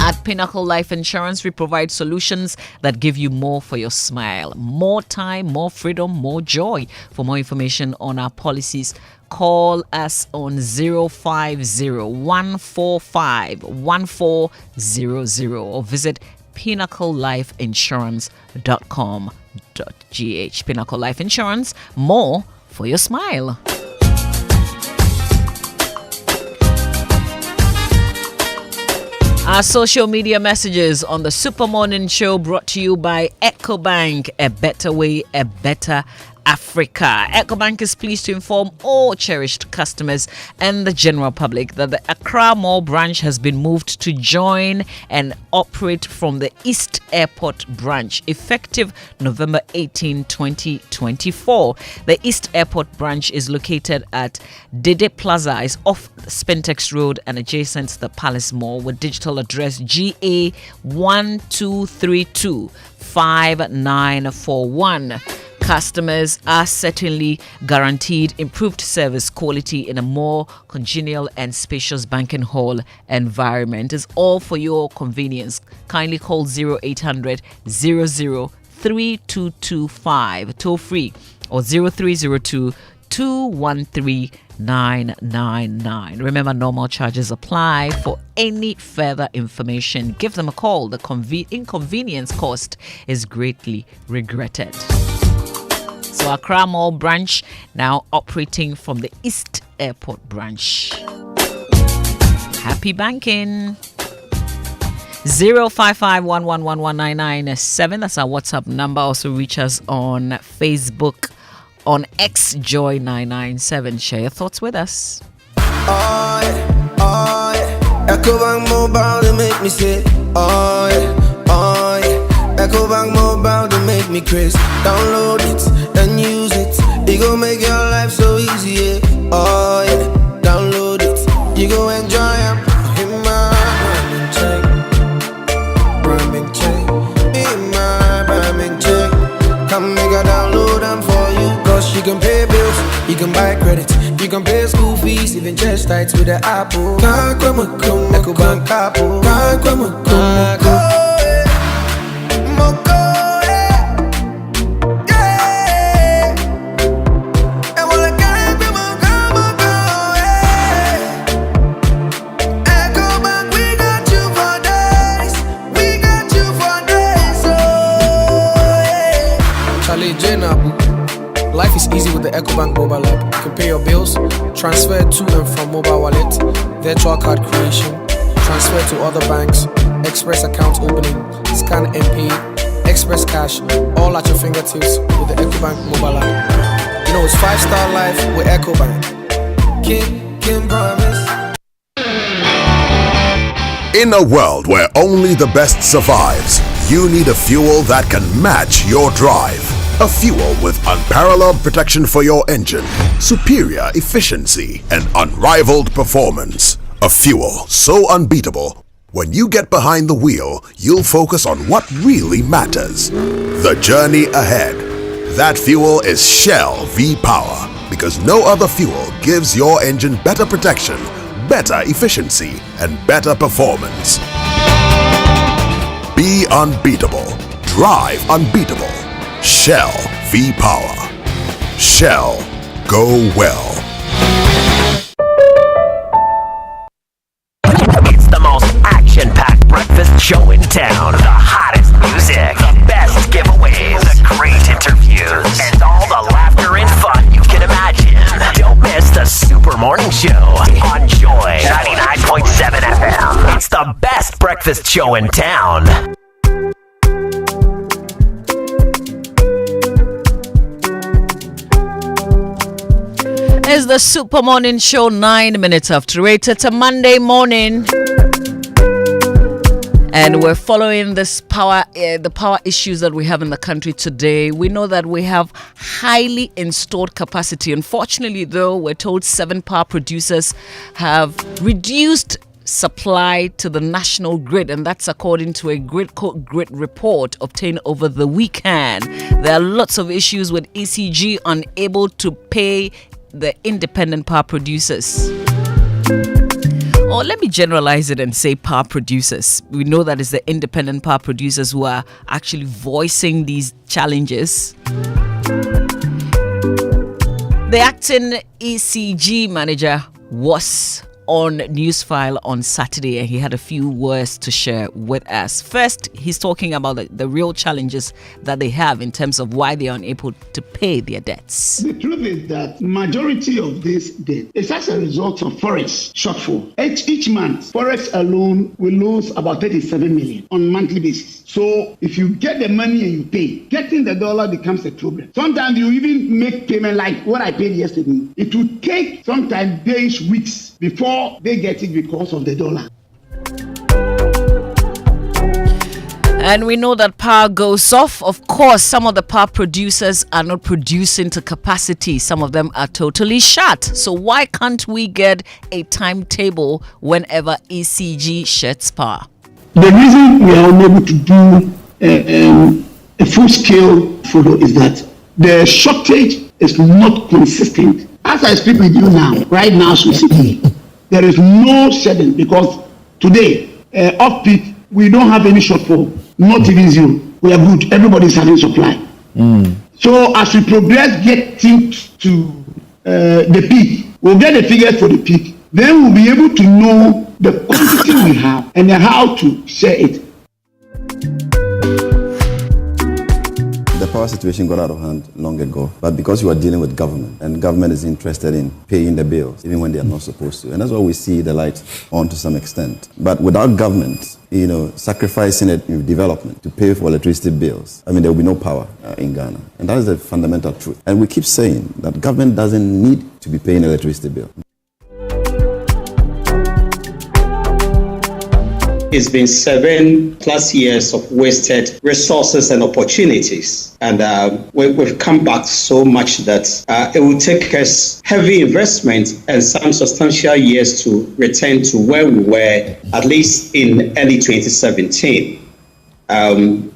At Pinnacle Life Insurance, we provide solutions that give you more for your smile. More time, more freedom, more joy. For more information on our policies, call us on 050-145-1400 or visit pinnaclelifeinsurance.com.gh. Pinnacle Life Insurance, more for your smile. Our social media messages on the Super Morning Show brought to you by EcoBank, a better way, a better Africa. EcoBank is pleased to inform all cherished customers and the general public that the Accra Mall branch has been moved to join and operate from the East Airport branch effective November 18, 2024. The East Airport branch is located at Dede Plaza, is off Spintex Road and adjacent to the Palace Mall, with digital address GA12325941. Customers are certainly guaranteed improved service quality in a more congenial and spacious banking hall environment. It's all for your convenience. Kindly call 0800 00 3225 toll free or 0302 213 999. Remember, normal charges apply. For any further information, give them a call. The inconvenience cost is greatly regretted. So Accra Mall branch now operating from the East Airport branch. Happy banking. 05511119997. That's our WhatsApp number. Also reach us on Facebook on XJoy997. Share your thoughts with us. EcoBank Mobile to make me say, EcoBank Mobile to make me crazy. Download it and use it. It gon' make your life so easy, yeah. Download it. You gon' enjoy it. In my Bramin check. In my Bramin check. Come make a download them for you. Cause she can buy credit. You can pay school fees, even just tights with the Apple. EcoBank Apple. Life is easy with the EcoBank mobile app. You can pay your bills, transfer to and from mobile wallet, virtual card creation, transfer to other banks, express account opening, scan and pay, express cash, all at your fingertips with the EcoBank mobile app. You know, it's 5-star life with EcoBank. King promise. In a world where only the best survives, you need a fuel that can match your drive. A fuel with unparalleled protection for your engine, superior efficiency, and unrivaled performance. A fuel so unbeatable, when you get behind the wheel, you'll focus on what really matters. The journey ahead. That fuel is Shell V-Power, because no other fuel gives your engine better protection, better efficiency, and better performance. Be unbeatable. Drive unbeatable. Shell V-Power. Shell, go well. It's the most action-packed breakfast show in town. The hottest music, the best giveaways, the great interviews, and all the laughter and fun you can imagine. Don't miss the Super Morning Show on Joy 99.7 FM. It's the best breakfast show in town. It's the Super Morning Show, 9 minutes after 8. It's a Monday morning. And we're following this the power issues that we have in the country today. We know that we have highly installed capacity. Unfortunately, though, we're told 7 power producers have reduced supply to the national grid, and that's according to a grid report obtained over the weekend. There are lots of issues with ECG unable to pay the independent power producers. Or let me generalize it and say power producers. We know that it's the independent power producers who are actually voicing these challenges. The acting ECG manager was on Newsfile on Saturday, and he had a few words to share with us. First, he's talking about the real challenges that they have in terms of why they are unable to pay their debts. The truth is that majority of this debt is as a result of forex shortfall. Each month, forex alone will lose about 37 million on a monthly basis. So if you get the money and you pay, getting the dollar becomes a problem. Sometimes you even make payment like what I paid yesterday. It will take sometimes days, weeks before they get it because of the dollar. And we know that power goes off. Of course, some of the power producers are not producing to capacity. Some of them are totally shut. So why can't we get a timetable whenever ECG shuts power? The reason we are unable to do a full-scale follow is that the shortage is not consistent. As I speak with you now, right now, there is no shedding because today, off-peak, we don't have any shortfall, not even zero. We are good. Everybody is having supply. So as we progress getting to the peak, we'll get the figures for the peak. Then we'll be able to know the quantity we have and how to share it. The power situation got out of hand long ago, but because you are dealing with government, and government is interested in paying the bills, even when they are not supposed to, and that's why we see the light on to some extent. But without government, sacrificing it in development to pay for electricity bills, there will be no power in Ghana. And that is the fundamental truth. And we keep saying that government doesn't need to be paying electricity bill. It's been 7+ years of wasted resources and opportunities. And we've come back so much that it will take us heavy investment and some substantial years to return to where we were, at least in early 2017. The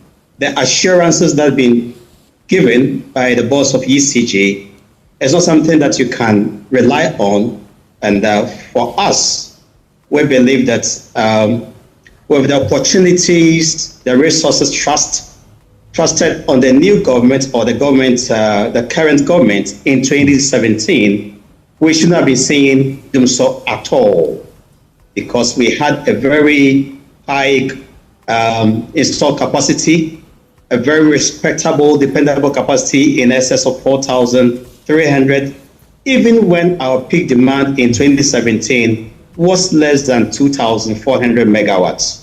assurances that have been given by the boss of ECG it's not something that you can rely on. And for us, we believe that with the opportunities, the resources trusted on the new government or the government, the current government in 2017, we should not be seeing them so at all, because we had a very high installed capacity, a very respectable, dependable capacity in excess of 4,300, even when our peak demand in 2017 was less than 2,400 megawatts.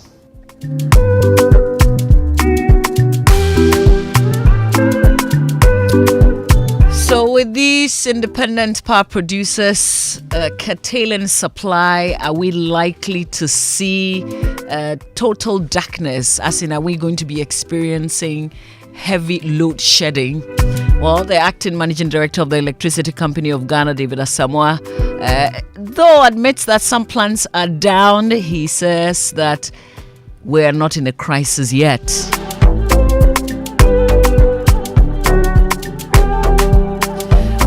So with these independent power producers curtailing supply, are we likely to see total darkness? As in, are we going to be experiencing heavy load shedding? Well, the acting managing director of the Electricity Company of Ghana, David Asamoah, though admits that some plants are down, he says that we're not in a crisis yet.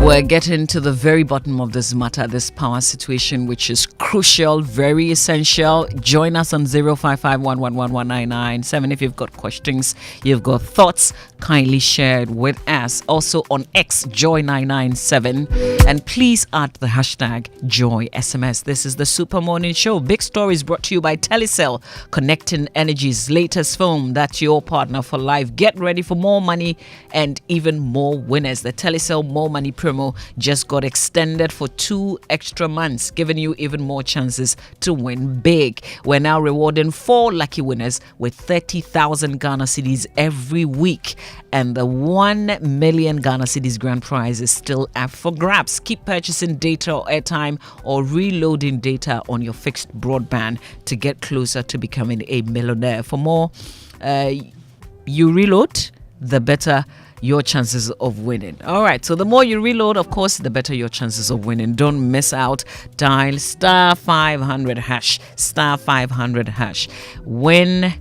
We're getting to the very bottom of this matter, this power situation, which is crucial, very essential. Join us on 055-111-1997. If you've got questions, you've got thoughts, kindly share it with us. Also on X, Joy997. And please add the hashtag JoySMS. This is the Super Morning Show. Big Stories brought to you by Telecel, connecting Energy's latest phone. That's your partner for life. Get ready for more money and even more winners. The Telecel More Money promo just got extended for 2 extra months, giving you even more chances to win big. We're now rewarding 4 lucky winners with 30,000 Ghana cedis every week, and the 1 million Ghana cedis grand prize is still up for grabs. Keep purchasing data or airtime or reloading data on your fixed broadband to get closer to becoming a millionaire. For more, you reload, the better your chances of winning. All right, so the more you reload, of course, the better your chances of winning. Don't miss out. Dial star 500 hash, star 500 hash. Win.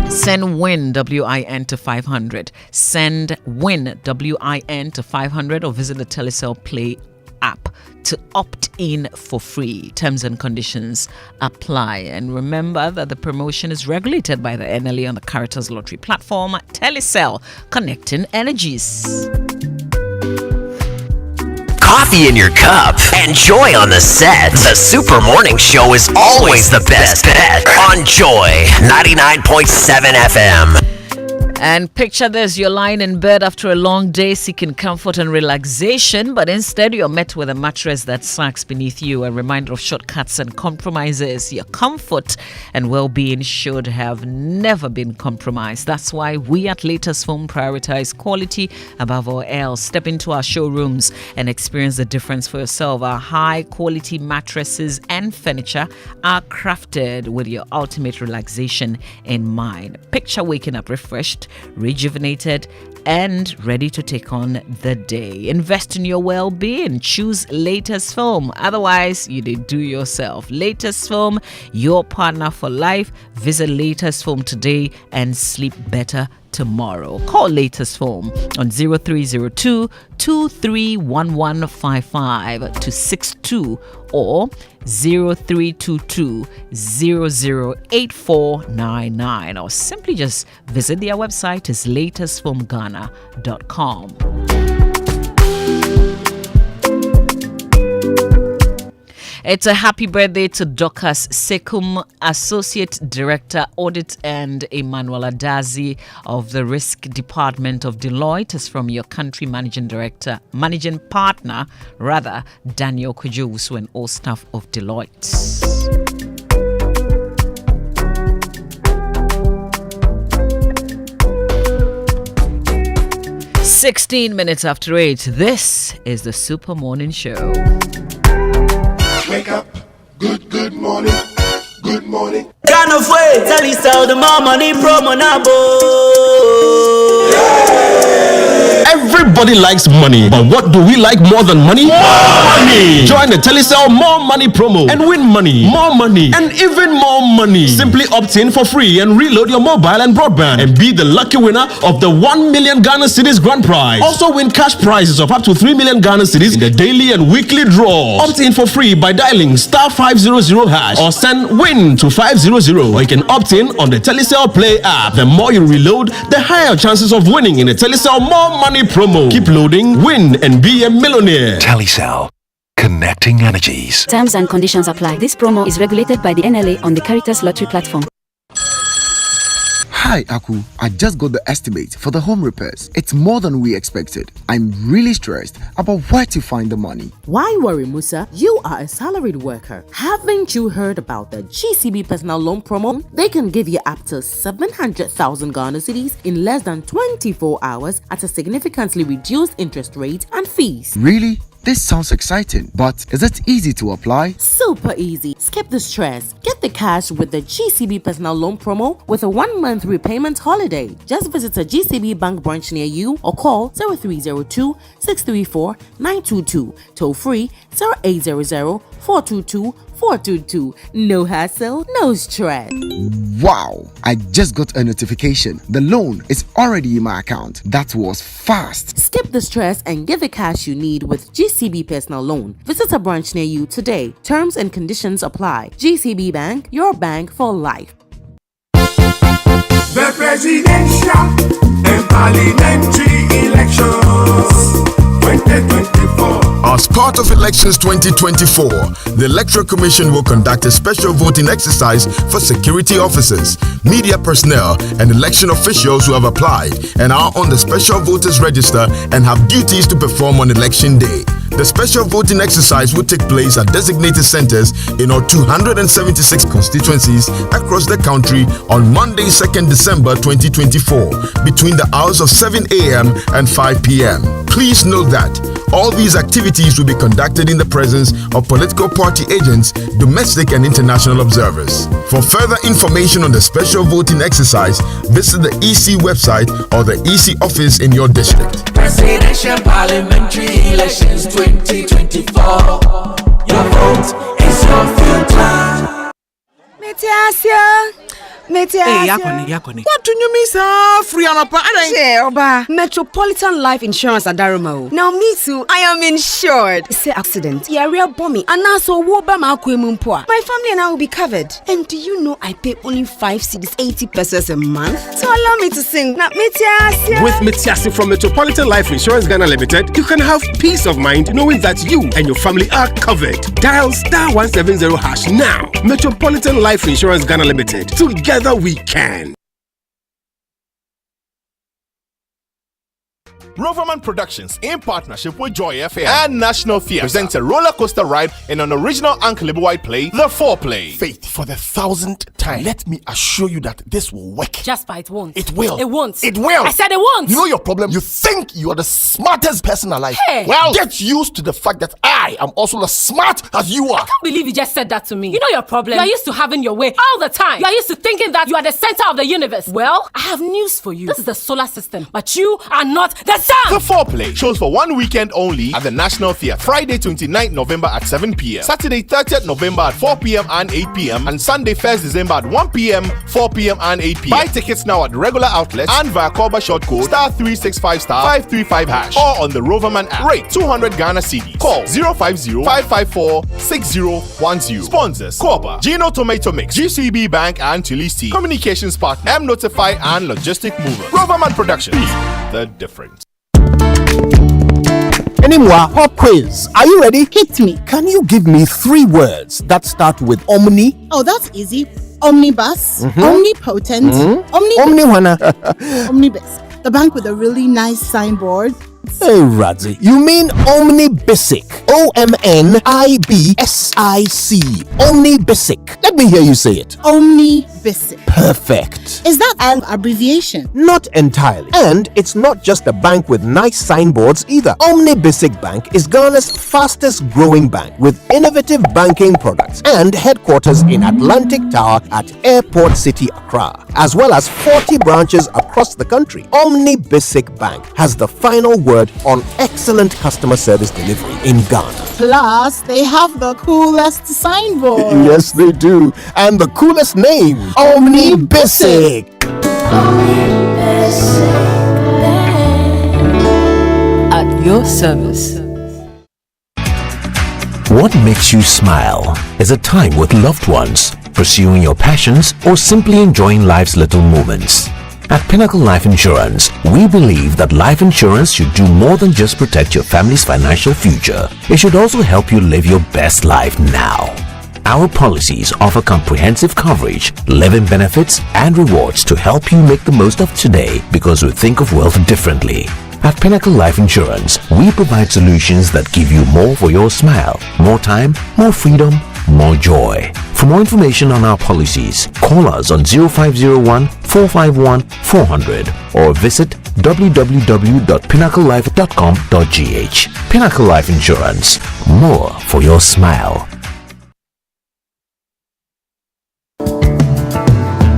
Send WIN, W-I-N, to 500. Send WIN, W-I-N, to 500, or visit the Telecel Play app to opt in for free. Terms and conditions apply. And remember that the promotion is regulated by the NLA on the Caritas Lottery platform. Telecel, connecting energies. Coffee in your cup and Joy on the set. The Super Morning Show is always the best bet on Joy 99.7 FM. And picture this, you're lying in bed after a long day seeking comfort and relaxation, but instead you're met with a mattress that sags beneath you, a reminder of shortcuts and compromises. Your comfort and well-being should have never been compromised. That's why we at Latest Foam prioritize quality above all else. Step into our showrooms and experience the difference for yourself. Our high-quality mattresses and furniture are crafted with your ultimate relaxation in mind. Picture waking up refreshed, rejuvenated, and ready to take on the day. Invest in your well-being. Choose Latest Foam. Otherwise, you did do yourself. Latest Foam, your partner for life. Visit Latest Foam today and sleep better tomorrow. Call Latest Foam on 0302 231155 to 62 or 0322 008499, or simply just visit their website is latestfoamghana.com. It's a happy birthday to Dorcas Sekum, Associate Director, Audit, and Emmanuel Adazi of the Risk Department of Deloitte. Is from your country managing partner, Daniel Kujowusu, and all staff of Deloitte. 16 minutes after 8, this is the Super Morning Show. Wake up, good morning, good morning. Kind of way, tell you so, the more money promo now, Everybody likes money, but what do we like more than money? More money! Join the Telecel More Money promo and win money, more money, and even more money. Simply opt in for free and reload your mobile and broadband and be the lucky winner of the 1 million Ghana cedis grand prize. Also win cash prizes of up to 3 million Ghana cedis in the daily and weekly draws. Opt in for free by dialing *500# or send WIN to 500, or you can opt in on the Telecel Play app. The more you reload, the higher chances of winning in the Telecel More Money promo. Keep loading, win, and be a millionaire. Telecel. Connecting energies. Terms and conditions apply. This promo is regulated by the NLA on the Caritas Lottery platform. Hi, Aku. I just got the estimate for the home repairs. It's more than we expected. I'm really stressed about where to find the money. Why worry, Musa? You are a salaried worker. Haven't you heard about the GCB personal loan promo? They can give you up to 700,000 Ghana cedis in less than 24 hours at a significantly reduced interest rate and fees. Really? This sounds exciting, but is it easy to apply? Super easy. Skip the stress. Get the cash with the GCB personal loan promo with a 1-month repayment holiday. Just visit a GCB bank branch near you or call 0302 634 922. Toll free 0800 422 422. No hassle, no stress. Wow! I just got a notification. The loan is already in my account. That was fast. Skip the stress and get the cash you need with GCB Personal Loan. Visit a branch near you today. Terms and conditions apply. GCB Bank, your bank for life. The presidential and parliamentary elections 2024. As part of Elections 2024, the Electoral Commission will conduct a special voting exercise for security officers, media personnel, and election officials who have applied and are on the special voters register and have duties to perform on election day. The special voting exercise will take place at designated centers in all 276 constituencies across the country on Monday, 2nd December 2024, between the hours of 7 a.m. and 5 p.m. Please note that all these activities will be conducted in the presence of political party agents, domestic and international observers. For further information on the special voting exercise, visit the EC website or the EC office in your district. Presidential Parliamentary Elections 2024. Your vote is your future. Yakoni. What do you mean, sir? Free Oba. Metropolitan Life Insurance at Daramo. Now me too, I am insured. Say accident. Yeah, real bommy. And also my family and I will be covered. And do you know I pay only 5 cedis 80 pesos a month? So allow me to sing. Now with Metiasi from Metropolitan Life Insurance Ghana Limited, you can have peace of mind knowing that you and your family are covered. Dial *170# now. Metropolitan Life Insurance Ghana Limited. Together we can. Roverman Productions, in partnership with Joy FM and National Theatre, presents a roller coaster ride in an original Uncle play, The Foreplay. Faith, for the 1,000th time, let me assure you that this will work. Jasper, it won't. It will. It won't. It will. I said it won't. You know your problem? You think you are the smartest person alive. Hey. Well, get used to the fact that I am also as smart as you are. I can't believe you just said that to me. You know your problem. You are used to having your way all the time. You are used to thinking that you are the center of the universe. Well, I have news for you. This is the solar system, but you are not the sun. The Foreplay shows for 1 weekend only at the National Theatre. Friday 29th November at 7 p.m. Saturday 30th November at 4 p.m. and 8 p.m. and Sunday 1st December at 1 p.m., 4 p.m. and 8 p.m. Buy tickets now at regular outlets and via Korba short code *365*535# or on the Roverman app. Rate 200 Ghana cedis. Call 050-554-6010. Sponsors: Korba, Gino Tomato Mix, GCB Bank and Tulisi. Communications partner: M-Notify and Logistic Mover. Roverman Productions. The difference. Anymore, pop quiz. Are you ready? Hit me. Can you give me 3 words that start with omni? Oh, that's easy. Omnibus, omnipotent, omnibus. The bank with a really nice signboard. Hey, Radzi, you mean Omni Basic? OMNIBSIC. Omni Basic. Let me hear you say it. Omni Basic. Perfect. Is that an abbreviation? Not entirely. And it's not just a bank with nice signboards either. Omni Basic Bank is Ghana's fastest growing bank with innovative banking products and headquarters in Atlantic Tower at Airport City, Accra, as well as 40 branches across the country. Omni Basic Bank has the final word on excellent customer service delivery in Ghana. Plus, they have the coolest signboard. Yes, they do. And the coolest name, Omni Basic. At your service. What makes you smile? Is it time with loved ones, pursuing your passions, or simply enjoying life's little moments? At Pinnacle Life Insurance, we believe that life insurance should do more than just protect your family's financial future. It should also help you live your best life now. Our policies offer comprehensive coverage, living benefits, and rewards to help you make the most of today because we think of wealth differently. At Pinnacle Life Insurance, we provide solutions that give you more for your smile, more time, more freedom, more joy. For more information on our policies, call us on 0501 451 400 or visit www.pinnaclelife.com.gh. Pinnacle Life Insurance, more for your smile.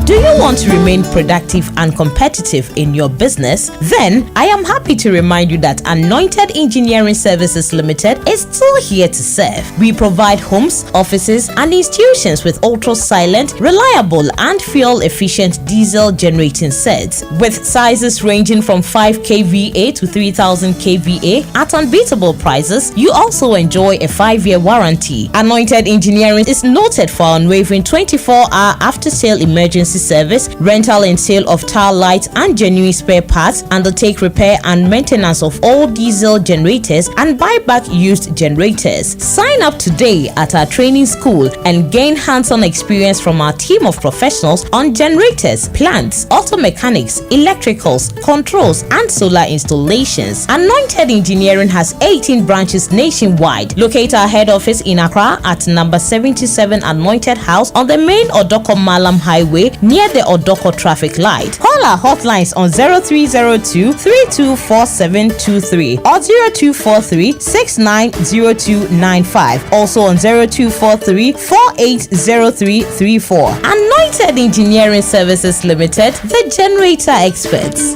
Do you want to remain productive and competitive in your business? Then I am happy to remind you that Anointed Engineering Services Limited is still here to serve. We provide homes, offices, and institutions with ultra-silent, reliable, and fuel-efficient diesel generating sets with sizes ranging from 5 kVA to 3000 kVA at unbeatable prices. You also enjoy a 5-year warranty. Anointed Engineering is noted for unwavering 24-hour after-sale emergency service, rental and sale of tire lights and genuine spare parts, undertake repair and maintenance of all diesel generators, and buy back used generators. Sign up today at our training school and gain hands-on experience from our team of professionals on generators, plants, auto mechanics, electricals, controls, and solar installations. Anointed Engineering has 18 branches nationwide. Locate our head office in Accra at number 77 Anointed House on the main Odoko Malam Highway near the Odoko traffic light. Call our hotlines on 0302 324723 or 0243 690295. Also on 0243 480334. Anointed Engineering Services Limited, the generator experts.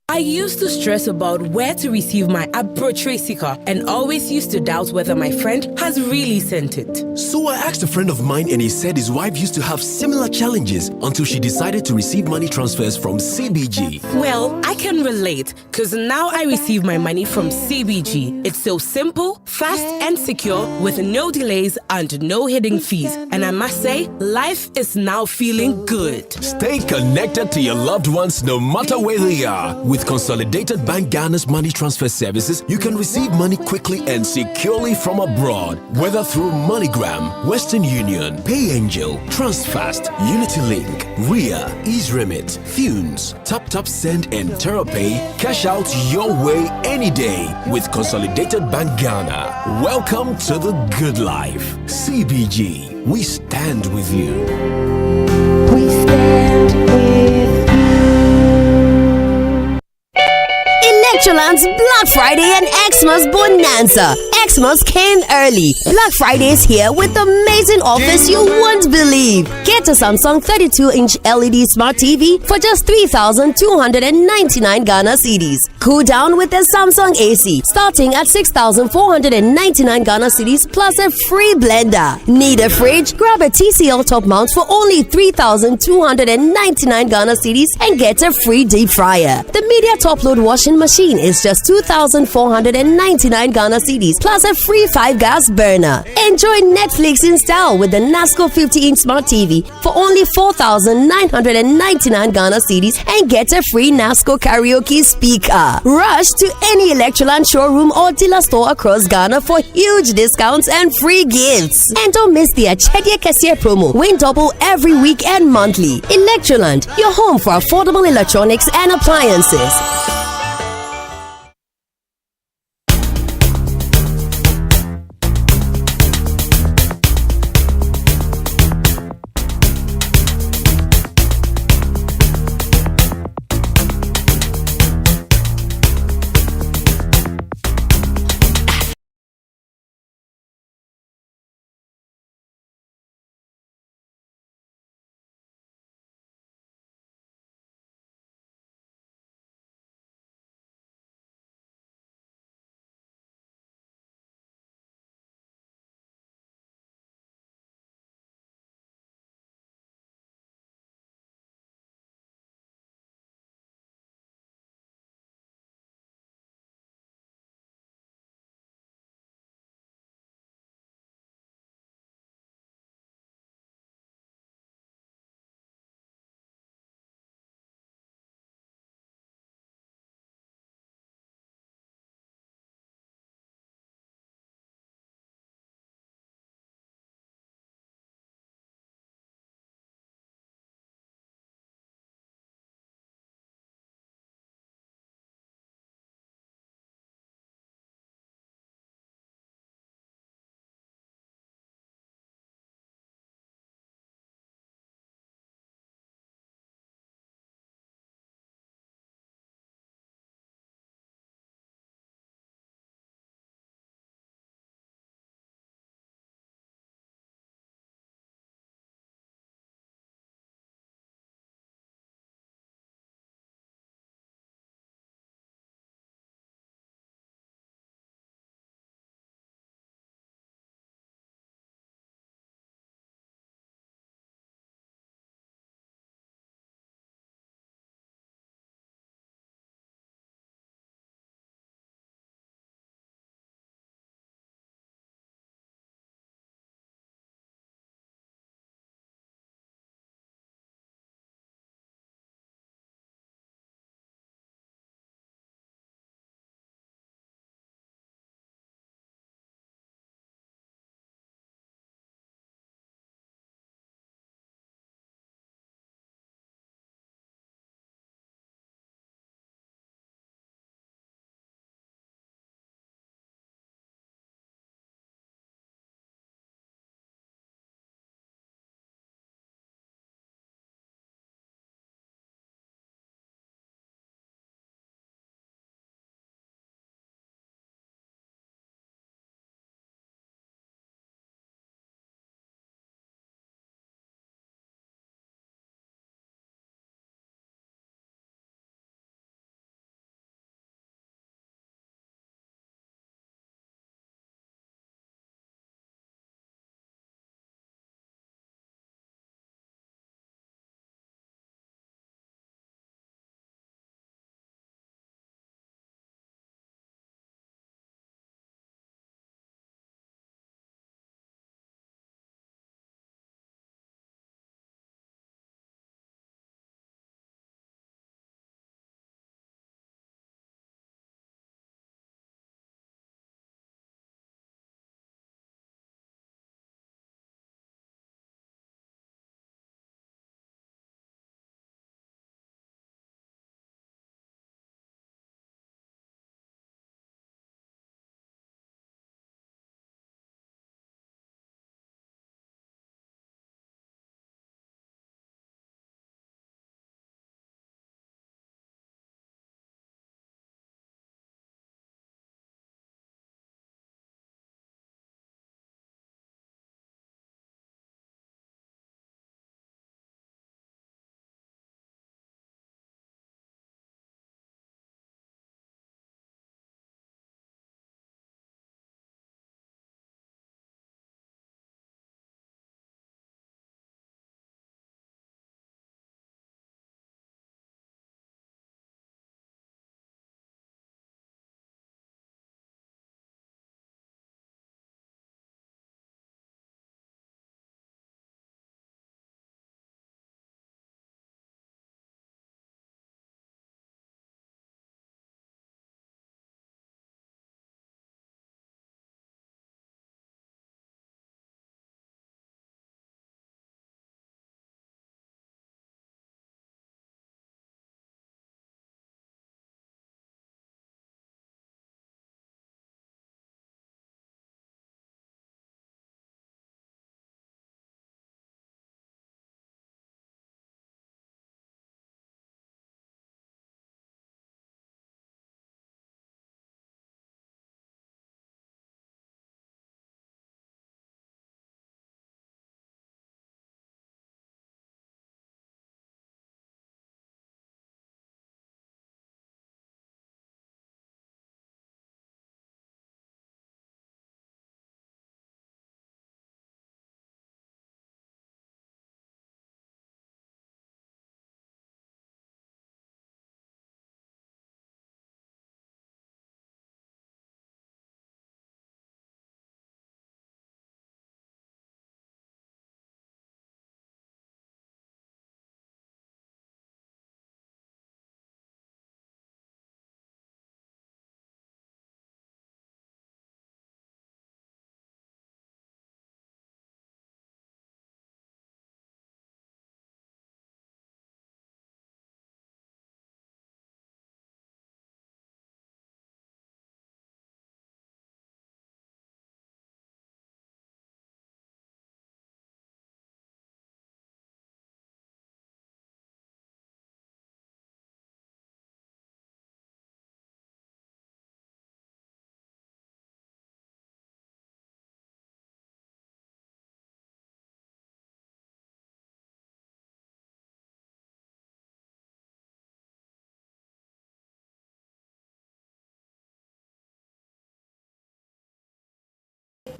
I used to stress about where to receive my Abro sticker and always used to doubt whether my friend has really sent it. So I asked a friend of mine and he said his wife used to have similar challenges until she decided to receive money transfers from CBG. Well, I can relate because now I receive my money from CBG. It's so simple, fast and secure with no delays and no hidden fees. And I must say, life is now feeling good. Stay connected to your loved ones no matter where they are. With Consolidated Bank Ghana's money transfer services, you can receive money quickly and securely from abroad, whether through MoneyGram, Western Union, PayAngel, Transfast, UnityLink, RIA, EaseRemit, Funes, TapTapSend, and TerraPay. Cash out your way any day with Consolidated Bank Ghana. Welcome to the good life. CBG, we stand with you. We stand with Electroland's Black Friday and Xmas Bonanza. Xmas came early. Black Friday is here with amazing offers you won't believe. Get a Samsung 32-inch LED Smart TV for just 3,299 Ghana cedis. Cool down with the Samsung AC starting at 6,499 Ghana cedis plus a free blender. Need a fridge? Grab a TCL top mount for only 3,299 Ghana cedis and get a free deep fryer. The Media top load washing machine is just 2,499 Ghana cedis plus a free 5-gas burner. Enjoy Netflix in style with the NASCO 50-inch Smart TV for only 4,999 Ghana cedis and get a free NASCO karaoke speaker. Remember, rush to any Electroland showroom or dealer store across Ghana for huge discounts and free gifts. And don't miss the Achedia Cashier promo. Win double every week and monthly. Electroland, your home for affordable electronics and appliances.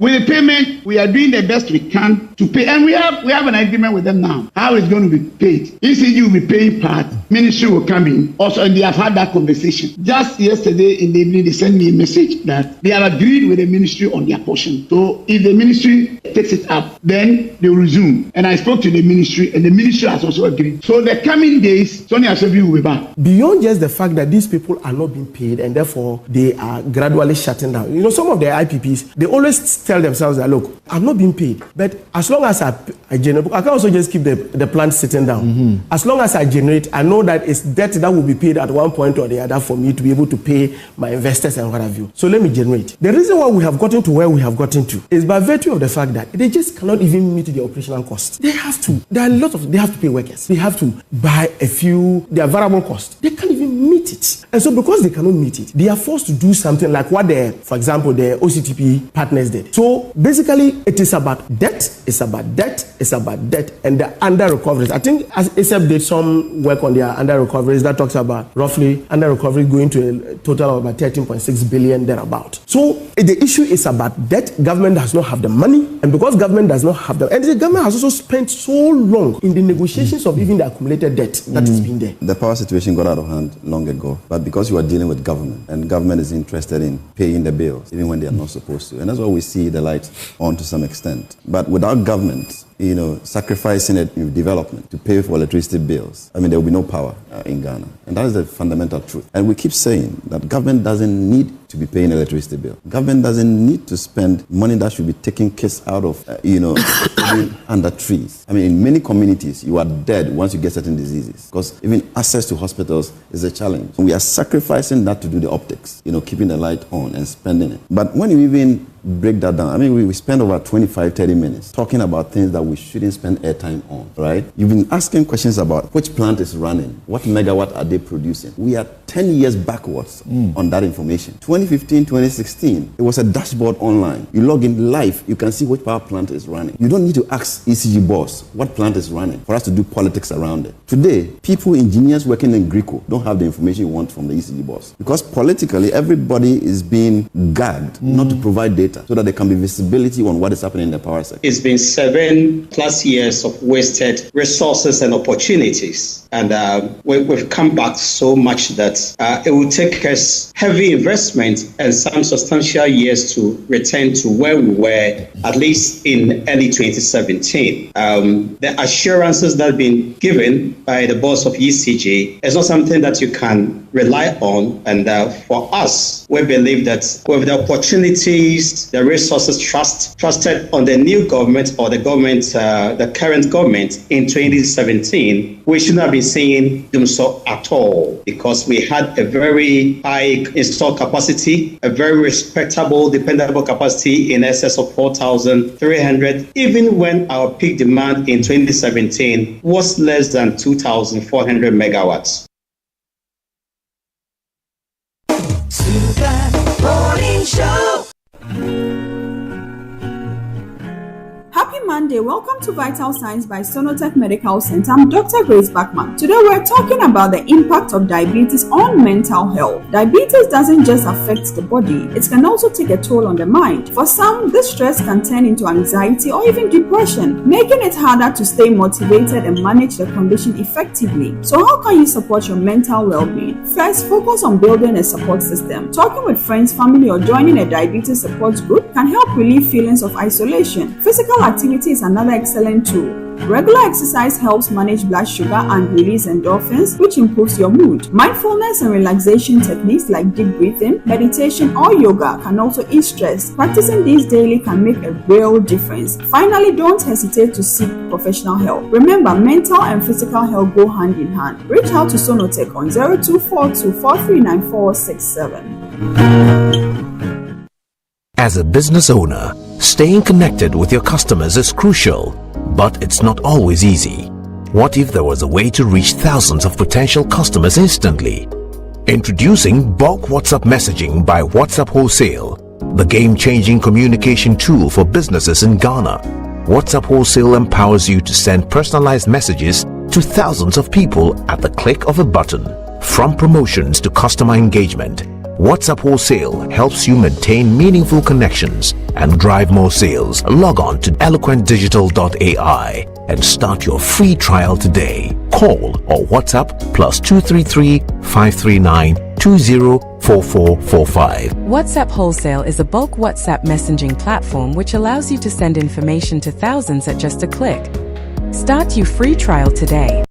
With the payment, we are doing the best we can to pay, and we have an agreement with them now. How it's going to be paid? ECG will be paying part. Ministry will come in. Also, and they have had that conversation. Just yesterday in the evening, they sent me a message that they have agreed with the ministry on their portion. So if the ministry takes it up, then they will resume. And I spoke to the ministry, and the ministry has also agreed. So the coming days, Sonia Asebi will be back. Beyond just the fact that these people are not being paid and therefore they are gradually shutting down. You know, some of the IPPs, they always tell themselves that, look, I'm not being paid, but as long as I generate, I can also just keep the plant sitting down. As long as I generate, I know that it's debt that will be paid at one point or the other for me to be able to pay my investors and what have you. So let me generate. The reason why we have gotten to where we have gotten to is by virtue of the fact that they just cannot even meet the operational costs. They have to. There are a lot of, they have to pay workers. They have to buy a few, their variable costs. They can't even meet it. And so because they cannot meet it, they are forced to do something like what for example, the OCTP partners did. So basically, it is about debt, and the under recoveries. I think as ASAP did some work on their under recoveries that talks about roughly under recovery going to a total of about 13.6 billion thereabout. So the issue is about debt. Government does not have the money, and because government does not have and the government has also spent so long in the negotiations of even the accumulated debt that has been there. The power situation got out of hand long ago, but because you are dealing with government, and government is interested in paying the bills, even when they are not supposed to, and that's why we see the light on to some extent. But without government, sacrificing it in development to pay for electricity bills, there will be no power in Ghana. And that is the fundamental truth. And we keep saying that government doesn't need to be paying electricity bill. Government doesn't need to spend money that should be taking kids out of, under trees. In many communities, you are dead once you get certain diseases because even access to hospitals is a challenge. We are sacrificing that to do the optics, keeping the light on and spending it. But when you even break that down, we spend over 25-30 minutes talking about things that we shouldn't spend airtime on, right? You've been asking questions about which plant is running, what megawatt are they producing. We are 10 years backwards on that information. 2015, 2016, it was a dashboard online. You log in live, you can see which power plant is running. You don't need to ask ECG boss what plant is running for us to do politics around it. Today, people, engineers working in Greco don't have the information you want from the ECG boss because politically, everybody is being gagged not to provide data so that there can be visibility on what is happening in the power sector. It's been 7+ years of wasted resources and opportunities. And we've come back so much that it will take us heavy investment and some substantial years to return to where we were, at least in early 2017. The assurances that have been given by the boss of ECG is not something that you can rely on. And for us, we believe that with the opportunities, the resources trusted on the new government or the government, the current government in 2017, we should not be seeing them so at all because we had a very high installed capacity, a very respectable, dependable capacity in excess of 4,300, even when our peak demand in 2017 was less than 2,400 megawatts. Super Morning Show. Happy Monday. Welcome to Vital Signs by Sonotech Medical Center. I'm Dr. Grace Bachman. Today we're talking about the impact of diabetes on mental health. Diabetes doesn't just affect the body, it can also take a toll on the mind. For some, this stress can turn into anxiety or even depression, making it harder to stay motivated and manage the condition effectively. So how can you support your mental well-being? First, focus on building a support system. Talking with friends, family, or joining a diabetes support group can help relieve feelings of isolation. Physical activity is another excellent tool. Regular exercise helps manage blood sugar and release endorphins, which improves your mood. Mindfulness and relaxation techniques like deep breathing, meditation, or yoga can also ease stress. Practicing these daily can make a real difference. Finally, don't hesitate to seek professional help. Remember, mental and physical health go hand in hand. Reach out to Sonotech on 0242439467. As a business owner, staying connected with your customers is crucial, but it's not always easy. What if there was a way to reach thousands of potential customers instantly? Introducing bulk WhatsApp messaging by WhatsApp Wholesale, the game-changing communication tool for businesses in Ghana. WhatsApp Wholesale empowers you to send personalized messages to thousands of people at the click of a button. From promotions to customer engagement, WhatsApp Wholesale helps you maintain meaningful connections and drive more sales. Log on to eloquentdigital.ai and start your free trial today. Call or WhatsApp +233 539 204445. WhatsApp Wholesale is a bulk WhatsApp messaging platform which allows you to send information to thousands at just a click. Start your free trial today.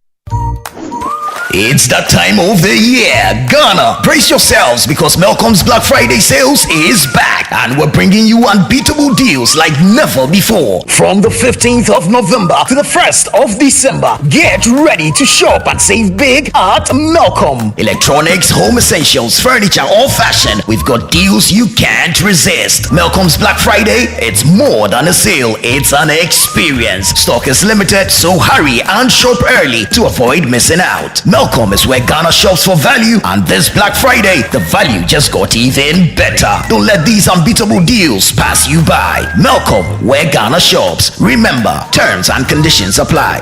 It's that time of the year. Ghana, brace yourselves because Melcom's Black Friday sales is back and we're bringing you unbeatable deals like never before. From the 15th of November to the 1st of December, get ready to shop and save big at Melcom. Electronics, home essentials, furniture, all fashion. We've got deals you can't resist. Melcom's Black Friday, it's more than a sale, it's an experience. Stock is limited, so hurry and shop early to avoid missing out. Melcom is where Ghana shops for value, and this Black Friday, the value just got even better. Don't let these unbeatable deals pass you by. Melcom, where Ghana shops. Remember, terms and conditions apply.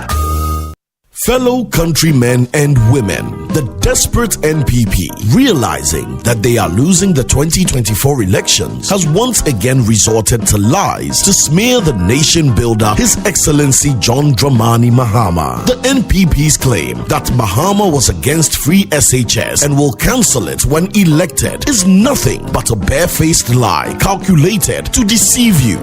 Fellow countrymen and women, the desperate NPP, realizing that they are losing the 2024 elections, has once again resorted to lies to smear the nation builder, His Excellency John Dramani Mahama. The NPP's claim that Mahama was against free SHS and will cancel it when elected is nothing but a barefaced lie calculated to deceive you.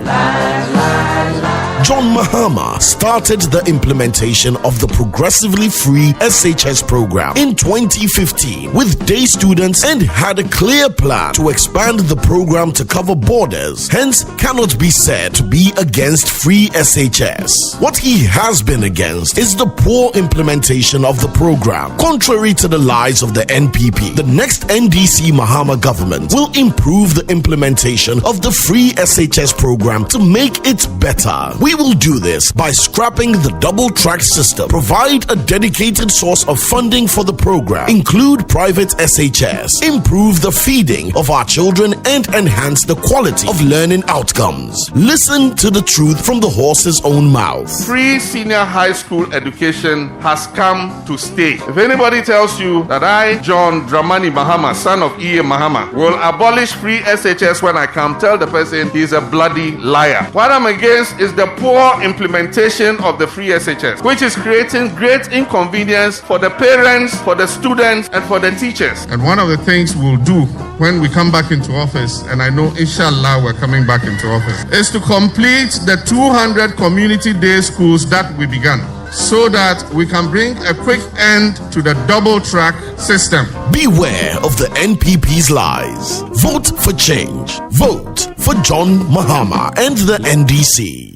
John Mahama started the implementation of the progressively free SHS program in 2015 with day students and had a clear plan to expand the program to cover borders, hence cannot be said to be against free SHS. What he has been against is the poor implementation of the program. Contrary to the lies of the NPP, the next NDC Mahama government will improve the implementation of the free SHS program to make it better. We will do this by scrapping the double track system, provide a dedicated source of funding for the program, include private SHS, improve the feeding of our children, and enhance the quality of learning outcomes. Listen to the truth from the horse's own mouth. Free senior high school education has come to stay. If anybody tells you that I, John Dramani Mahama, son of E.A. Mahama, will abolish free SHS when I come, tell the person he's a bloody liar. What I'm against is the poor implementation of the free SHS, which is creating great inconvenience for the parents, for the students, and for the teachers. And one of the things we'll do when we come back into office, and I know inshallah we're coming back into office, is to complete the 200 community day schools that we began, so that we can bring a quick end to the double track system. Beware of the NPP's lies. Vote for change. Vote for John Mahama and the NDC.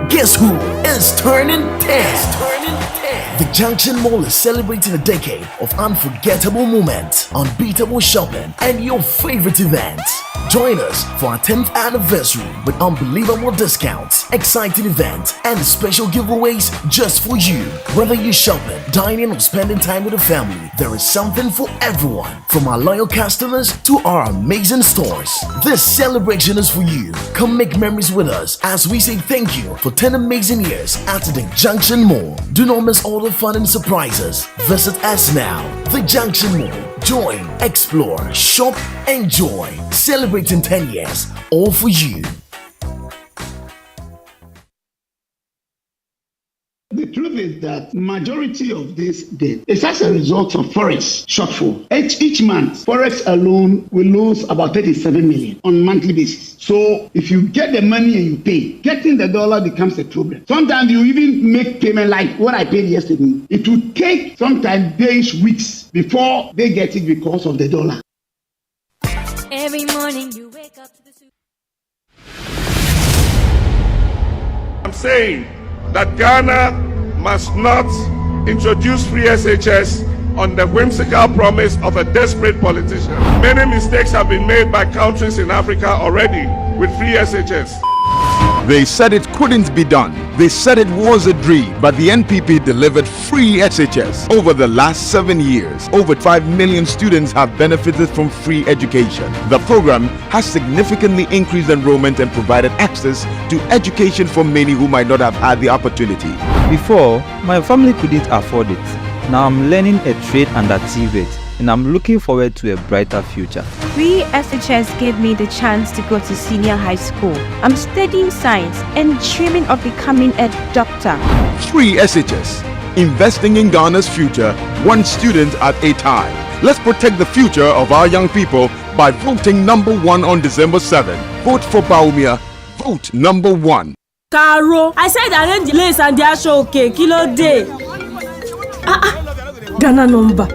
Guess who is turning 10? The Junction Mall is celebrating a decade of unforgettable moments, unbeatable shopping, and your favorite events. Join us for our 10th anniversary with unbelievable discounts, exciting events, and special giveaways just for you. Whether you're shopping, dining, or spending time with the family, there is something for everyone. From our loyal customers to our amazing stores, this celebration is for you. Come make memories with us as we say thank you for 10 amazing years at the Junction Mall. Do not miss all the fun and surprises. Visit us now, the Junction Mall. Join, explore, shop, enjoy. Celebrating 10 years, all for you. The truth is that majority of this debt is as a result of forex shortfall. Each month, forex alone will lose about 37 million on a monthly basis. So if you get the money and you pay, getting the dollar becomes a problem. Sometimes you even make payment like what I paid yesterday. It will take sometimes days, weeks before they get it because of the dollar. Every morning you wake up to the I'm saying that Ghana must not introduce free SHS on the whimsical promise of a desperate politician. Many mistakes have been made by countries in Africa already with free SHS. They said it couldn't be done. They said it was a dream, but the NPP delivered free SHS. Over the last 7 years, over 5 million students have benefited from free education. The program has significantly increased enrollment and provided access to education for many who might not have had the opportunity. Before, my family couldn't afford it. Now I'm learning a trade and achieve it, and I'm looking forward to a brighter future. Free SHS gave me the chance to go to senior high school. I'm studying science and dreaming of becoming a doctor. Free SHS. Investing in Ghana's future, one student at a time. Let's protect the future of our young people by voting number 1 on December 7th. Vote for Baumia. Vote number 1. Caro, I said arrange the lace and the show okay, kilo day. Ghana number.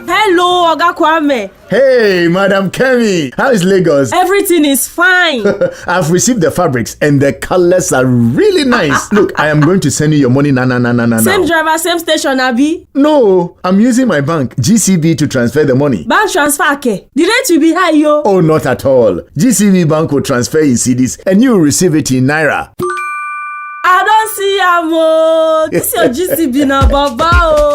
Hello, Oga Kwame. Hey, Madam Kemi. How is Lagos? Everything is fine. I've received the fabrics and the colors are really nice. Look, I am going to send you your money Same now. driver, same station, Abi? No, I'm using my bank, GCB, to transfer the money. Bank transfer, okay. The rate will be high, yo. Oh, not at all. GCB Bank will transfer in cedis and you will receive it in Naira. I don't see Amo. This is your GCB now, Baba.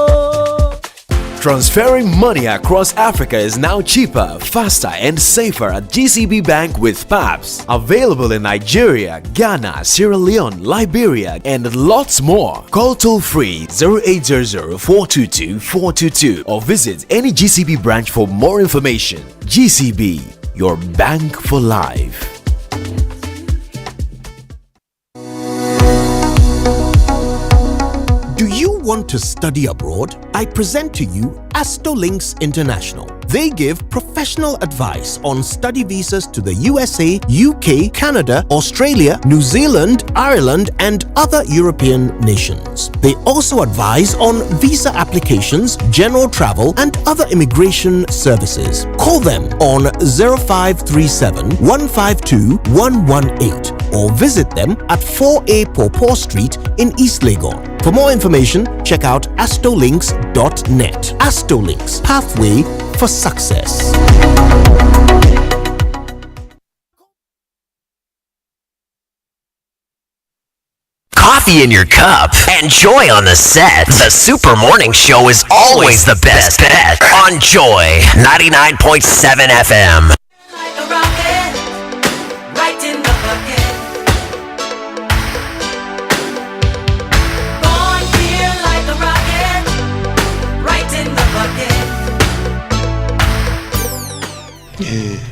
Transferring money across Africa is now cheaper, faster, and safer at GCB Bank with PAPS. Available in Nigeria, Ghana, Sierra Leone, Liberia, and lots more. Call toll-free 0800-422-422 or visit any GCB branch for more information. GCB, your bank for life. Do you want to study abroad? I present to you Astolinks International. They give professional advice on study visas to the USA, UK, Canada, Australia, New Zealand, Ireland, and other European nations. They also advise on visa applications, general travel, and other immigration services. Call them on 0537 152 118 or visit them at 4A Pawpaw Street in East Legon. For more information, check out astolinks.net. Astolinks, pathway for success. Coffee in your cup and Joy on the set. The Super Morning Show is always the best bet on Joy 99.7 FM.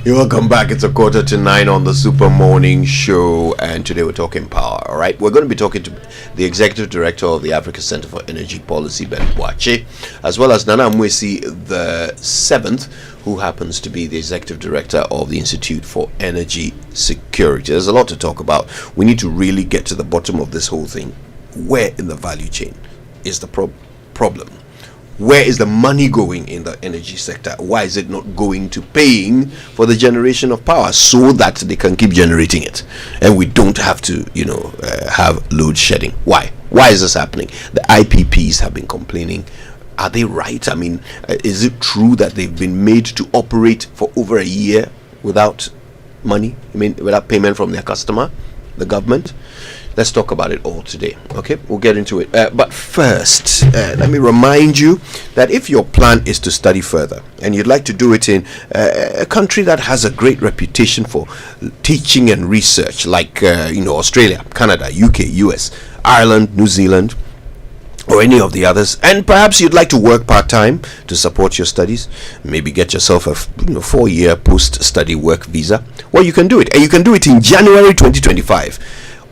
You're welcome back. It's 8:45 on the Super Morning Show, and today we're talking power. All right, we're going to be talking to the Executive Director of the Africa Center for Energy Policy, Ben Boakye, as well as Nana Mwesi the 7th, who happens to be the Executive Director of the Institute for Energy Security. There's a lot to talk about. We need to really get to the bottom of this whole thing. Where in the value chain is the problem? Where is the money going in the energy sector? Why is it not going to paying for the generation of power so that they can keep generating it and we don't have to, have load shedding? Why is this happening? The IPPs have been complaining. Are they right? I mean, is it true that they've been made to operate for over a year without money? I mean, without payment from their customer, the government? Let's talk about it all today. Okay, we'll get into it. But first, let me remind you that if your plan is to study further and you'd like to do it in a country that has a great reputation for teaching and research, like Australia, Canada, UK, US, Ireland, New Zealand, or any of the others, and perhaps you'd like to work part-time to support your studies, maybe get yourself a 4-year post-study work visa, well, you can do it, and you can do it in January 2025.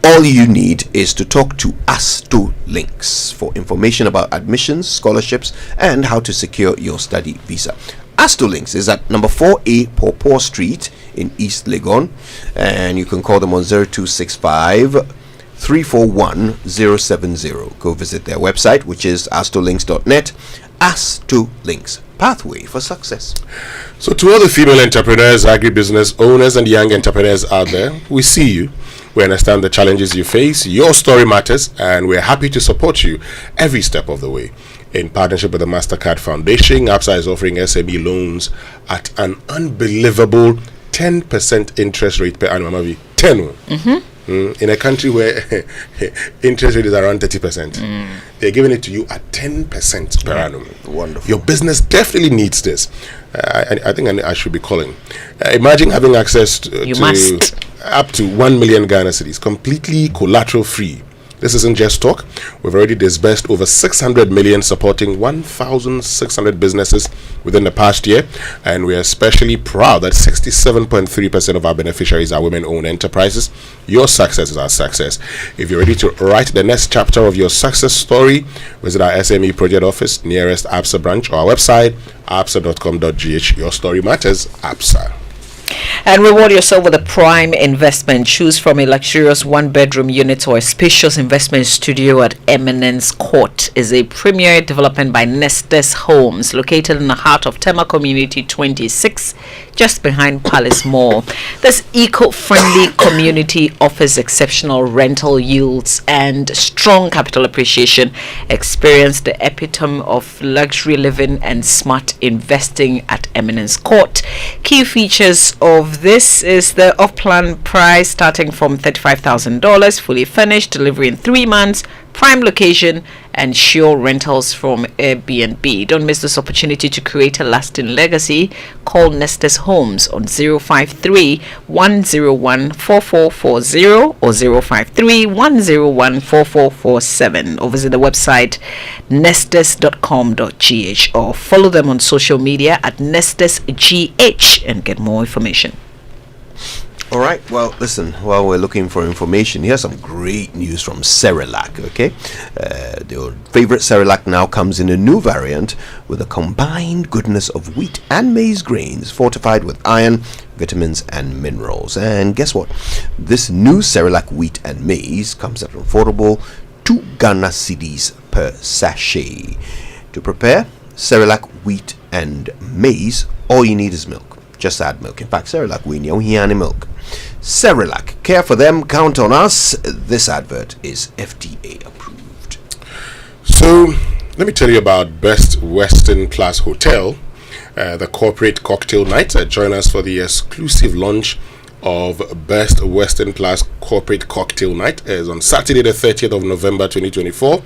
All you need is to talk to Astolinks for information about admissions, scholarships, and how to secure your study visa. Astolinks is at number 4A Pawpaw Street in East Legon, and you can call them on 0265 341 070. Go visit their website, which is astolinks.net. Astolinks, pathway for success. So to all the female entrepreneurs, agribusiness owners, and young entrepreneurs out there, we see you. We understand the challenges you face. Your story matters, and we're happy to support you every step of the way. In partnership with the MasterCard Foundation, APSA is offering SME loans at an unbelievable 10% interest rate per annum. 10. In a country where interest rate is around 30%, they're giving it to you at 10% per annum. Wonderful. Your business definitely needs this. I think I should be calling. Imagine having access to up to 1 million Ghana cedis, completely collateral free, This isn't just talk. We've already disbursed over 600 million, supporting 1,600 businesses within the past year, and we are especially proud that 67.3% of our beneficiaries are women-owned enterprises. Your success is our success. If you're ready to write the next chapter of your success story, visit our SME project office, nearest APSA branch, or our website, apsa.com.gh. Your story matters, APSA. And reward yourself with a prime investment. Choose from a luxurious one-bedroom unit or a spacious investment studio at Eminence Court. Is a premier development by Nestes Homes, located in the heart of Tema Community 26, just behind Palace Mall. This eco-friendly community offers exceptional rental yields and strong capital appreciation. Experience the epitome of luxury living and smart investing at Eminence Court. Key features of this is the off-plan price starting from $35,000, fully furnished, delivery in 3 months, prime location, and sure rentals from Airbnb. Don't miss this opportunity to create a lasting legacy. Call Nestes Homes on 053-101-4440 or 053-101-4447, or visit the website nestes.com.gh or follow them on social media at NestesGH and get more information. All right, well, listen, while we're looking for information, here's some great news from Cerelac, okay? The favorite Cerelac now comes in a new variant with a combined goodness of wheat and maize grains fortified with iron, vitamins, and minerals. And guess what? This new Cerelac wheat and maize comes at an affordable 2 Ghana cedis per sachet. To prepare Cerelac wheat and maize, all you need is milk. Just add milk. In fact, Cerelac we need milk. Cerelac, care for them, count on us. This advert is FDA approved. So, let me tell you about Best Western Class Hotel, the corporate cocktail night. Join us for the exclusive launch of Best Western Class Corporate Cocktail Night. It is on Saturday the 30th of November 2024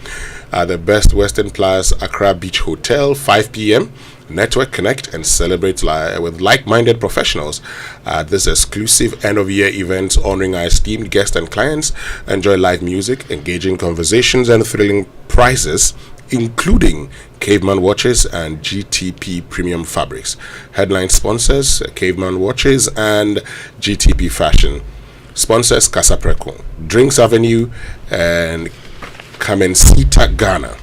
at the Best Western Class Accra Beach Hotel, 5 p.m. Network, connect, and celebrate with like-minded professionals at this exclusive end-of-year event honoring our esteemed guests and clients. Enjoy live music, engaging conversations, and thrilling prizes, including Caveman watches and GTP premium fabrics. Headline sponsors, Caveman watches and GTP fashion. Sponsors, Casapreco, Drinks Avenue, and Kamensita Ghana.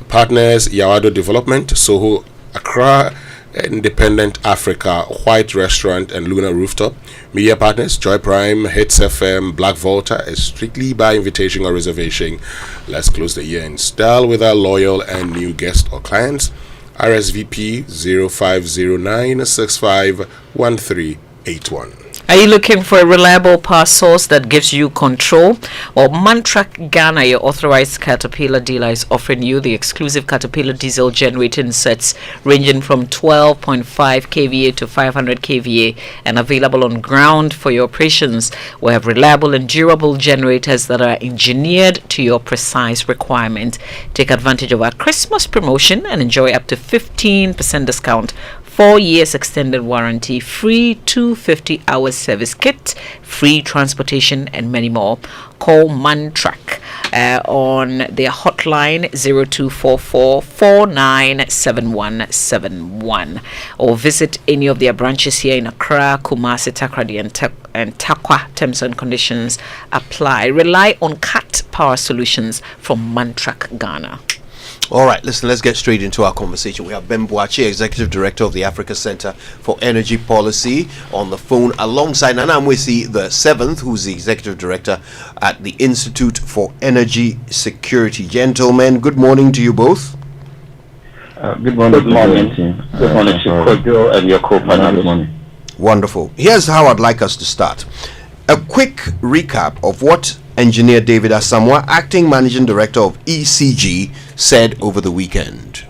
Partners, Yawado Development, Soho Accra, Independent Africa, White Restaurant, and Luna Rooftop. Media partners, Joy Prime, Hits FM, Black Volta, is strictly by invitation or reservation. Let's close the year in style with our loyal and new guests or clients. RSVP 0509651381. Are you looking for a reliable power source that gives you control? Well, Mantrack Ghana, your authorized Caterpillar dealer, is offering you the exclusive Caterpillar diesel generating sets ranging from 12.5 kVA to 500 kVA and available on ground for your operations. We have reliable and durable generators that are engineered to your precise requirement. Take advantage of our Christmas promotion and enjoy up to 15% discount, 4 years extended warranty, free 250-hour service kit, free transportation, and many more. Call Mantrack on their hotline 0244-497171 or visit any of their branches here in Accra, Kumasi, Takoradi, and Takwa. Terms and conditions apply. Rely on CAT Power Solutions from Mantrack Ghana. All right, listen, let's get straight into our conversation. We have Ben Boakye, Executive Director of the Africa Center for Energy Policy, on the phone alongside Nana Mwesi the 7th, who's the Executive Director at the Institute for Energy Security. Gentlemen, good morning to you both. Good morning. Good morning, team. Good morning to Kojo and your co-partner. Good morning. Wonderful. Here's how I'd like us to start. A quick recap of what Engineer David Asamoah, Acting Managing Director of ECG, said over the weekend.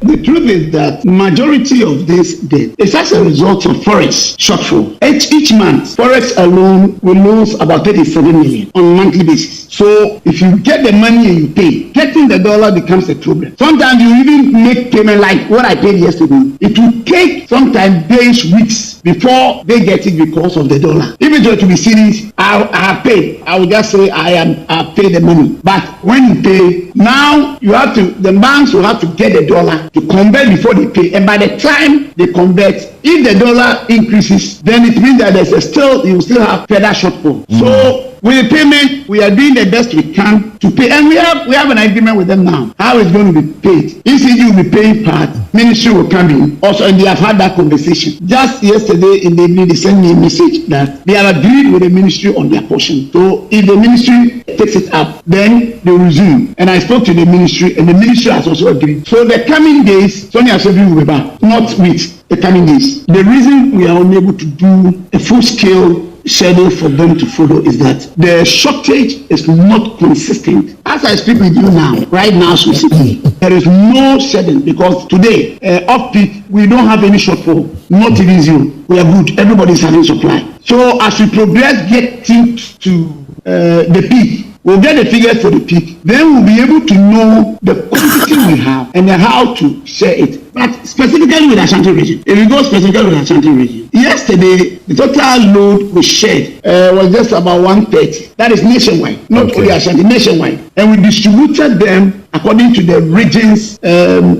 The truth is that majority of this debt is as a result of forex shortfall. Each month, forex alone will lose about 37 million on a monthly basis. So if you get the money and you pay, getting the dollar becomes a problem. Sometimes you even make payment like what I paid yesterday. It will take sometimes days, weeks before they get it because of the dollar. If it were to be serious, I have paid. I will just say I paid the money. But when you pay, now you have to, the banks will have to get the dollar to convert before they pay. And by the time they convert, if the dollar increases, then it means that you still have further shortfall. So with the payment, we are doing the best we can to pay, and we have an agreement with them now. How it's going to be paid? ECG will be paying part, ministry will come in. Also, and they have had that conversation. Just yesterday in the evening, they sent me a message that they have agreed with the ministry on their portion. So if the ministry takes it up, then they will resume. And I spoke to the ministry, and the ministry has also agreed. So the coming days, Sonia Sebi will be back, not with the coming days. The reason we are unable to do a full-scale schedule for them to follow is that the shortage is not consistent. As I speak with you now, right now, there is no schedule because today, off peak, we don't have any shortfall, not even zero. We are good. Everybody is having supply. So as we progress getting to the peak, we'll get the figures for the peak. Then we'll be able to know the quantity we have and how to share it. But specifically with Ashanti region, if we go specifically with Ashanti region, yesterday the total load we shared was just about 130. That is nationwide, not only Ashanti, nationwide. And we distributed them according to the regions,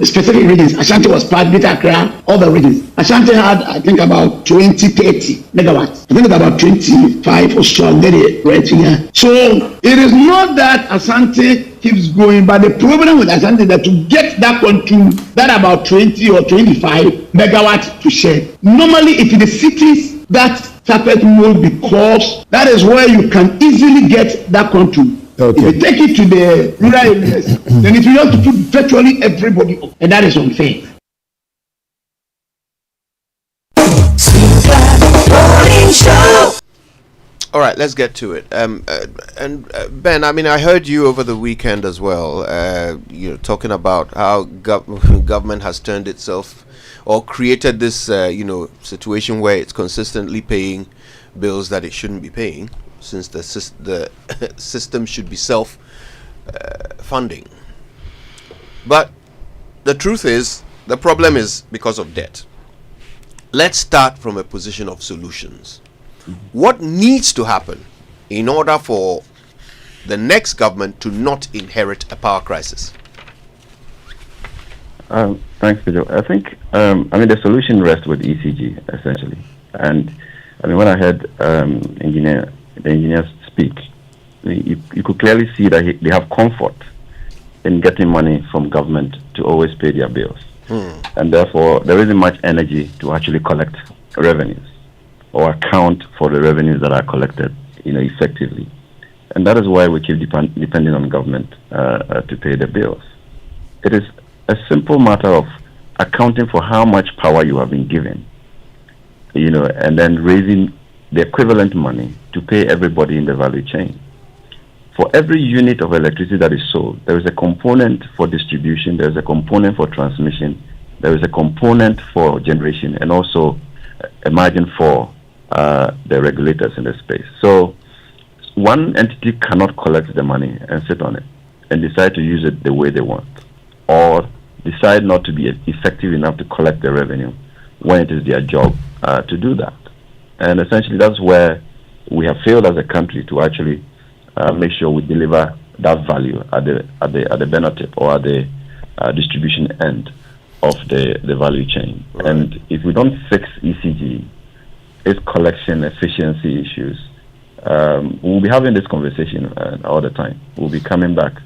specific regions. Ashanti was part, Greater Accra, all the regions. Ashanti had, I think, about 20-30 megawatts. I think about 25 or so. I'll get it right here. So it is not that Ashanti keeps going, but the problem with Ashanti is that to get that control, that about 20 or 25 megawatts to share. Normally, if in the cities that target more because that is where you can easily get that control. If you take it to the rural areas, then it will have to put virtually everybody up, and that is unfair. All right, let's get to it. Ben, I mean, I heard you over the weekend as well. Talking about how government has turned itself or created this, situation where it's consistently paying bills that it shouldn't be paying, since the system should be self-funding. But the truth is, the problem is because of debt. Let's start from a position of solutions. What needs to happen in order for the next government to not inherit a power crisis? Thanks, Pedro. I think, the solution rests with ECG, essentially. And, when I heard the engineers speak, you could clearly see that they have comfort in getting money from government to always pay their bills. And therefore, there isn't much energy to actually collect revenues or account for the revenues that are collected, effectively. And that is why we keep depending on government to pay the bills. It is a simple matter of accounting for how much power you have been given, and then raising the equivalent money to pay everybody in the value chain. For every unit of electricity that is sold, there is a component for distribution, there is a component for transmission, there is a component for generation, and also a margin for the regulators in the space. So one entity cannot collect the money and sit on it and decide to use it the way they want, or decide not to be effective enough to collect the revenue when it is their job to do that. And essentially that's where we have failed as a country to actually make sure we deliver that value at the benefit or at the distribution end of the value chain. Right. And if we don't fix ECG, its collection efficiency issues, we'll be having this conversation all the time. We'll be coming back,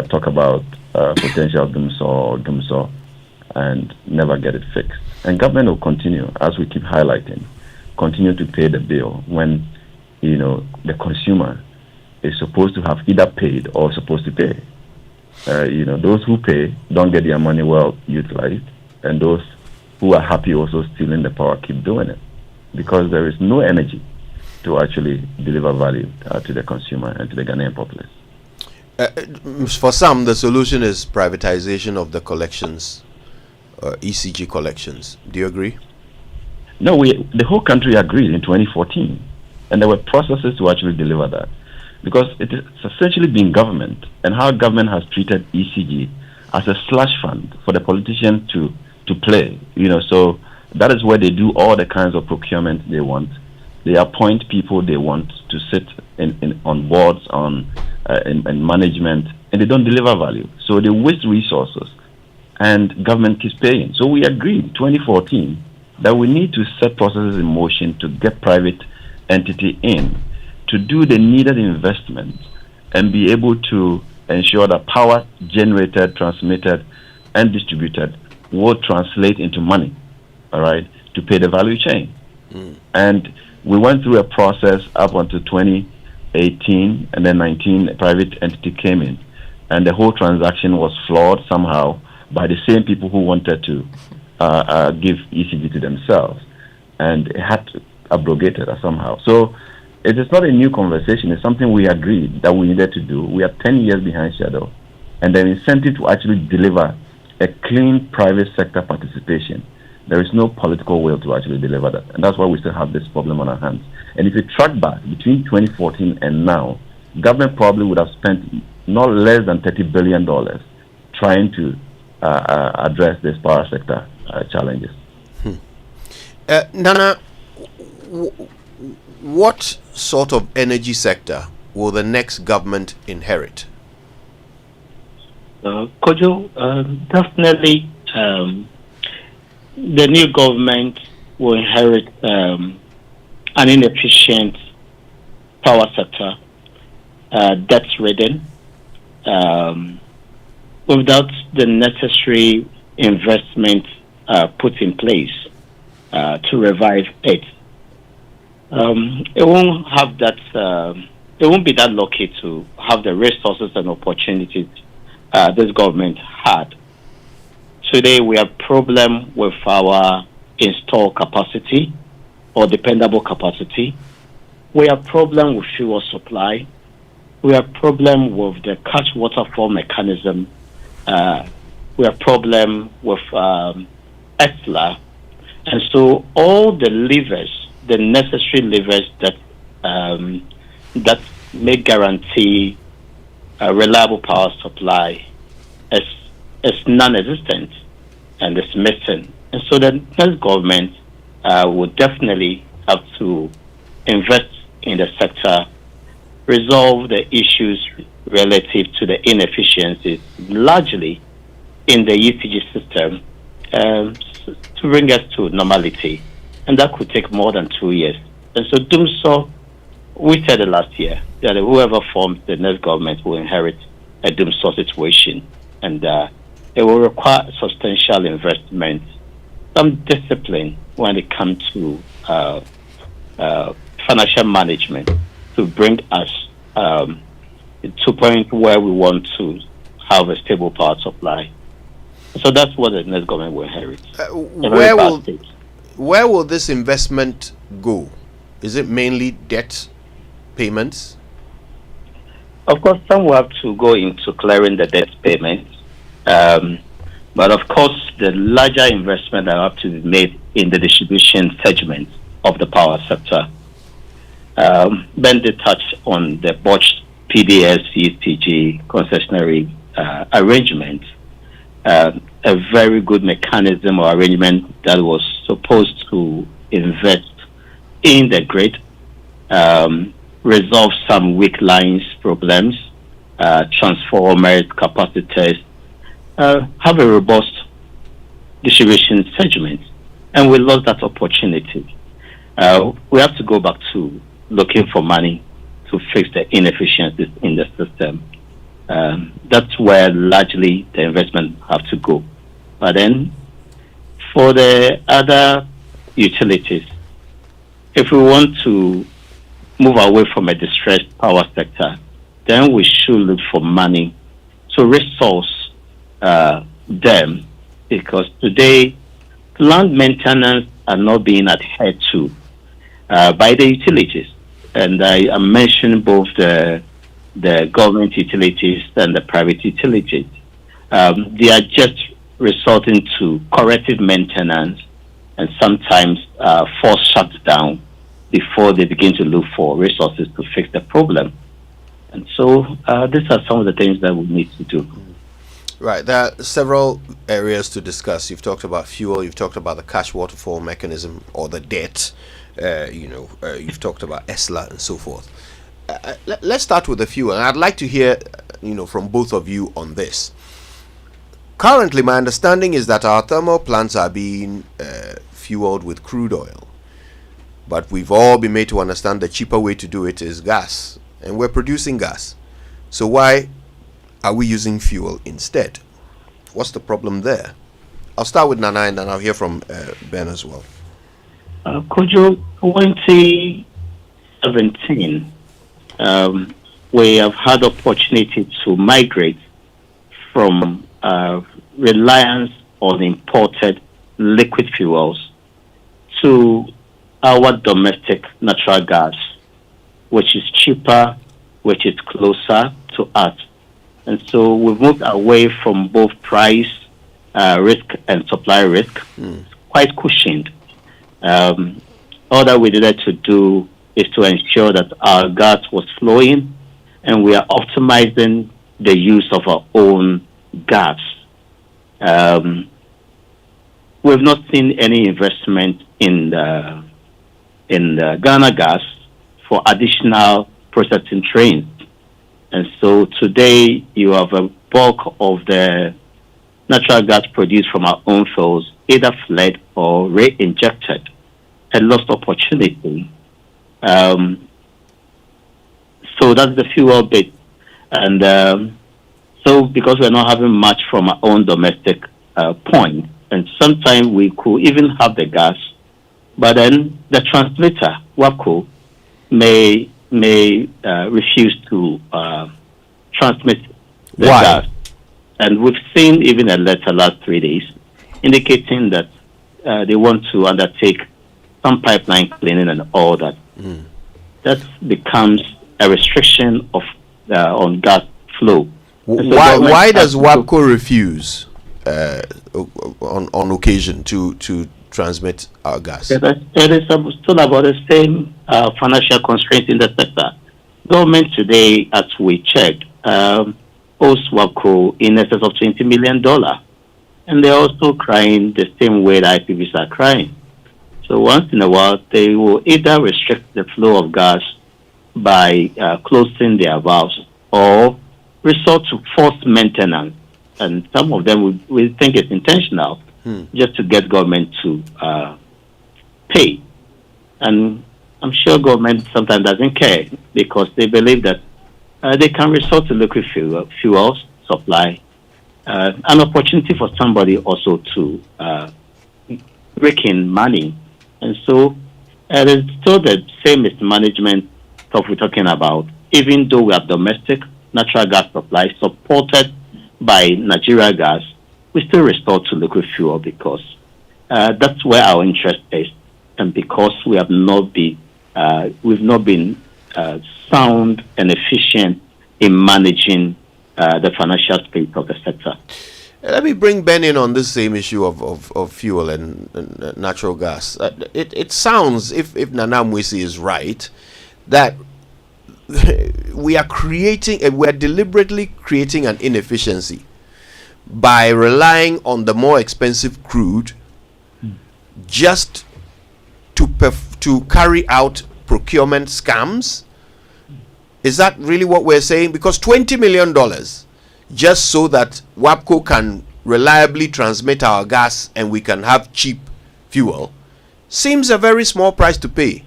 talk about potential doomsaw, and never get it fixed. And government will continue, as we keep highlighting, continue to pay the bill when the consumer is supposed to have either paid or supposed to pay. Those who pay don't get their money well utilized, and those who are happy also stealing the power keep doing it, because there is no energy to actually deliver value to the consumer and to the Ghanaian populace. For some, the solution is privatization of the collections, ECG collections. Do you agree? No, the whole country agreed in 2014, and there were processes to actually deliver that. because it is essentially been government and how government has treated ECG as a slush fund for the politicians to play. So that is where they do all the kinds of procurement they want. They appoint people they want to sit on boards, in management, and they don't deliver value. So they waste resources, and government keeps paying. So we agreed 2014 that we need to set processes in motion to get private entity in to do the needed investment and be able to ensure that power generated, transmitted, and distributed will translate into money, all right, to pay the value chain. And we went through a process up until 2018, and then 19, a private entity came in, and the whole transaction was flawed somehow by the same people who wanted to give ECG to themselves, and it had to abrogate it somehow. So it is not a new conversation. It's something we agreed that we needed to do. We are 10 years behind schedule, and the incentive to actually deliver a clean private sector participation, there is no political will to actually deliver that. And that's why we still have this problem on our hands. And if you track back between 2014 and now, government probably would have spent not less than $30 billion trying to address this power sector challenges. Nana, what sort of energy sector will the next government inherit? Kojo, definitely the new government will inherit an inefficient power sector, debt-ridden, without the necessary investment put in place to revive it. It won't have that. It won't be that lucky to have the resources and opportunities this government had. Today we have problem with our installed capacity or dependable capacity. We have problem with fuel supply. We have problem with the catch waterfall mechanism. We have problem with ESLA. And so all the levers, the necessary levers that may guarantee a reliable power supply is non-existent and is missing. And so the next government would definitely have to invest in the sector, resolve the issues relative to the inefficiencies, largely in the ECG system, to bring us to normality. And that could take more than 2 years. And so doing so, we said it last year, that whoever forms the next government will inherit a doom-so situation. And it will require substantial investment, some discipline when it comes to financial management to bring us to a point where we want to have a stable power supply. So that's what the next government will inherit. Where will this investment go? Is it mainly debt payments? Of course, some will have to go into clearing the debt payments. But of course, the larger investment that have to be made in the distribution segment of the power sector. Ben did touch on the botched PDS ECG concessionary arrangement. A very good mechanism or arrangement that was supposed to invest in the grid, resolve some weak lines problems, transformers, capacitors, have a robust distribution segment, and we lost that opportunity. We have to go back to looking for money to fix the inefficiencies in the system. That's where largely the investment have to go. But then, for the other utilities, if we want to move away from a distressed power sector, then we should look for money to resource them, because today land maintenance are not being adhered to by the utilities. And I mentioned both the government utilities and the private utilities. They are just resorting to corrective maintenance and sometimes forced shutdown before they begin to look for resources to fix the problem. And so these are some of the things that we need to do. Right, there are several areas to discuss. You've talked about fuel, you've talked about the cash waterfall mechanism or the debt, you've talked about ESLA and so forth. Let's start with the fuel, and I'd like to hear, from both of you on this. Currently, my understanding is that our thermal plants are being fueled with crude oil, but we've all been made to understand the cheaper way to do it is gas, and we're producing gas. So why are we using fuel instead? What's the problem there? I'll start with Nana and then I'll hear from Ben as well. Kojo, 2017, we have had opportunity to migrate from reliance on imported liquid fuels to our domestic natural gas, which is cheaper, which is closer to us. And so we've moved away from both price risk and supply risk, quite cushioned. All that we needed to do is to ensure that our gas was flowing and we are optimizing the use of our own gas. We've not seen any investment in the Ghana gas for additional processing trains. And so today you have a bulk of the natural gas produced from our own fields, either fled or re-injected, a lost opportunity. So that's the fuel bit. And so because we're not having much from our own domestic point, and sometimes we could even have the gas, but then the transmitter, WAPCO, may refuse to transmit the gas. And we've seen even a letter last 3 days indicating that they want to undertake some pipeline cleaning and all that. That becomes a restriction of on gas flow. Why does WAPCO refuse on occasion to transmit our gas? It is still about the same financial constraints in the sector. Government today, as we checked, owes WAPCO in excess of $20 million. And they're also crying the same way the IPVs are crying. So once in a while, they will either restrict the flow of gas by closing their valves or resort to forced maintenance. And some of them will think it's intentional just to get government to pay. And I'm sure government sometimes doesn't care because they believe that they can resort to liquid fuels supply, an opportunity for somebody also to rake in money. And so it is still the same mismanagement stuff we're talking about, even though we have domestic natural gas supply supported by Nigeria gas, we still resort to liquid fuel because that's where our interest is, and because we have not been we've not been sound and efficient in managing the financial space of the sector. Let me bring Ben in on this same issue of fuel and natural gas. It sounds, if Nana Mwisi is right, that we are deliberately creating an inefficiency by relying on the more expensive crude just to carry out procurement scams. Is that really what we're saying? Because $20 million just so that WAPCO can reliably transmit our gas and we can have cheap fuel seems a very small price to pay,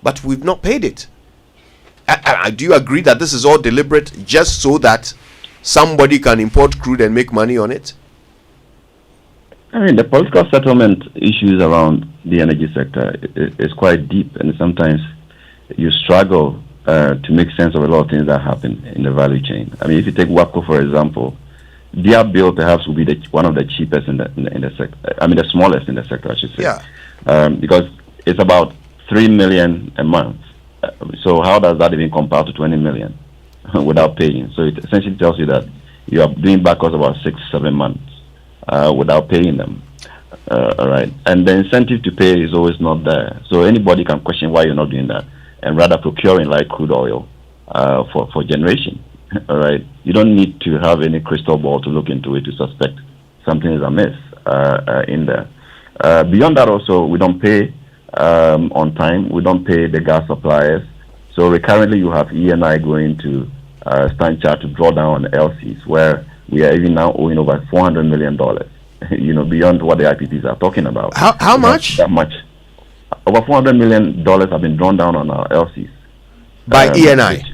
but we've not paid it. Do you agree that this is all deliberate just so that somebody can import crude and make money on it? I mean, the political settlement issues around the energy sector is quite deep, and sometimes you struggle to make sense of a lot of things that happen in the value chain. I mean, if you take WAPCO, for example, their bill perhaps will be one of the cheapest in the sector. I mean, the smallest in the sector, I should say. Yeah. Because it's about $3 million a month. So how does that even compare to 20 million without paying? So it essentially tells you that you are doing backwards about 6-7 months without paying them. All right. And the incentive to pay is always not there. So anybody can question why you're not doing that and rather procuring like crude oil for generation. All right, you don't need to have any crystal ball to look into it to suspect something is amiss in there. Beyond that, also we don't pay on time. We don't pay the gas suppliers. So recurrently, you have ENI going to Stand Chart to draw down on LCs, where we are even now owing over $400 million. Beyond what the IPPs are talking about. How much? That much. Over $400 million have been drawn down on our LCs. By ENI?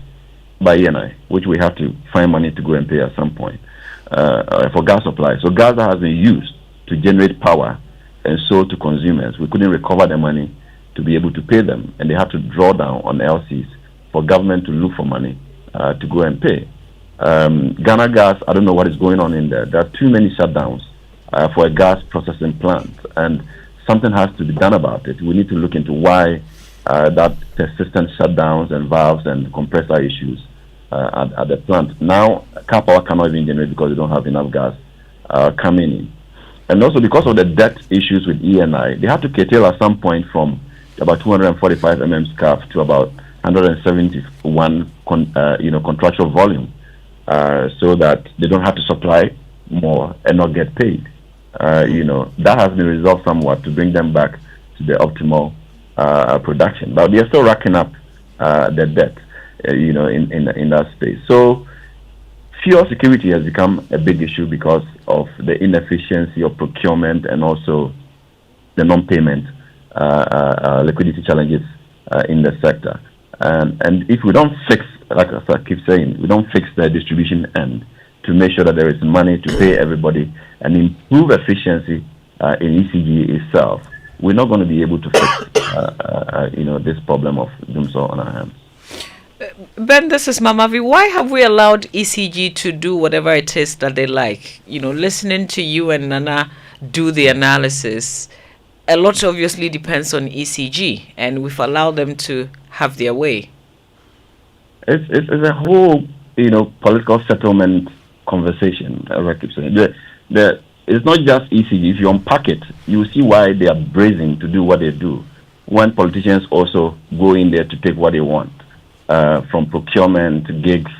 By ENI, which we have to find money to go and pay at some point for gas supply. So gas that has been used to generate power and sold to consumers, we couldn't recover the money to be able to pay them, and they have to draw down on LCs for government to look for money to go and pay. Ghana Gas, I don't know what is going on in there. There are too many shutdowns for a gas processing plant, and something has to be done about it. We need to look into why that persistent shutdowns and valves and compressor issues at the plant. Now, car power cannot even generate because they don't have enough gas coming in. And also because of the debt issues with ENI, they have to curtail at some point from about 245 SCAF to about 171 contractual volume, so that they don't have to supply more and not get paid. That has been resolved somewhat to bring them back to the optimal production, but they are still racking up the debt, in that space. So fuel security has become a big issue because of the inefficiency of procurement and also the non-payment liquidity challenges in the sector. And if we don't fix, like I keep saying, we don't fix the distribution end to make sure that there is money to pay everybody and improve efficiency in ECG itself, we're not going to be able to fix, this problem of doomsday on our hands. Ben, this is Mama V. Why have we allowed ECG to do whatever it is that they like? Listening to you and Nana do the analysis, a lot obviously depends on ECG, and we've allowed them to have their way. It's a whole, political settlement conversation, as I keep saying. It's not just ECG. If you unpack it, you will see why they are brazen to do what they do, when politicians also go in there to take what they want. From procurement to gigs,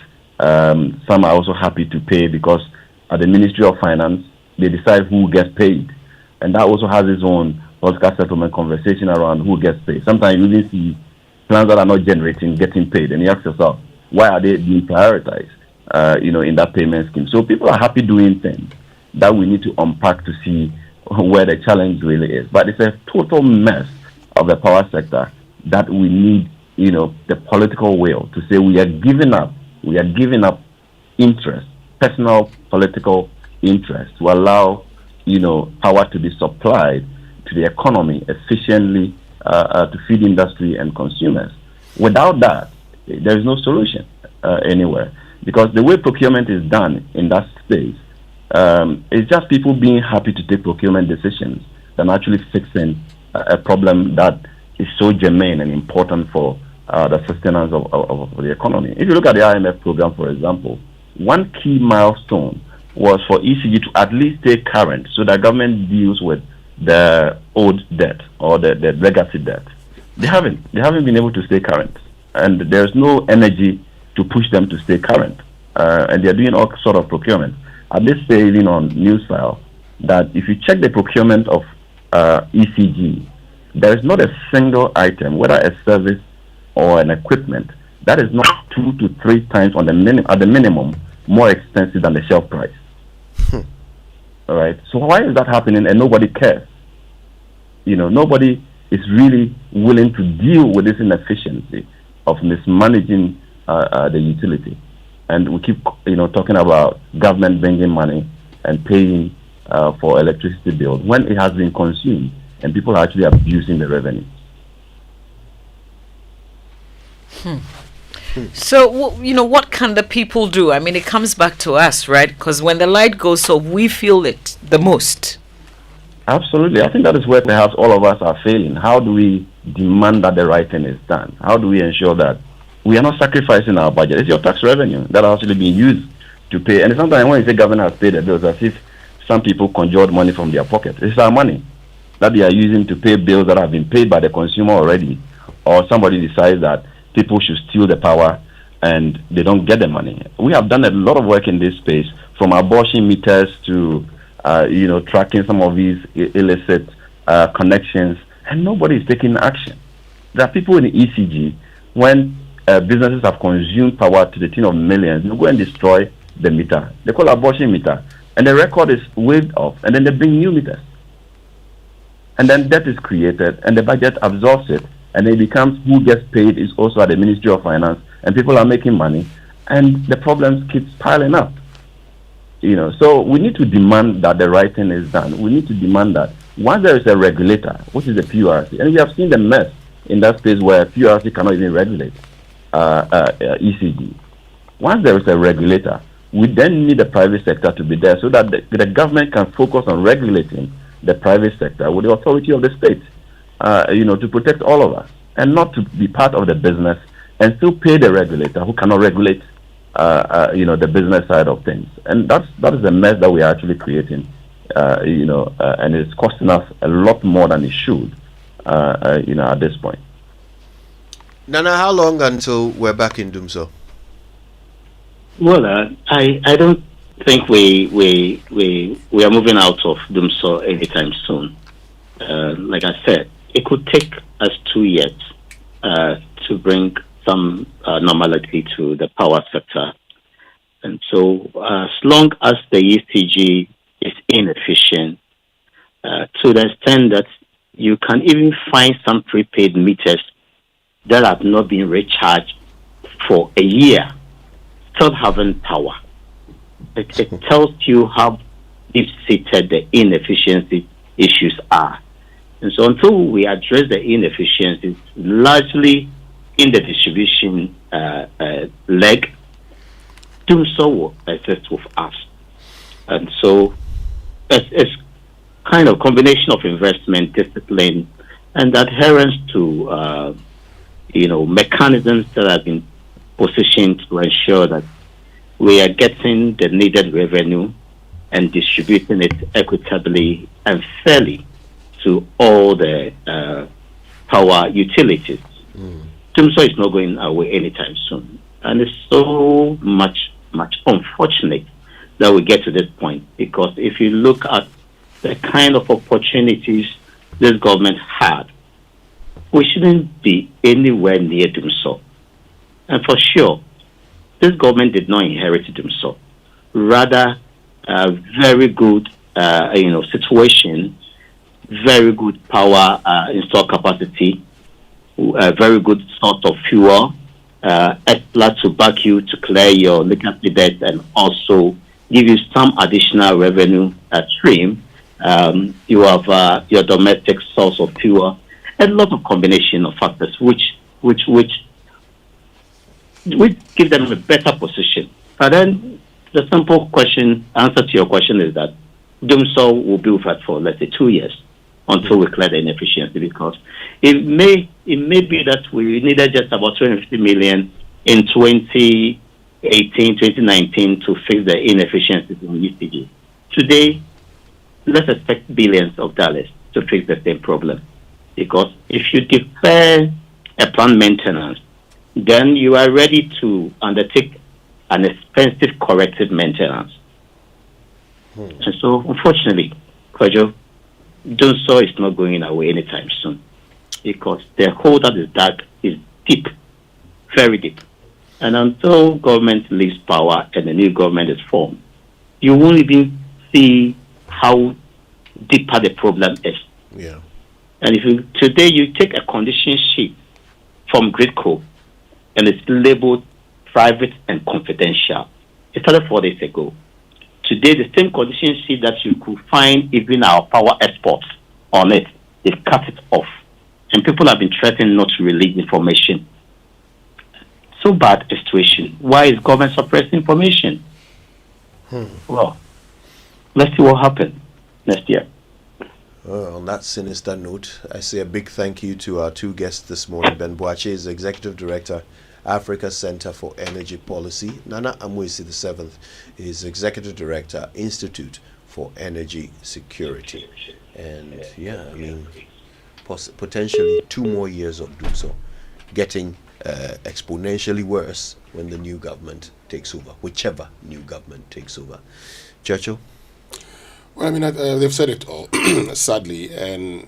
some are also happy to pay because at the Ministry of Finance, they decide who gets paid. And that also has its own political settlement conversation around who gets paid. Sometimes you even see plans that are not generating getting paid. And you ask yourself, why are they being prioritized, in that payment scheme? So people are happy doing things that we need to unpack to see where the challenge really is. But it's a total mess of the power sector that we need the political will to say we are giving up interest, personal political interest, to allow, power to be supplied to the economy efficiently to feed industry and consumers. Without that, there is no solution anywhere, because the way procurement is done in that space, it's just people being happy to take procurement decisions than actually fixing a problem that is so germane and important for the sustenance of the economy. If you look at the IMF program, for example, one key milestone was for ECG to at least stay current so that government deals with the old debt or the legacy debt. They haven't been able to stay current, and there's no energy to push them to stay current. And they're doing all sort of procurement. I did say even on Newsfile that if you check the procurement of ECG, there is not a single item, whether a service or an equipment, that is not 2 to 3 times at the minimum more expensive than the shelf price. All right. So why is that happening and nobody cares? Nobody is really willing to deal with this inefficiency of mismanaging the utility. And we keep, talking about government bringing money and paying for electricity bills when it has been consumed and people are actually abusing the revenue. So, what can the people do? I mean, it comes back to us, right? Because when the light goes off, we feel it the most. Absolutely. I think that is where perhaps all of us are failing. How do we demand that the right thing is done? How do we ensure that we are not sacrificing our budget? It's your tax revenue that has actually been used to pay. And sometimes when you say government has paid the bills, as if some people conjured money from their pocket. It's our money that they are using to pay bills that have been paid by the consumer already. Or somebody decides that people should steal the power and they don't get the money. We have done a lot of work in this space, from abortion meters to tracking some of these illicit connections, and nobody is taking action. There are people in the ECG, when businesses have consumed power to the tune of millions, they go and destroy the meter. They call abortion meter, and the record is waived off, and then they bring new meters. And then debt is created, and the budget absorbs it, and it becomes who gets paid is also at the Ministry of Finance, and people are making money, and the problems keep piling up. So we need to demand that the right thing is done. We need to demand that once there is a regulator, which is the PURC, and we have seen the mess in that space where PURC cannot even regulate ECG. Once there is a regulator, we then need the private sector to be there so that the government can focus on regulating the private sector with the authority of the state, to protect all of us, and not to be part of the business and still pay the regulator who cannot regulate, the business side of things. And that is the mess that we are actually creating, and it's costing us a lot more than it should, at this point. Nana, how long until we're back in Dumso? Well, I don't think we are moving out of Dumso anytime soon. Like I said, it could take us 2 years to bring some normality to the power sector. And so as long as the ECG is inefficient, to the extent that you can even find some prepaid meters that have not been recharged for a year, still having power. It tells you how deep-seated the inefficiency issues are. And so until we address the inefficiencies, largely in the distribution leg, Dumso will exist with us. And so it's kind of combination of investment, discipline, and adherence to mechanisms that have been positioned to ensure that we are getting the needed revenue and distributing it equitably and fairly to all the power utilities. Dumso is not going away anytime soon. And it's so much unfortunate that we get to this point, because if you look at the kind of opportunities this government had, we shouldn't be anywhere near Dumso. And for sure, this government did not inherit Dumso. Rather, a very good situation, very good power install capacity, a very good source of fuel, extra to back you to clear your legacy debt and also give you some additional revenue stream. You have your domestic source of fuel, a lot of combination of factors which give them a better position. But then the simple answer to your question is that Dumso will be with us for, let's say, 2 years until we clear the inefficiency, because it may be that we needed just about 250 million in 2018, 2019 to fix the inefficiencies in ECG. Today, let's expect billions of dollars to fix the same problem, because if you defer a plant maintenance, then you are ready to undertake an expensive corrective maintenance. And so, unfortunately, Kwajo, Dumso is not going away anytime soon, because the hole that is dug is deep, very deep. And until government leaves power and a new government is formed, you won't even see how deeper the problem is. Yeah. And if today you take a condition sheet from Gridco and it's labeled private and confidential, it started 4 days ago. Today, the same condition sheet that you could find even our power exports on it, they cut it off. And people have been threatened not to release information. So bad a situation. Why is government suppressing information? Well, let's see what happens next year. On that sinister note, I say a big thank you to our two guests this morning. Ben Boakye is Executive Director, Africa Center for Energy Policy. Nana Amoisi VII is Executive Director, Institute for Energy Security. And yeah, I mean, potentially 2 more years of Dumso, getting exponentially worse when the new government takes over, whichever new government takes over. Churchill? Well, I mean, they've said it all, sadly, and,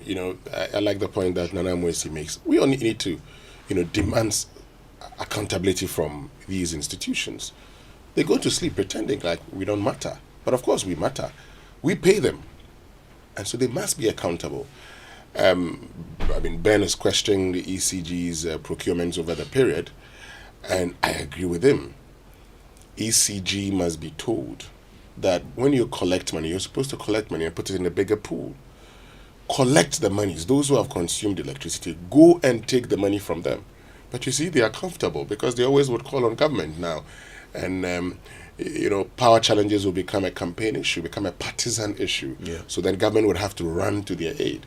I like the point that Nana Mwesi makes. We only need to, demand accountability from these institutions. They go to sleep pretending like we don't matter. But of course we matter. We pay them. And so they must be accountable. Ben is questioning the ECG's procurements over the period, and I agree with him. ECG must be told that when you collect money, you're supposed to collect money and put it in a bigger pool. Collect the monies. Those who have consumed electricity, go and take the money from them. But you see, they are comfortable because they always would call on government now. And, power challenges will become a campaign issue, become a partisan issue. Yeah. So then government would have to run to their aid.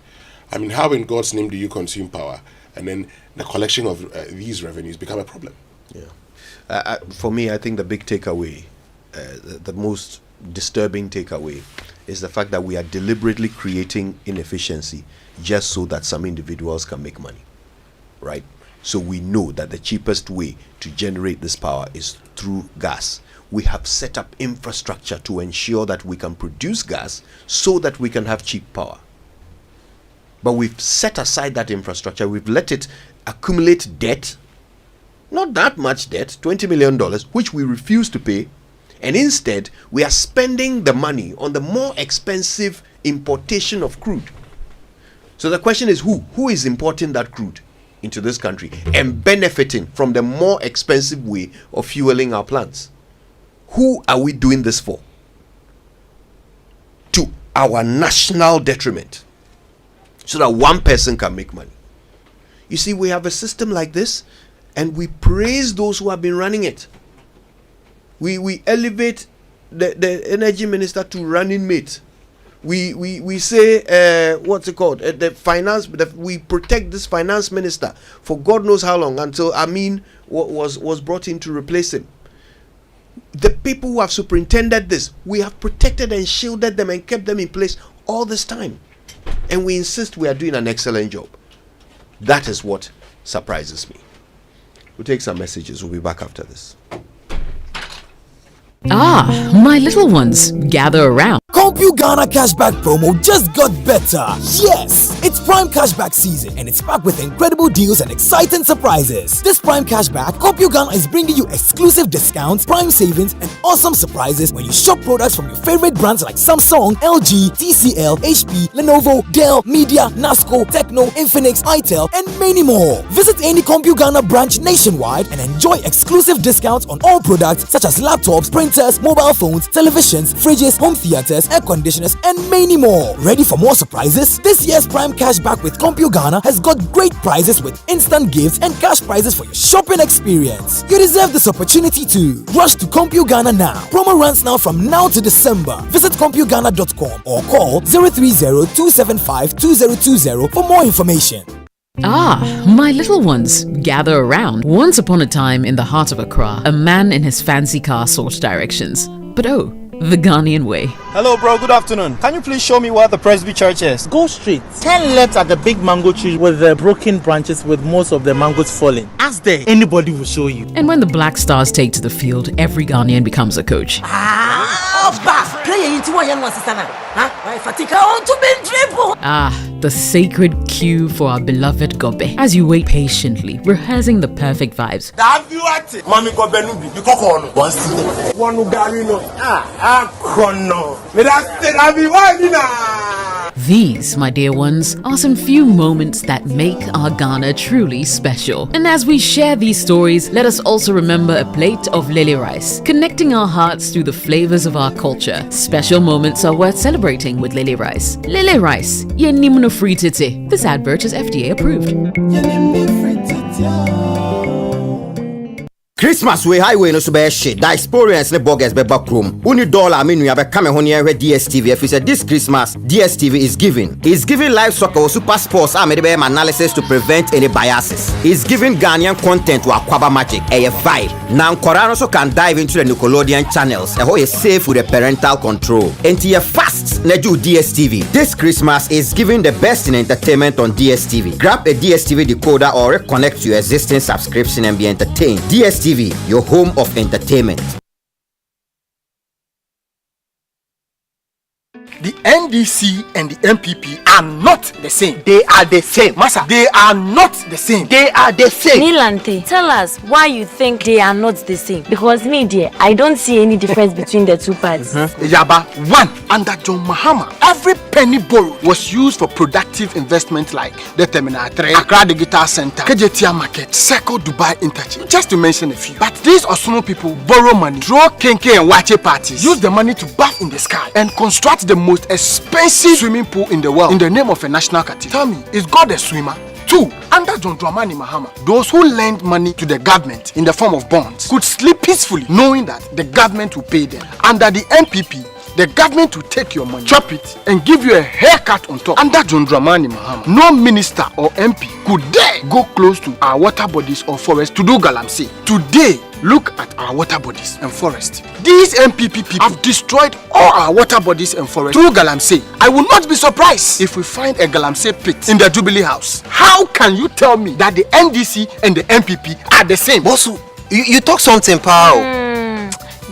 I mean, how in God's name do you consume power and then the collection of these revenues become a problem? Yeah. For me, I think the big takeaway, the most disturbing takeaway, is the fact that we are deliberately creating inefficiency just so that some individuals can make money, right? So we know that the cheapest way to generate this power is through gas. We have set up infrastructure to ensure that we can produce gas so that we can have cheap power. But we've set aside that infrastructure. We've let it accumulate debt, not that much debt, $20 million, which we refuse to pay. And instead, we are spending the money on the more expensive importation of crude. So the question is who is importing that crude into this country and benefiting from the more expensive way of fueling our plants? Who are we doing this for? To our national detriment, so that one person can make money. You see, we have a system like this, and we praise those who have been running it. We elevate the energy minister to running mate. We say what's it called? We protect this finance minister for God knows how long, until Amin was brought in to replace him. The people who have superintended this, we have protected and shielded them and kept them in place all this time. And we insist we are doing an excellent job. That is what surprises me. We'll take some messages. We'll be back after this. Ah, my little ones, gather around. Compu Ghana cashback promo just got better. Yes, it's Prime Cashback season and it's packed with incredible deals and exciting surprises. This Prime Cashback, Compu Ghana is bringing you exclusive discounts, prime savings, and awesome surprises when you shop products from your favorite brands like Samsung, LG, TCL, HP, Lenovo, Dell, Media, Nasco, Tecno, Infinix, itel, and many more. Visit any Compu Ghana branch nationwide and enjoy exclusive discounts on all products such as laptops, printers, mobile phones, televisions, fridges, home theaters, air conditioners, and many more. Ready for more surprises? This year's Prime Cashback with Compu Ghana has got great prizes with instant gifts and cash prizes for your shopping experience. You deserve this opportunity too. Rush to Compu Ghana now. Promo runs now from now to December. Visit CompuGhana.com or call 030-275-2020 for more information. Ah, my little ones, gather around. Once upon a time in the heart of Accra, a man in his fancy car sought directions. But oh, the Ghanaian way. Hello bro, good afternoon. Can you please show me where the Presby Church is? Go straight. 10 left at the big mango tree with the broken branches with most of the mangoes falling. Ask there, anybody will show you. And when the Black Stars take to the field, every Ghanaian becomes a coach. Ah, the sacred cue for our beloved Gobe. As you wait patiently, rehearsing the perfect vibes. These, my dear ones, are some few moments that make our Ghana truly special. And as we share these stories, let us also remember a plate of lily rice, connecting our hearts through the flavors of our culture. Special moments are worth celebrating with lily rice. Lily rice, yenimno fritite. This advert is FDA approved. Christmas we highway no so be shit. That experience ne bogus be back room. Uni dollar me nua be come ho ne DSTV. If you say this Christmas DSTV is giving. It's giving live soccer or super sports and be analysis to prevent any biases. It's giving Ghanaian content to Aquaba Magic. A vibe. Now Korano so can dive into the Nickelodeon channels. And how is safe with the parental control. And you fast ne do DSTV. This Christmas is giving the best in entertainment on DSTV. Grab a DSTV decoder or reconnect to your existing subscription and be entertained. DSTV, your home of entertainment. The NDC and the MPP are not the same. They are the same. Massa, they are not the same. They are the same. Nilante, tell us why you think they are not the same. Because me, dear, I don't see any difference between the two parties. Yaba, one, under John Mahama, every penny borrowed was used for productive investment like the Terminal 3, Accra Digital Center, KJTR Market, Circle Dubai Interchange, just to mention a few. But these Osono people borrow money, draw Kenke and Wache parties, use the money to bath in the sky, and construct the most expensive swimming pool in the world in the name of a national cathedral. Tell me, is God a swimmer? 2. Under John Dramani Mahama, those who lend money to the government in the form of bonds could sleep peacefully knowing that the government will pay them. Under the NPP, the government will take your money, chop it, and give you a haircut on top. Under John Dramani Mahama, no minister or MP could dare go close to our water bodies or forests to do galamsey. Today, look at our water bodies and forests. These MPP people have destroyed all our water bodies and forests through galamsey. I will not be surprised if we find a galamsey pit in the Jubilee House. How can you tell me that the NDC and the MPP are the same? Also, you talk something, pal.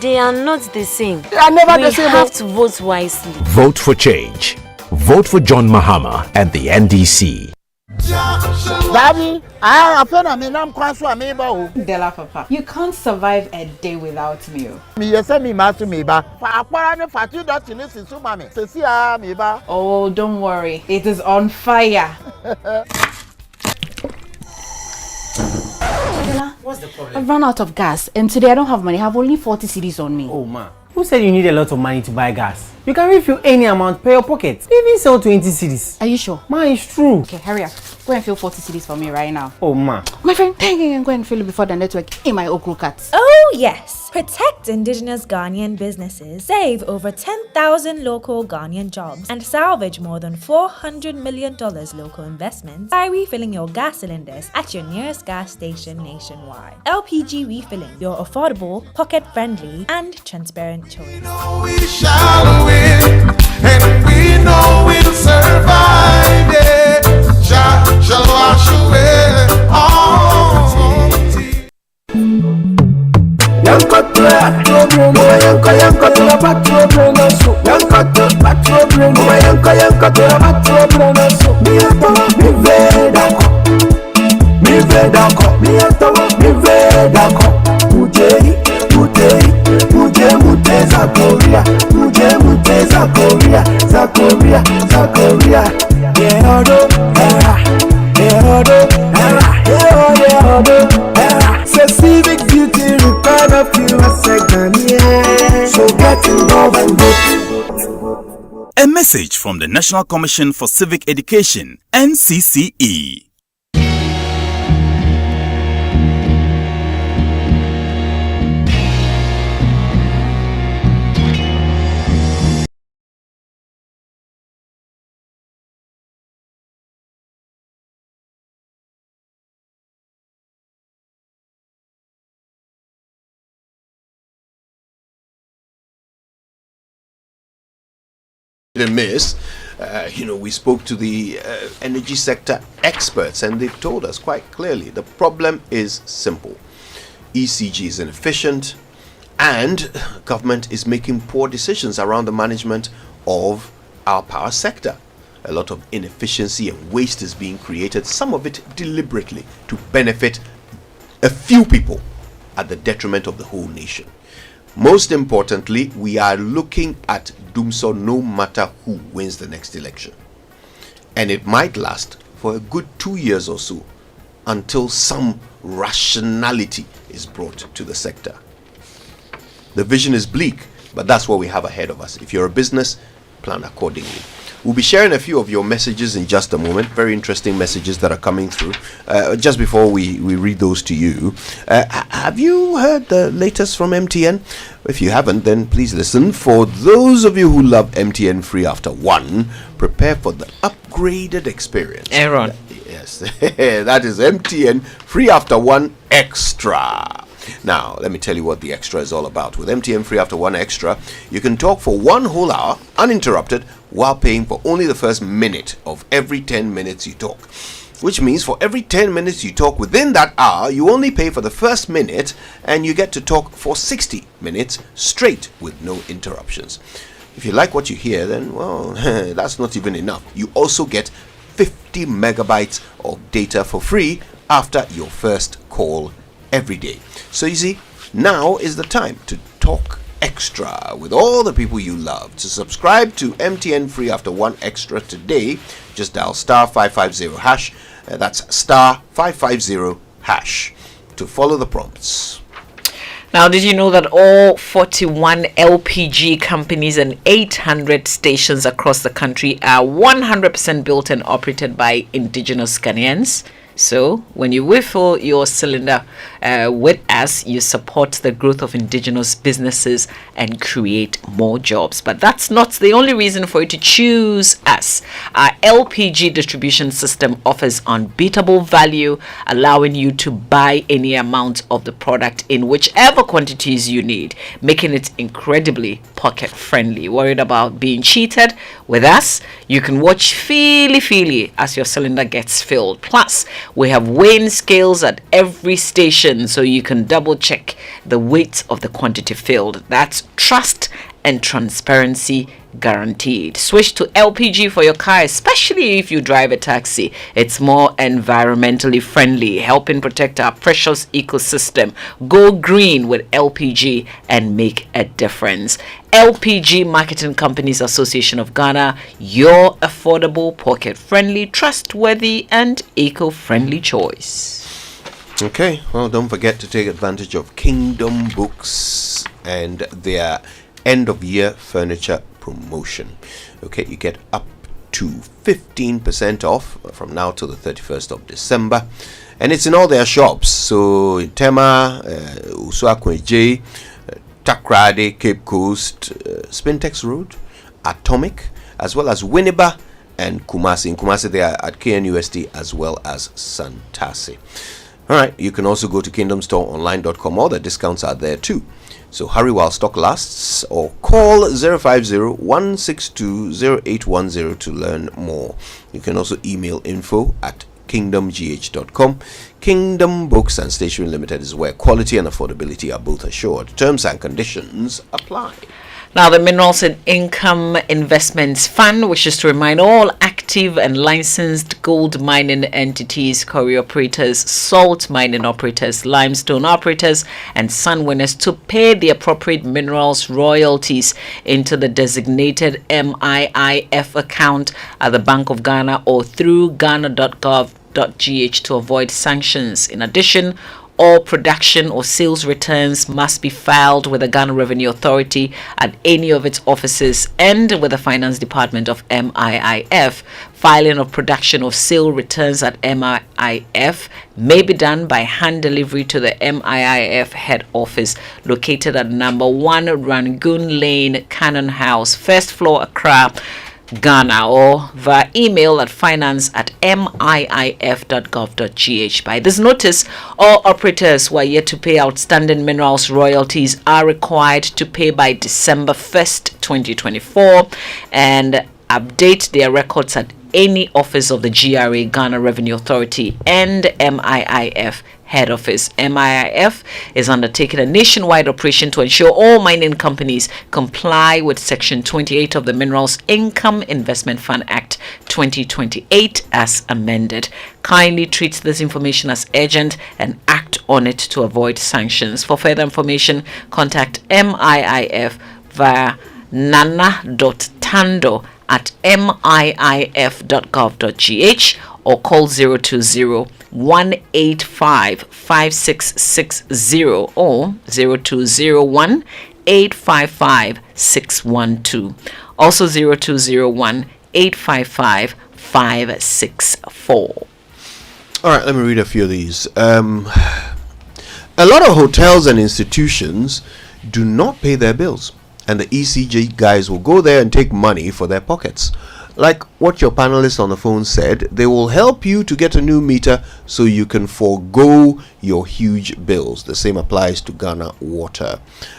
They are not the same. They are never the same. We have to vote wisely. Vote for change. Vote for John Mahama and the NDC. Daddy, I feel I'm Della Papa, you can't survive a day without me. Oh, don't worry, it is on fire. What's the problem? I've run out of gas, and today I don't have money. I have only 40 cedis on me. Oh man, who said you need a lot of money to buy gas? You can refill any amount per your pocket. Even sell 20 cedis. Are you sure? Man, it's true. Okay, hurry up. Go and fill 40 cedis for me right now. Oh man. My friend, go and fill it before the network in my Okru cuts. Oh yes. Protect indigenous Ghanaian businesses, save over 10,000 local Ghanaian jobs, and salvage more than $400 million local investments by refilling your gas cylinders at your nearest gas station nationwide. LPG Refilling, your affordable, pocket-friendly, and transparent choice. We know we shall win, and we know we'll survive it. Shall wash away all. Yankoto problem, yankoto battle problem, so yankoto battle problem, yankoto battle problem, so mi veda ko, mi veda ko, muje Zakoria, Zakoria, Say civic duty required of you as a Ghanaian, so get involved and vote. A message from the National Commission for Civic Education, NCCE. Miss, we spoke to the energy sector experts and they told us quite clearly the problem is simple. ECG is inefficient and government is making poor decisions around the management of our power sector. A lot of inefficiency and waste is being created, some of it deliberately to benefit a few people at the detriment of the whole nation. Most importantly, we are looking at doomsday no matter who wins the next election. And it might last for a good 2 years or so until some rationality is brought to the sector. The vision is bleak, but that's what we have ahead of us. If you're a business, plan accordingly. We'll be sharing a few of your messages in just a moment. Very interesting messages that are coming through. Just before we read those to you, have you heard the latest from MTN? If you haven't, then please listen. For those of you who love MTN Free After One, prepare for the upgraded experience. Aaron. Yes, that is MTN Free After One Extra. Now, let me tell you what the extra is all about. With MTN Free After One Extra, you can talk for 1 whole hour uninterrupted while paying for only the first minute of every 10 minutes you talk. Which means for every 10 minutes you talk within that hour, you only pay for the first minute and you get to talk for 60 minutes straight with no interruptions. If you like what you hear, then, well, that's not even enough. You also get 50 megabytes of data for free after your first call every day. So you see, now is the time to talk extra with all the people you love. To subscribe to MTN Free After One Extra today, just dial star 550 hash. That's star 550 hash to follow the prompts. Now, did you know that all 41 LPG companies and 800 stations across the country are 100% built and operated by indigenous Ghanaians? So, when you refill your cylinder with us, you support the growth of indigenous businesses and create more jobs. But that's not the only reason for you to choose us. Our LPG distribution system offers unbeatable value, allowing you to buy any amount of the product in whichever quantities you need, making it incredibly pocket friendly. Worried about being cheated? With us, you can watch feely as your cylinder gets filled. Plus, we have weighing scales at every station so you can double check the weight of the quantity filled. That's trust and transparency guaranteed. Switch to LPG for your car, especially if you drive a taxi. It's more environmentally friendly, helping protect our precious ecosystem. Go green with LPG and make a difference. LPG Marketing Companies Association of Ghana, your affordable, pocket-friendly, trustworthy, and eco-friendly choice. Okay, well, don't forget to take advantage of Kingdom Books and their end-of-year furniture promotion. Okay, you get up to 15% off from now till the 31st of December, and it's in all their shops. So in Tema, Usuakweje, Takrade, Cape Coast, Spintex Road, Atomic, as well as Winneba and Kumasi. In Kumasi, they are at KNUST as well as Santasi. All right, you can also go to kingdomstoreonline.com. All the discounts are there too. So hurry while stock lasts, or call 050-162-0810 to learn more. You can also email info@kingdomgh.com. Kingdom Books and Stationery Limited is where quality and affordability are both assured. Terms and conditions apply. Now, the Minerals and Income Investments Fund wishes to remind all active and licensed gold mining entities, quarry operators, salt mining operators, limestone operators, and sun winners to pay the appropriate minerals royalties into the designated MIIF account at the Bank of Ghana or through ghana.gov.gh to avoid sanctions. In addition, all production or sales returns must be filed with the Ghana Revenue Authority at any of its offices and with the Finance Department of MIIF. Filing of production or sale returns at MIIF may be done by hand delivery to the MIIF head office located at number 1 Rangoon Lane, Cannon House, first floor, Accra, Ghana, or via email at finance@miif.gov.gh. By this notice, all operators who are yet to pay outstanding minerals royalties are required to pay by December 1st, 2024, and update their records at any office of the GRA, Ghana Revenue Authority, and MIIF head office. MIIF is undertaking a nationwide operation to ensure all mining companies comply with Section 28 of the Minerals Income Investment Fund Act 2028 as amended. Kindly treat this information as urgent and act on it to avoid sanctions. For further information, contact MIIF via nana.tando@miif.gov.gh or call 020-185-5660 or 0201-855-612. Also 0201 855 564. All right, let me read a few of these. A lot of hotels and institutions do not pay their bills, and the ECG guys will go there and take money for their pockets. Like what your panelist on the phone said, they will help you to get a new meter so you can forego your huge bills. The same applies to Ghana Water.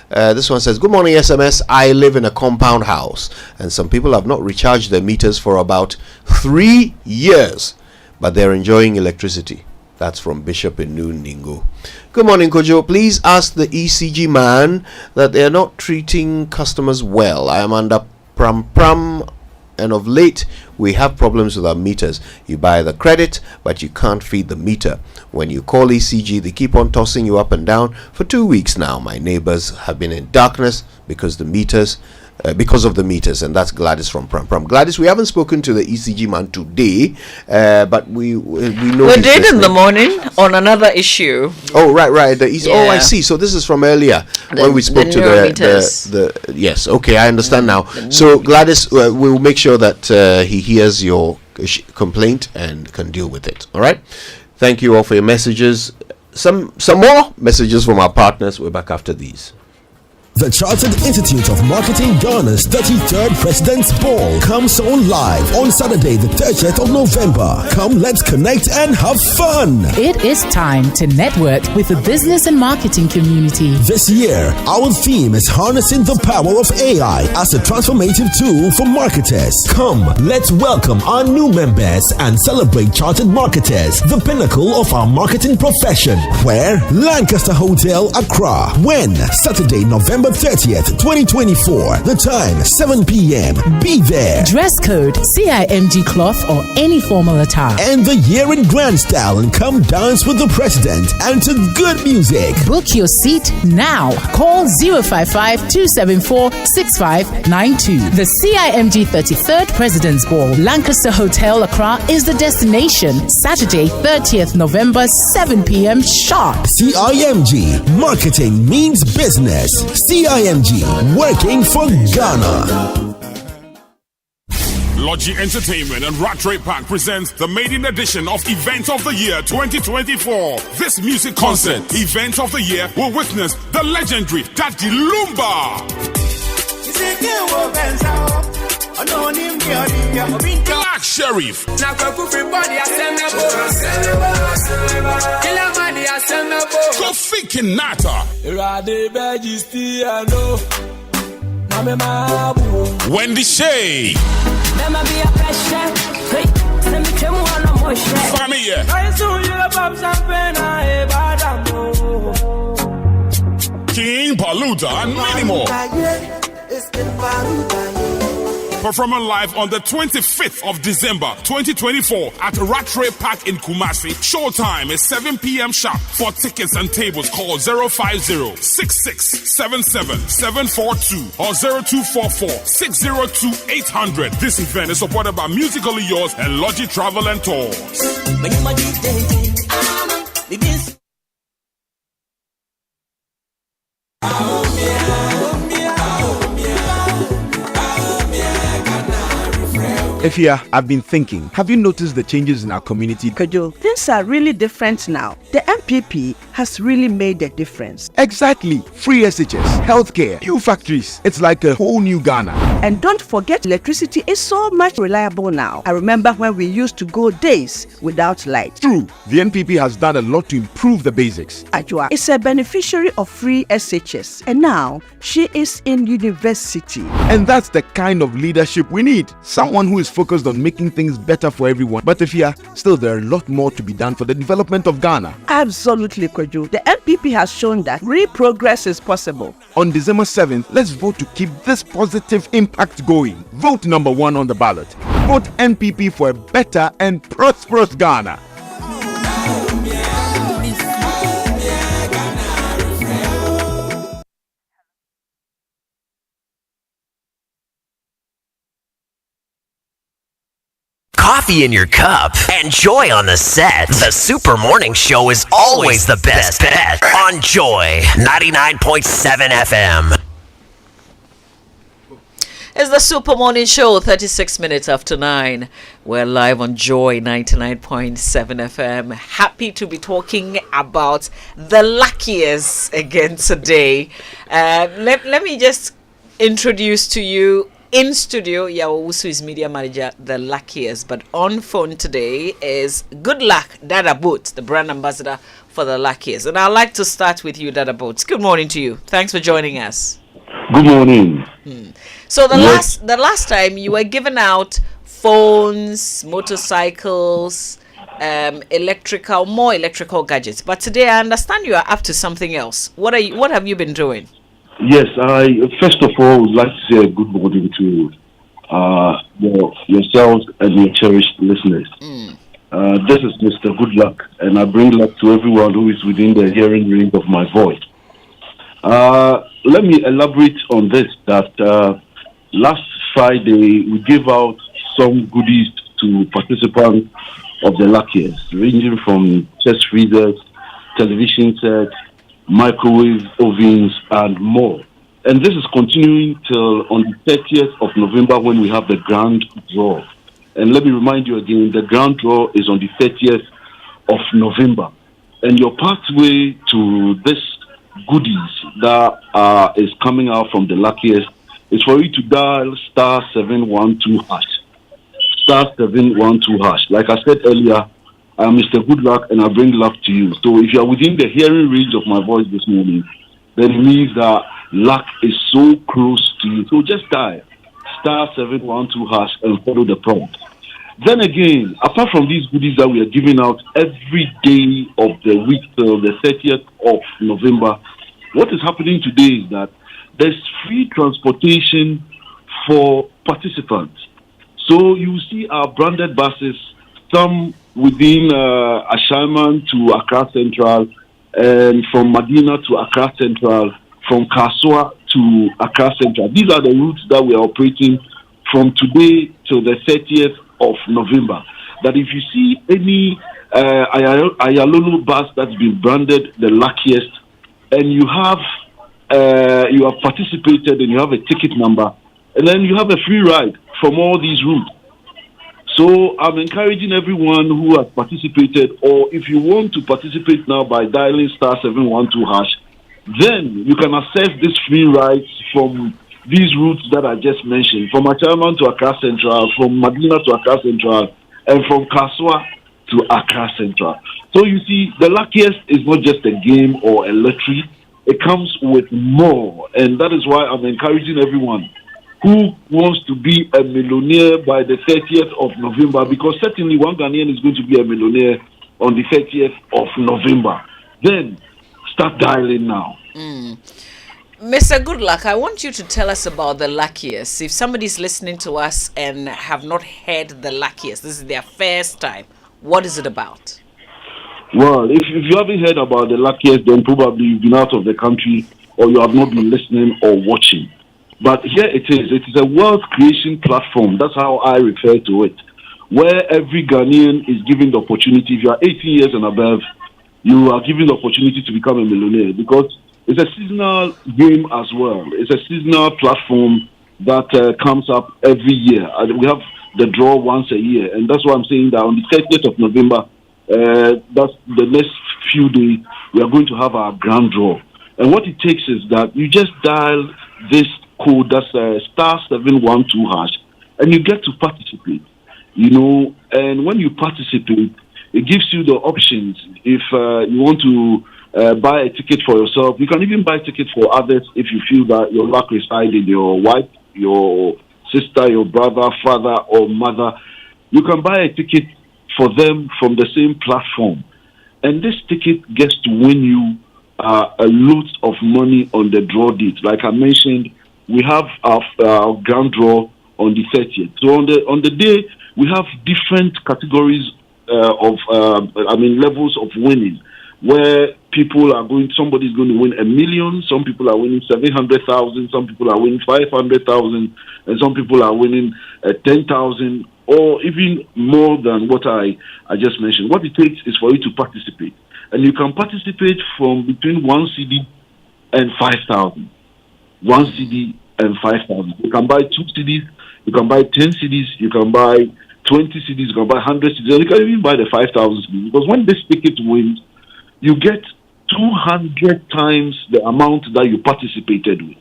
This one says, good morning SMS. I live in a compound house and some people have not recharged their meters for about 3 years, but they're enjoying electricity. That's from Bishop Inu Ningo. Good morning, Kojo. Please ask the ECG man that they are not treating customers well. I am under pram, and of late we have problems with our meters. You buy the credit, but you can't feed the meter. When you call ECG, they keep on tossing you up and down. For 2 weeks now, my neighbors have been in darkness because of the meters, and that's Gladys from Pram. Gladys, we haven't spoken to the ECG man today, but we know we did in the morning on another issue. Oh, right. Oh, I see. So this is from earlier when we spoke to the yes. Okay, I understand now. So Gladys, we'll make sure that he hears your complaint and can deal with it. All right. Thank you all for your messages. Some more messages from our partners. We're back after these. The Chartered Institute of Marketing Ghana's 33rd President's Ball comes on live on Saturday, the 30th of November. Come, let's connect and have fun. It is time to network with the business and marketing community. This year, our theme is harnessing the power of AI as a transformative tool for marketers. Come, let's welcome our new members and celebrate Chartered Marketers, the pinnacle of our marketing profession. Where? Lancaster Hotel, Accra. When? Saturday, November 30th, 2024. The time, 7 p.m. Be there. Dress code, CIMG cloth or any formal attire. End the year in grand style and come dance with the president and to good music. Book your seat now. Call 055-274-6592. The CIMG 33rd President's Ball, Lancaster Hotel, Accra is the destination. Saturday, 30th November, 7 p.m. sharp. CIMG, marketing means business. CIMG, working for Ghana. Logi Entertainment and Rat Trade Park presents the maiden edition of Event of the Year 2024. This music concert, Event of the Year, will witness the legendary Daddy Lumba, Black Sheriff, Kofi Kinata, Wendy Shay, Family, King Paluta, and many more. Performing live on the 25th of December 2024 at Rattray Park in Kumasi. Showtime is 7 p.m. sharp. For tickets and tables, call 050-6677-742 or 0244-602-800. This event is supported by Musically Yours and Logi Travel and Tours. Efia, I've been thinking. Have you noticed the changes in our community? Kojo, things are really different now. The MPP has really made a difference. Exactly. Free SHS, healthcare, new factories. It's like a whole new Ghana. And don't forget, electricity is so much reliable now. I remember when we used to go days without light. True. The NPP has done a lot to improve the basics. Ajua is a beneficiary of free SHS. And now, she is in university. And that's the kind of leadership we need. Someone who is focused on making things better for everyone. But Efia, still there are a lot more to be done for the development of Ghana. Absolutely, Kojo. The NPP has shown that real progress is possible. On December 7th, let's vote to keep this positive impact going. Vote number 1 on the ballot. Vote NPP for a better and prosperous Ghana. Coffee in your cup and Joy on the set. The Super Morning Show is always the best bet on Joy 99.7 FM. It's the Super Morning Show, 36 minutes after 9. We're live on Joy 99.7 FM. Happy to be talking about the luckiest again today. Let me just introduce to you in studio, Yawusu is media manager, the luckiest. But on phone today is Good Luck Dada Boots, the brand ambassador for the luckiest. And I'd like to start with you, Dada Boots. Good morning to you. Thanks for joining us. Good morning. So the last time you were giving out phones, motorcycles, more electrical gadgets. But today I understand you are up to something else. What have you been doing? Yes, I first of all would like to say a good morning to yourselves and your cherished listeners. This is Mr. Good Luck, and I bring luck to everyone who is within the hearing range of my voice. Let me elaborate on this, that last Friday we gave out some goodies to participants of the luckiest, ranging from chest freezers, television sets, microwave ovens, and more. And this is continuing till on the 30th of November when we have the grand draw. And let me remind you again, the grand draw is on the 30th of November. And your pathway to this goodies that is coming out from the luckiest is for you to dial star 712 hash. Star 712 hash. Like I said earlier, I'm Mr. Good Luck and I bring luck to you. So if you are within the hearing range of my voice this morning, then it means that luck is so close to you. So just dial star 712 hash and follow the prompt. Then again, apart from these goodies that we are giving out every day of the week till the 30th of November, what is happening today is that there's free transportation for participants. So you see our branded buses, some within Ashaiman to Accra Central, and from Medina to Accra Central, from Kasua to Accra Central. These are the routes that we are operating from today till the 30th of November. That if you see any Ayalolo bus that's been branded the luckiest, and you have participated and you have a ticket number, and then you have a free ride from all these routes. So I'm encouraging everyone who has participated, or if you want to participate now by dialing star 712 hash, then you can access this free rides from these routes that I just mentioned, from Achaman to Accra Central, from Medina to Accra Central, and from Kasua to Accra Central. So you see, the luckiest is not just a game or a lottery, it comes with more, and that is why I'm encouraging everyone who wants to be a millionaire by the 30th of November, because certainly one Ghanaian is going to be a millionaire on the 30th of November. Then start dialing now. Mr. Goodluck, I want you to tell us about the luckiest. If somebody's listening to us and have not heard the luckiest, this is their first time, what is it about? Well, if you haven't heard about the luckiest, then probably you've been out of the country or you have not been listening or watching. But here it is. It is a wealth creation platform. That's how I refer to it, where every Ghanaian is given the opportunity. If you are 18 years and above, you are given the opportunity to become a millionaire, because it's a seasonal game as well. It's a seasonal platform that comes up every year. We have the draw once a year, and that's why I'm saying that on the 30th of November, that's the next few days, we are going to have our grand draw. And what it takes is that you just dial this code, that's star 712 hash, and you get to participate. And when you participate, it gives you the options. If you want to buy a ticket for yourself, you can even buy tickets for others if you feel that your luck resides in your wife, your sister, your brother, father, or mother. You can buy a ticket for them from the same platform. And this ticket gets to win you a lot of money on the draw date. Like I mentioned, we have our grand draw on the 30th. So on the day, we have different categories levels of winning, where somebody's going to win $1 million, some people are winning 700,000, some people are winning 500,000, and some people are winning 10,000, or even more than what I just mentioned. What it takes is for you to participate, and you can participate from between 1 CD and 5,000. 1 CD and 5,000. You can buy 2 CDs, you can buy 10 CDs, you can buy 20 CDs, you can buy 100 CDs, and you can even buy the 5,000 CDs. Because when this ticket wins, you get 200 times the amount that you participated with.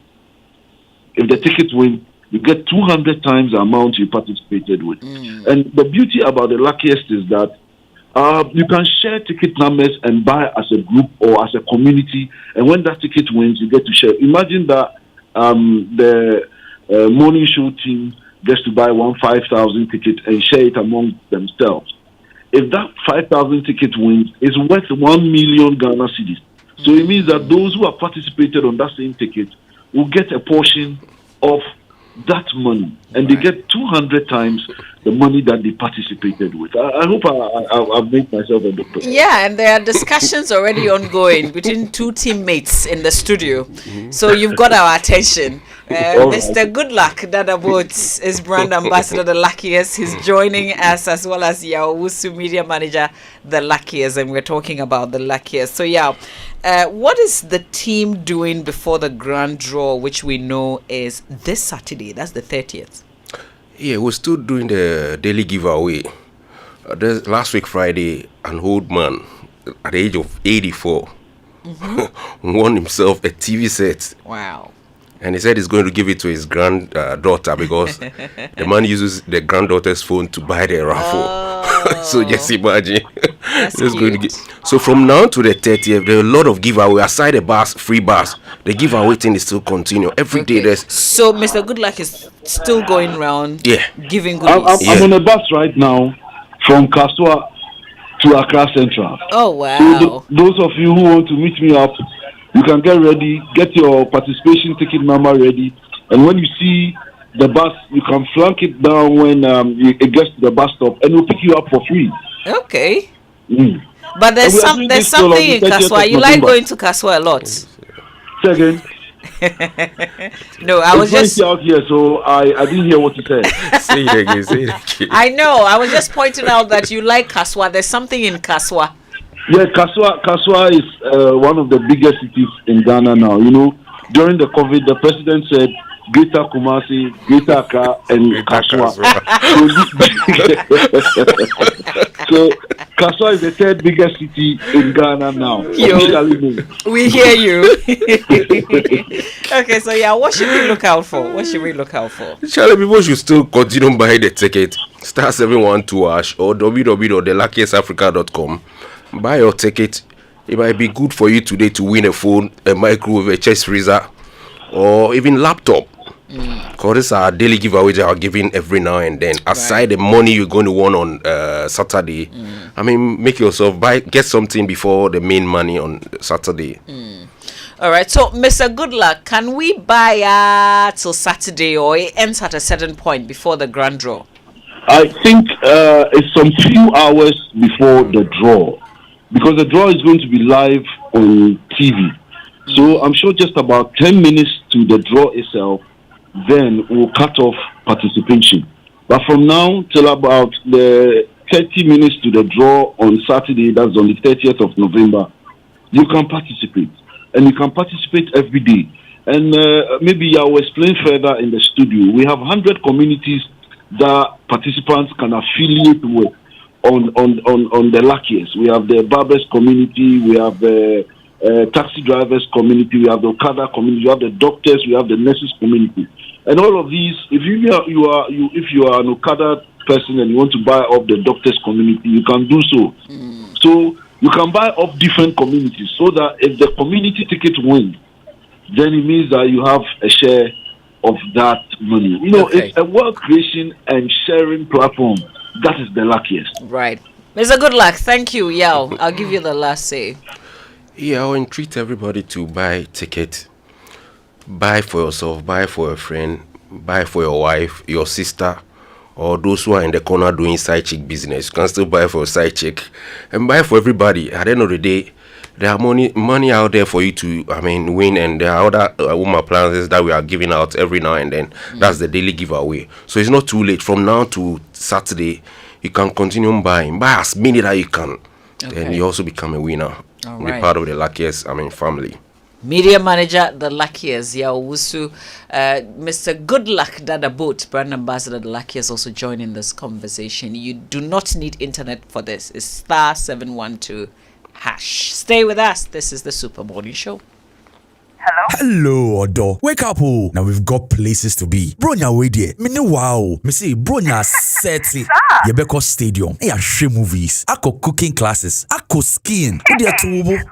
If the ticket wins, you get 200 times the amount you participated with. And the beauty about the luckiest is that you can share ticket numbers and buy as a group or as a community. And when that ticket wins, you get to share. Imagine that the morning show team gets to buy 5,000 tickets and share it among themselves. If that 5,000 ticket wins, it's worth 1 million Ghana cedis. So it means that those who have participated on that same ticket will get a portion of that money, and they get 200 times the money that they participated with. I hope I've made myself a doctor. Yeah, and there are discussions already ongoing between two teammates in the studio. So you've got our attention. Mr. Goodluck Dadabot is brand ambassador, the luckiest. He's joining us, as well as Yawusu media manager, the luckiest, and we're talking about the luckiest. So what is the team doing before the grand draw, which we know is this Saturday? That's the 30th. Yeah, we're still doing the daily giveaway. Last week Friday, an old man at the age of 84 won himself a TV set. Wow. And he said he's going to give it to his granddaughter because the man uses the granddaughter's phone to buy the raffle. So just imagine. So from now to the 30th, there are a lot of giveaway. Aside the bus, free bus, the giveaway thing is still continue. Every day there's... So Mr. Goodluck is still going around giving I'm goodies. on a bus right now from Kaswa to Accra Central. Oh, wow. So those of you who want to meet me up, you can get ready, get your participation ticket number ready, and when you see the bus, you can flank it down when it gets to the bus stop, and we'll pick you up for free. Okay. But there's something in Kaswa. You like going to Kaswa a lot. Say again. No, I was just out here, so I didn't hear what you said. Say it again. I know. I was just pointing out that you like Kaswa. There's something in Kaswa. Yeah, Kaswa is one of the biggest cities in Ghana now. You know, during the COVID, the president said Greater Kumasi, Greater Accra, and Kaswa. So Kaswa is the third biggest city in Ghana now. We hear you. Okay, so what should we look out for? Charlie, people should still continue buying the ticket. Star 712 or www.theluckiestafrica.com. Buy your ticket. It might be good for you today to win a phone, a microwave, a chest freezer, or even laptop. Because these are daily giveaways that are given every now and then. Aside the money you're going to win on Saturday, I mean, make yourself get something before the main money on Saturday. All right. So, Mr. Goodluck, can we buy till Saturday, or it ends at a certain point before the grand draw? I think it's some few hours before the draw, because the draw is going to be live on TV. So I'm sure just about 10 minutes to the draw itself, then we'll cut off participation. But from now till about the 30 minutes to the draw on Saturday, that's on the 30th of November, you can participate. And you can participate every day. And maybe I'll explain further in the studio. We have 100 communities that participants can affiliate with on the luckiest. We have the barbers community, we have the taxi drivers community, we have the Okada community, we have the doctors, we have the nurses community, and all of these. If you are an Okada person and you want to buy off the doctors community, you can do so. So you can buy off different communities, so that if the community ticket wins, then it means that you have a share of that money. You know, it's a wealth creation and sharing platform. That is the luckiest. Right. Mr. Goodluck, thank you. Yeah, I'll give you the last say. Yeah, I'll entreat everybody to buy ticket. Buy for yourself, buy for a friend, buy for your wife, your sister, or those who are in the corner doing side chick business. You can still buy for a side chick. And buy for everybody. At the end of the day, there are money out there for you to, win, and there are other home appliances that we are giving out every now and then. That's the daily giveaway. So it's not too late. From now to Saturday, you can continue buying. Buy as many that you can. Then you also become a winner. All Be right. part of the luckiest, family. Media manager, the luckiest, Yawusu, Mr. Goodluck Dada Boat, brand ambassador, the luckiest, also joining this conversation. You do not need internet for this. It's star 712 hash. Stay with us. This is the Super Morning Show. Hello, Odo. Wake up, oh. Now we've got places to be. Bronya way there. Me no wow. Me say Bronya seti. Yebeko Stadium. Hey, I share movies. Ako cooking classes. Ako skiing. Who there to?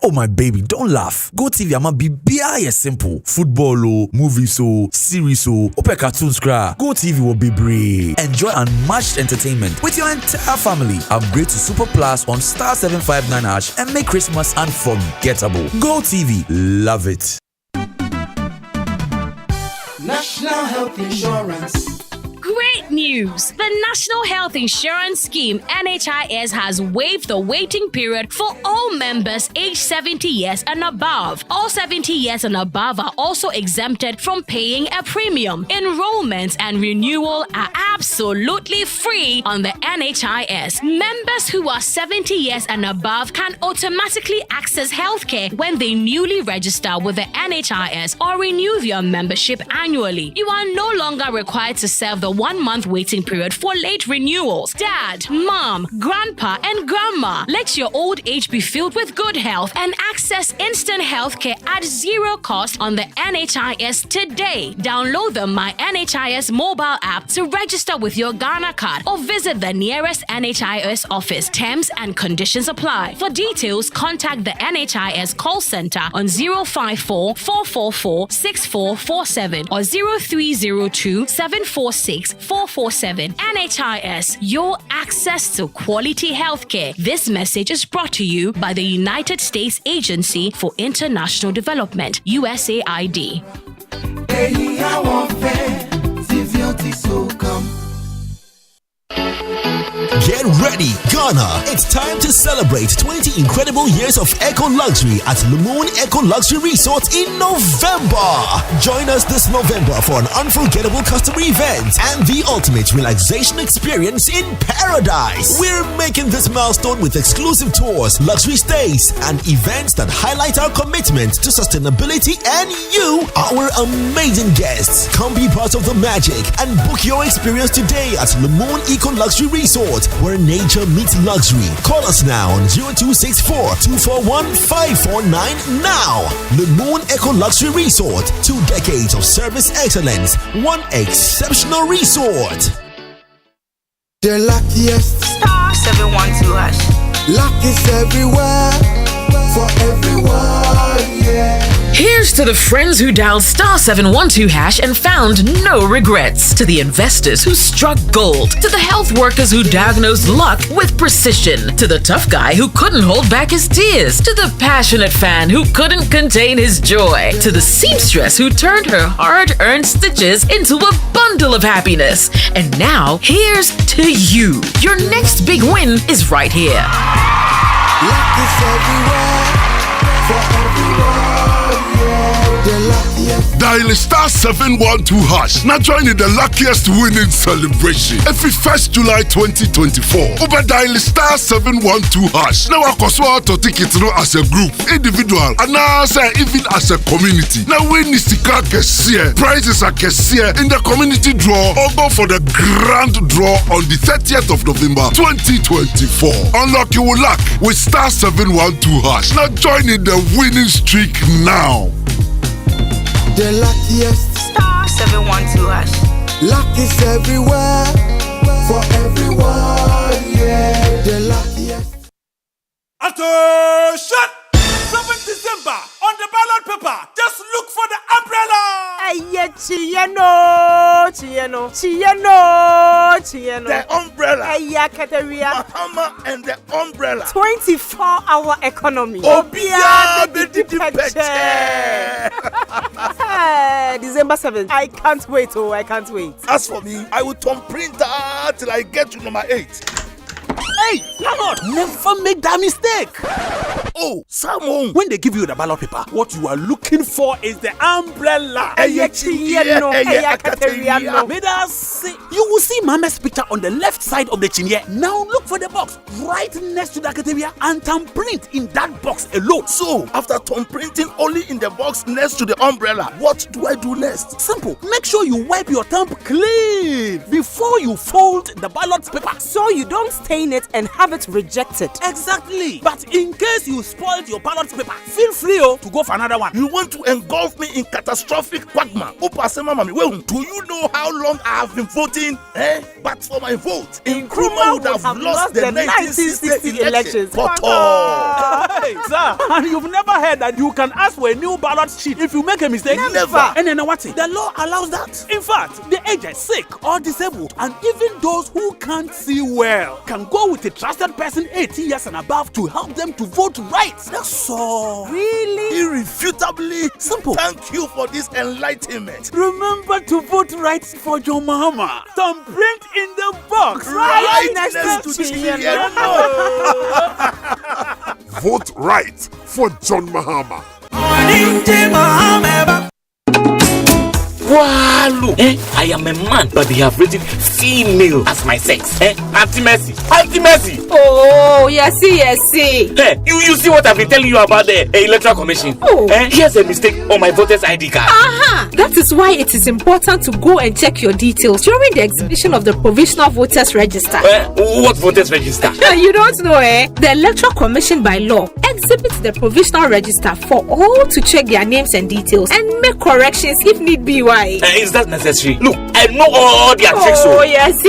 Oh my baby, don't laugh. Go TV ama bibia simple. Football oh, movies oh, series oh, ope cartoons cra. Go TV will be brave. Enjoy unmatched entertainment with your entire family. Upgrade to Super Plus on star 759 hash and make Christmas unforgettable. Go TV, love it. National Health Insurance. Great news! The National Health Insurance Scheme (NHIS) has waived the waiting period for all members aged 70 years and above. All 70 years and above are also exempted from paying a premium. Enrollment and renewal are absolutely free on the NHIS. Members who are 70 years and above can automatically access healthcare when they newly register with the NHIS or renew their membership annually. You are no longer required to serve the 1-month waiting period for late renewals. Dad, mom, grandpa, and grandma, let your old age be filled with good health and access instant healthcare at zero cost on the NHIS today. Download the My NHIS mobile app to register with your Ghana card or visit the nearest NHIS office. Terms and conditions apply. For details, contact the NHIS call center on 054 444 6447 or 0302 746 447. NHIS, your access to quality healthcare. This message is brought to you by the United States Agency for International Development, USAID. Get ready, Ghana! It's time to celebrate 20 incredible years of eco luxury at Lumoon Eco Luxury Resort in November. Join us this November for an unforgettable customer event and the ultimate relaxation experience in paradise. We're making this milestone with exclusive tours, luxury stays, and events that highlight our commitment to sustainability and you, our amazing guests. Come be part of the magic and book your experience today at Lumoon Eco Luxury Resort, where nature meets luxury. Call us now on 0264 241 549 now. The Moon Eco Luxury Resort. 2 decades of service excellence. One exceptional resort. The luckiest. Star 712 hash. Luck is everywhere. For everyone, yeah. Here's to the friends who dialed star 712 hash and found no regrets. To the investors who struck gold. To the health workers who diagnosed luck with precision. To the tough guy who couldn't hold back his tears. To the passionate fan who couldn't contain his joy. To the seamstress who turned her hard-earned stitches into a bundle of happiness. And now, here's to you. Your next big win is right here. Luck is everywhere. For everyone, yeah. The luckiest. Dial star 712 hash. Now join in the luckiest winning celebration. Every 1st July 2024. Over dial star 712 hash. Now I to take it through as a group, individual, and now even as a community. Now win is the car prizes are in the community draw or go for the grand draw on the 30th of November 2024. Unlock your luck with star 712 hash. Now join in the winning streak now. The luckiest. Star 712 hash. Luck is everywhere. For everyone, yeah. The luckiest. Attention! 7th December on the ballot paper. Just look for the umbrella. Chieno. The umbrella. Mahama and the umbrella. 24-hour economy. Obia December 7th. I can't wait. I can't wait. As for me, I will turn printer till I get to number 8. Hey, landlord, never make that mistake. Oh, Simon, when they give you the ballot paper, what you are looking for is the umbrella. You will see Mama's picture on the left side of the chinye. Now look for the box right next to the academia and thumbprint in that box alone. So, after thumbprinting only in the box next to the umbrella, what do I do next? Simple. Make sure you wipe your thumb clean before you fold the ballot paper, so you don't stain it and have it rejected. Exactly. But in case you spoiled your ballot paper, feel free to go for another one. You want to engulf me in catastrophic quagmire? Do you know how long I have been voting? But for my vote, Nkrumah would have lost the 1960 elections. Hey, sir, and you've never heard that you can ask for a new ballot sheet if you make a mistake? Never. And then what? The law allows that. In fact, the aged, sick, or disabled, and even those who can't see well can go with a trusted person 18 years and above to help them to vote right. That's all. Really? Irrefutably simple. Thank you for this enlightenment. Remember to vote right for John Mahama. Thumbprint in the box. Right next to the Vote right for John Mahama. Wow, I am a man, but they have written female as my sex. Auntie Mercy. Oh, yes. Hey, you see what I've been telling you about the Electoral Commission? Oh. Here's a mistake on my voter's ID card. That is why it is important to go and check your details during the exhibition of the Provisional Voters Register. What voters register? You don't know, The Electoral Commission by law exhibits the Provisional Register for all to check their names and details and make corrections if need be. Why? Is that necessary? Look, I know all their tricks. Oh, yes.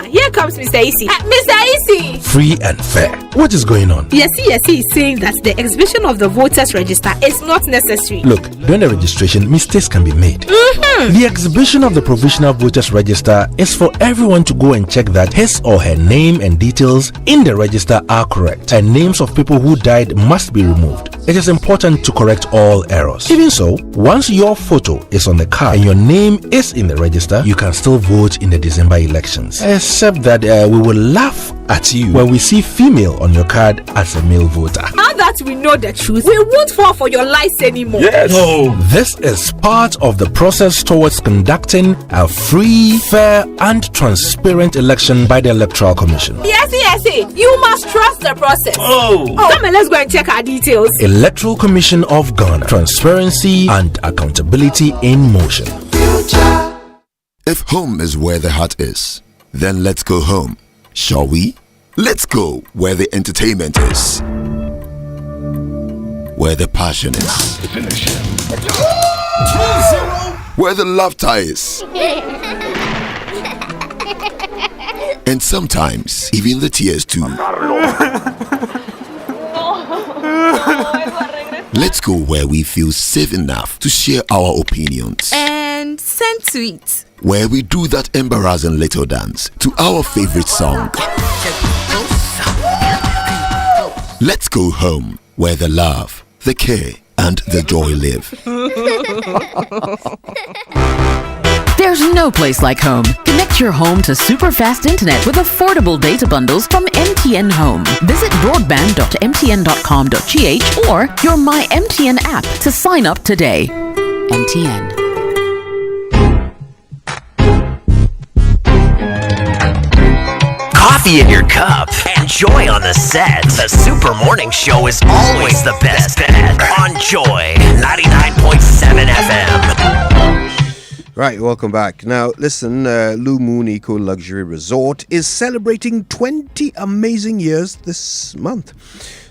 Here comes Mr. Isi. Mr. Isi! Free and fair. What is going on? Yes, is saying that the exhibition of the voters register is not necessary. Look, during the registration, mistakes can be made. The exhibition of the provisional voters register is for everyone to go and check that his or her name and details in the register are correct, and names of people who died must be removed. It is important to correct all errors. Even so, once your photo is on the card and your name is in the register, you can still vote in the December elections. Except that we will laugh at you when we see female on your card as a male voter. Now that we know the truth, we won't fall for your lies anymore. Yes. No. This is part of the process towards conducting a free, fair, and transparent election by the Electoral Commission. Yes. You must trust the process. Come on, let's go and check our details. Electoral Commission of Ghana. Transparency and accountability in motion. If home is where the heart is, then let's go home. Shall we? Let's go where the entertainment is, where the passion is, where the laughter is, and sometimes even the tears too. Let's go where we feel safe enough to share our opinions and send tweets, where we do that embarrassing little dance to our favorite song. Let's go home where the love, the care, and the joy live. There's no place like home. Connect your home to super fast internet with affordable data bundles from MTN Home. Visit broadband.mtn.com.gh or your My MTN app to sign up today. MTN. Coffee in your cup and joy on the set. The Super Morning Show is always the best bet on Joy 99.7 FM. Right, welcome back. Now, listen, Blue Moon Eco Luxury Resort is celebrating 20 amazing years this month.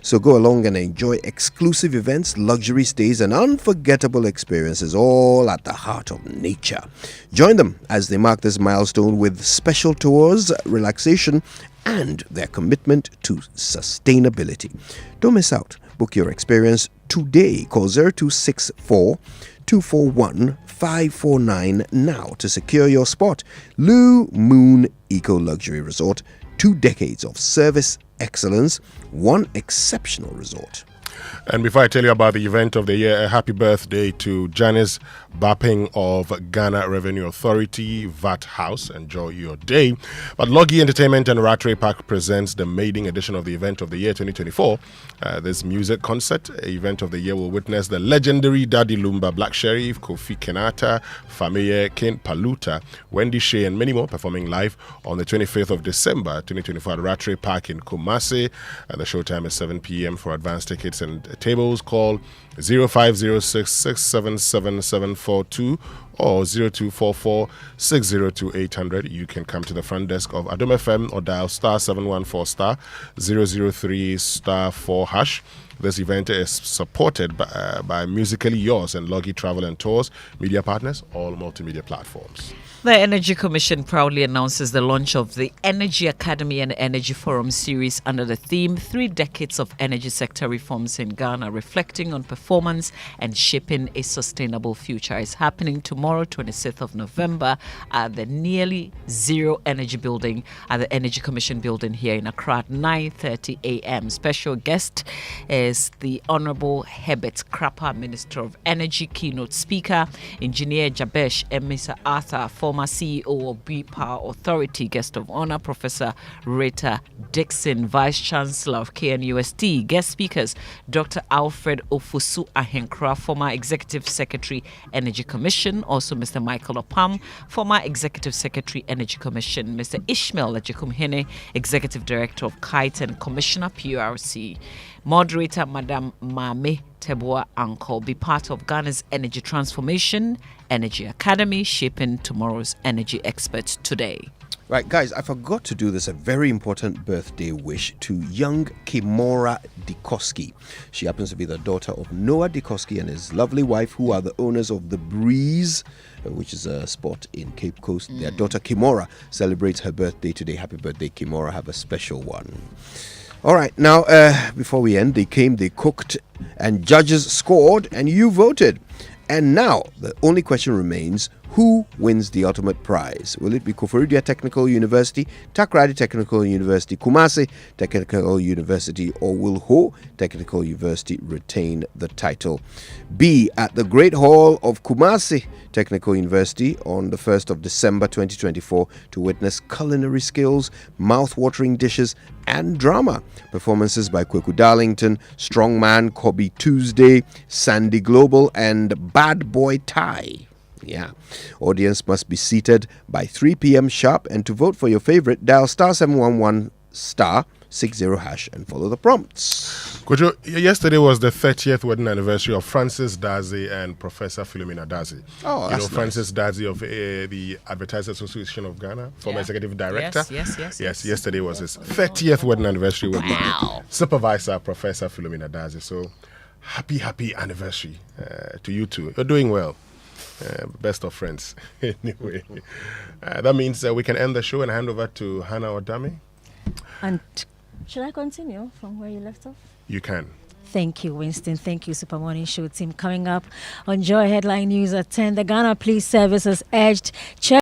So go along and enjoy exclusive events, luxury stays, and unforgettable experiences, all at the heart of nature. Join them as they mark this milestone with special tours, relaxation, and their commitment to sustainability. Don't miss out. Book your experience today. Call 0264 241 549 now to secure your spot. Blue Moon Eco Luxury Resort, 2 decades of service excellence, one exceptional resort. And before I tell you about the event of the year, a happy birthday to Janice Bapping of Ghana Revenue Authority, VAT House. Enjoy your day. But Logie Entertainment and Rattray Park presents the maiden edition of the event of the year 2024. This music concert event of the year will witness the legendary Daddy Lumba, Black Sheriff, Kofi Kenata, Fameye, Ken Paluta, Wendy Shea, and many more performing live on the 25th of December 2024 at Rattray Park in Kumasi. The showtime is 7 p.m. For advance tickets and tables, call 0506 677 742 or 0244 602 800. You can come to the front desk of Adom FM or dial star 714 star 003 star 4 hash. This event is supported by Musically Yours and Logie Travel and Tours, media partners, all multimedia platforms. The Energy Commission proudly announces the launch of the Energy Academy and Energy Forum series under the theme 3 Decades of Energy Sector Reforms in Ghana, reflecting on performance and shaping a sustainable future. It's happening tomorrow, 26th of November, at the nearly zero energy building at the Energy Commission building here in Accra at 9:30 a.m. Special guest is the Honorable Herbert Krapper, Minister of Energy, keynote speaker, Engineer Jabesh Emesa Arthur, former CEO of B Power Authority, guest of honor, Professor Rita Dixon, Vice Chancellor of KNUST. Guest speakers, Dr. Alfred Ofusu Ahenkra, former Executive Secretary, Energy Commission, also Mr. Michael Opam, former Executive Secretary, Energy Commission, Mr. Ishmael Ajikumhene, Executive Director of Kite and Commissioner, PRC. Moderator, Madam Mame Teboa Anko, be part of Ghana's energy transformation, Energy Academy, shaping tomorrow's energy experts today. Right, guys, I forgot to do this, a very important birthday wish to young Kimora Dikoski. She happens to be the daughter of Noah Dikoski and his lovely wife, who are the owners of The Breeze, which is a spot in Cape Coast. Their daughter Kimora celebrates her birthday today. Happy birthday, Kimora. Have a special one. All right, now, before we end, they came, they cooked, and judges scored, and you voted. And now, the only question remains, who wins the ultimate prize? Will it be Koforidua Technical University, Takrady Technical University, Kumasi Technical University, or will Ho Technical University retain the title? Be at the Great Hall of Kumasi Technical University on the 1st of December 2024 to witness culinary skills, mouth-watering dishes, and drama. Performances by Kweku Darlington, Strongman Kobe Tuesday, Sandy Global, and Bad Boy Thai. Yeah. Audience must be seated by 3 p.m. sharp, and to vote for your favorite, dial star 711 star 60 hash and follow the prompts. Kojo, yesterday was the 30th wedding anniversary of Francis Dazi and Professor Philomena Dazi. Oh, that's nice. Francis Dazi of the Advertisers Association of Ghana, former executive director. Yes. Yesterday was his 30th wedding anniversary with my supervisor, Professor Philomena Dazi. So, happy anniversary to you two. You're doing well. Best of friends. Anyway, that means we can end the show and hand over to Hannah Odami. And should I continue from where you left off? You can. Thank you, Winston. Thank you, Super Morning Show team. Coming up on Joy Headline News at 10, the Ghana Police Service has urged